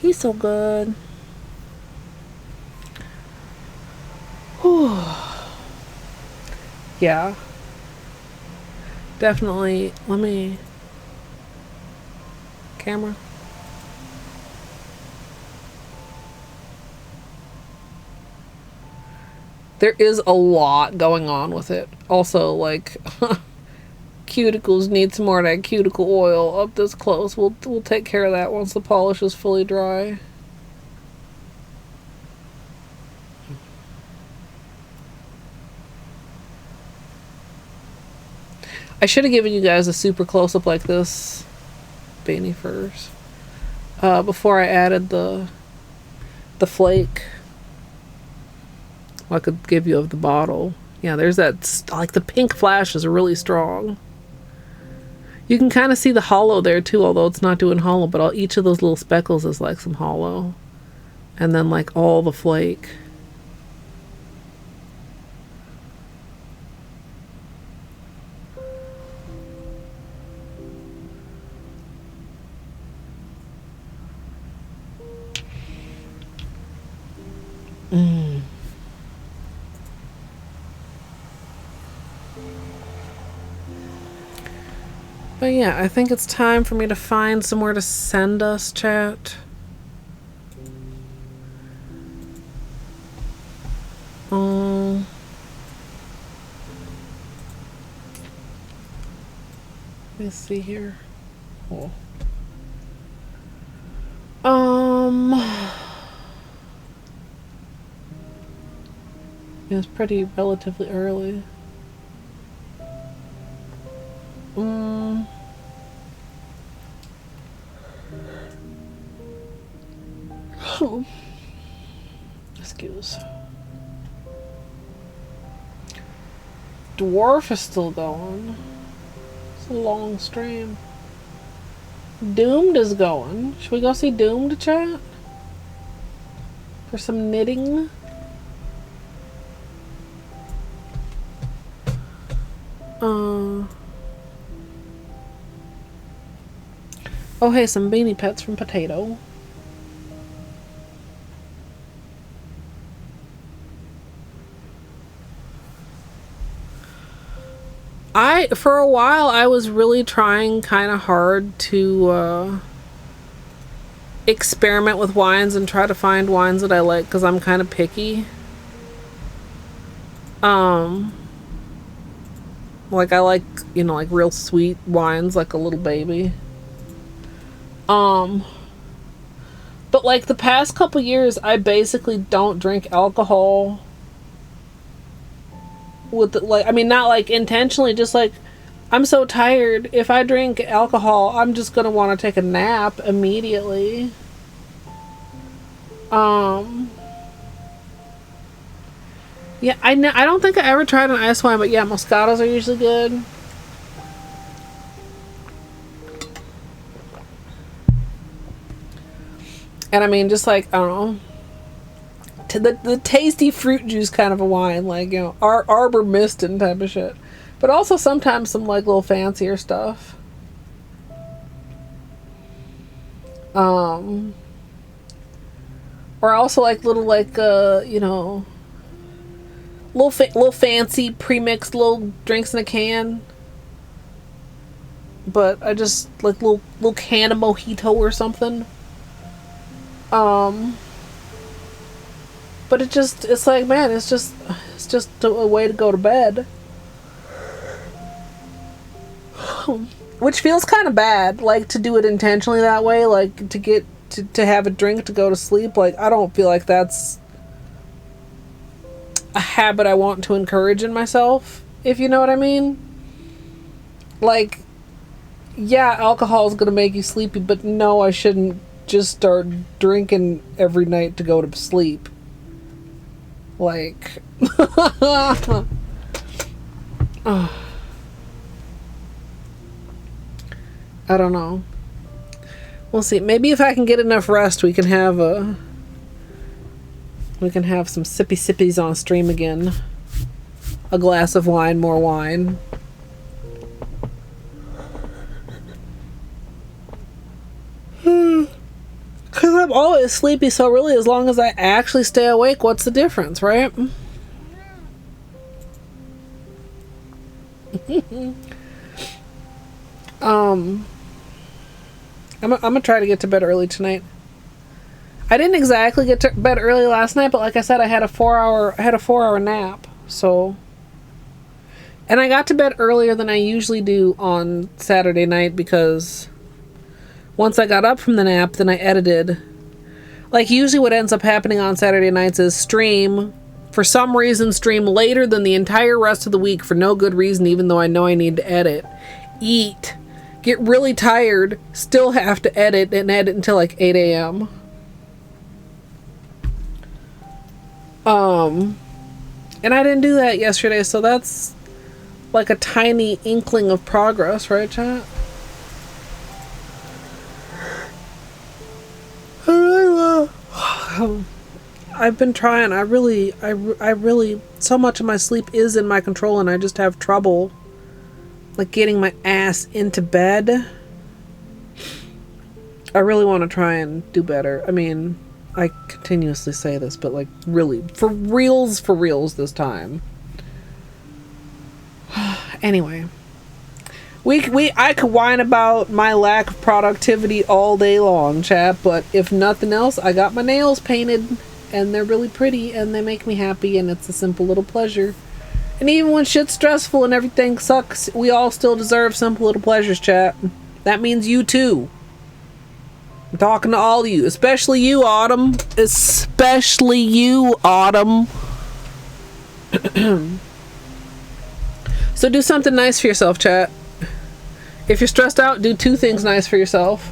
He's so good. Whew. Yeah. Definitely. Let me... Camera. There is a lot going on with it. Also, like, cuticles need some more of that cuticle oil up this close. We'll take care of that once the polish is fully dry. I should have given you guys a super close-up like this, Beanie first, before I added the flake. I could give you of the bottle. Yeah, there's that, like the pink flash is really strong. You can kind of see the hollow there too, although it's not doing hollow, but each of those little speckles is like some hollow. And then like all the flake. But yeah, I think it's time for me to find somewhere to send us, chat. Let me see here. Oh. It was pretty relatively early. Excuse. Dwarf is still going. It's a long stream. Doomed is going. Should we go see Doomed, chat? For some knitting? Oh hey, some beanie pets from Potato. For a while, I was really trying kind of hard to experiment with wines and try to find wines that I like, because I'm kind of picky. Like I like, you know, like real sweet wines, like a little baby. But like the past couple years, I basically don't drink alcohol. With the, like, I mean, not like intentionally, just like I'm so tired. If I drink alcohol, I'm just gonna want to take a nap immediately. Yeah, I don't think I ever tried an ice wine, but yeah, Moscatos are usually good. And I mean, just like, I don't know, the tasty fruit juice kind of a wine, like, you know, Arbor Mistin type of shit. But also sometimes some like little fancier stuff. Or also like little like you know, little fancy pre-mixed little drinks in a can. But I just like little can of mojito or something. But it's like, man, it's just a way to go to bed. Which feels kind of bad, like to do it intentionally that way, like to get to have a drink to go to sleep. Like, I don't feel like that's a habit I want to encourage in myself, if you know what I mean. Like, yeah, alcohol is gonna make you sleepy, but no, I shouldn't just start drinking every night to go to sleep. Like, I don't know. We'll see. Maybe if I can get enough rest, we can have some sippies on stream again. A glass of wine, more wine. Because I'm always sleepy, so really as long as I actually stay awake, what's the difference, right? I'm gonna try to get to bed early tonight. I didn't exactly get to bed early last night, but like I said, I had a 4-hour nap, so. And I got to bed earlier than I usually do on Saturday night because once I got up from the nap, then I edited. Like, usually what ends up happening on Saturday nights is stream, for some reason, stream later than the entire rest of the week for no good reason, even though I know I need to edit. Eat. Get really tired, still have to edit, and edit until like 8 a.m. And I didn't do that yesterday, so that's like a tiny inkling of progress, right, chat? I've been trying. I really, so much of my sleep is in my control, and I just have trouble, like, getting my ass into bed. I really want to try and do better. I mean, I continuously say this, but, like, really, for reals this time. Anyway, I could whine about my lack of productivity all day long, chat, but if nothing else, I got my nails painted and they're really pretty and they make me happy and it's a simple little pleasure. And even when shit's stressful and everything sucks, we all still deserve simple little pleasures, chat. That means you too. I'm talking to all of you, especially you, Autumn. Especially you, Autumn. So do something nice for yourself, chat. If you're stressed out, do 2 things nice for yourself.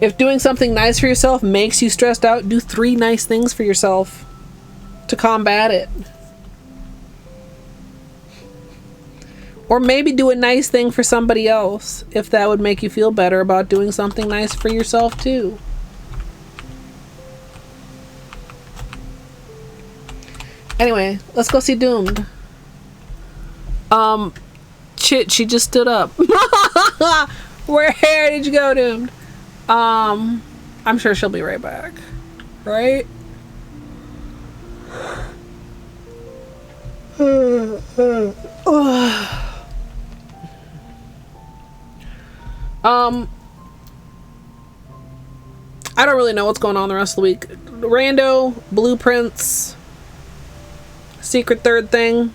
If doing something nice for yourself makes you stressed out, do 3 nice things for yourself to combat it. Or maybe do a nice thing for somebody else, if that would make you feel better about doing something nice for yourself too. Anyway, let's go see Doomed. Shit, she just stood up. Where did you go, Doomed? I'm sure she'll be right back. Right? I don't really know what's going on the rest of the week. Rando, blueprints, secret third thing.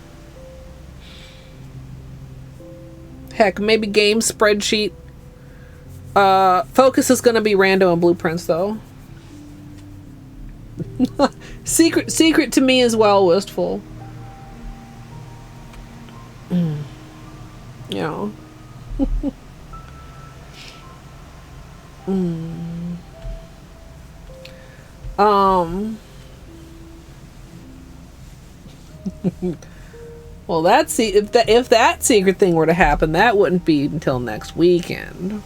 Heck, maybe game spreadsheet. Focus is gonna be rando and blueprints though. secret to me as well, wistful. You know. Well, if that secret thing were to happen, that wouldn't be until next weekend,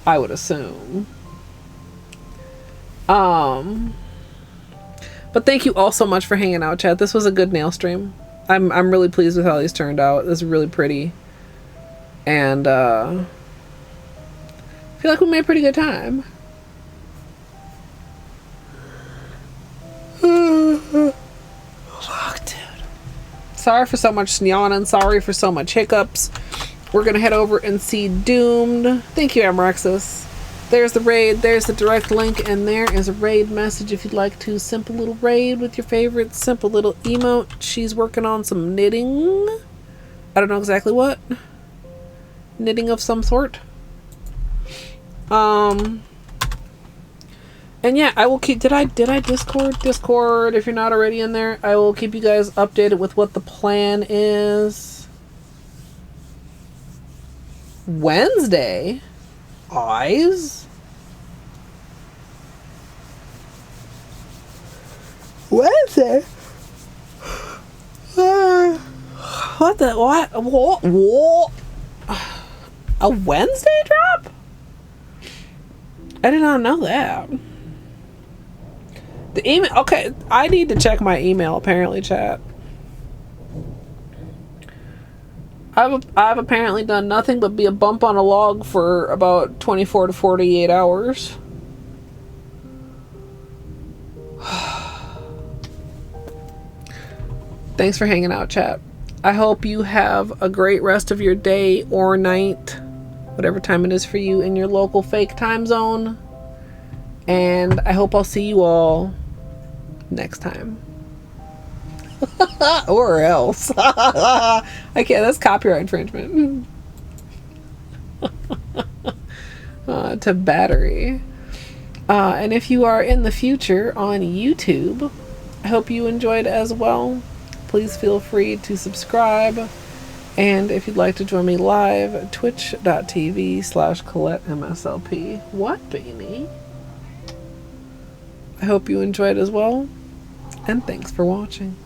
I would assume. But thank you all so much for hanging out, chat. This was a good nail stream. I'm really pleased with how these turned out. This is really pretty, and I feel like we made a pretty good time. Fuck, dude. Sorry for so much yawning. Sorry for so much hiccups. We're gonna head over and see Doomed. Thank you, Amrexis. There's the raid. There's the direct link, and there is a raid message if you'd like to. Simple little raid with your favorite simple little emote. She's working on some knitting. I don't know exactly what. Knitting of some sort. And yeah, I will keep. Did I Discord? If you're not already in there, I will keep you guys updated with what the plan is. Wednesday. Eyes. Wednesday. What? A Wednesday drop? I did not know that. The email. Okay, I need to check my email. Apparently, chat. I've apparently done nothing but be a bump on a log for about 24 to 48 hours. Thanks for hanging out, chat. I hope you have a great rest of your day or night, whatever time it is for you in your local fake time zone. And I hope I'll see you all next time. Or else. I can't, that's copyright infringement. To battery. And if you are in the future on YouTube, I hope you enjoyed as well. Please feel free to subscribe. And if you'd like to join me live, twitch.tv/Colette MSLP. What, Beanie? I hope you enjoyed as well. And thanks for watching.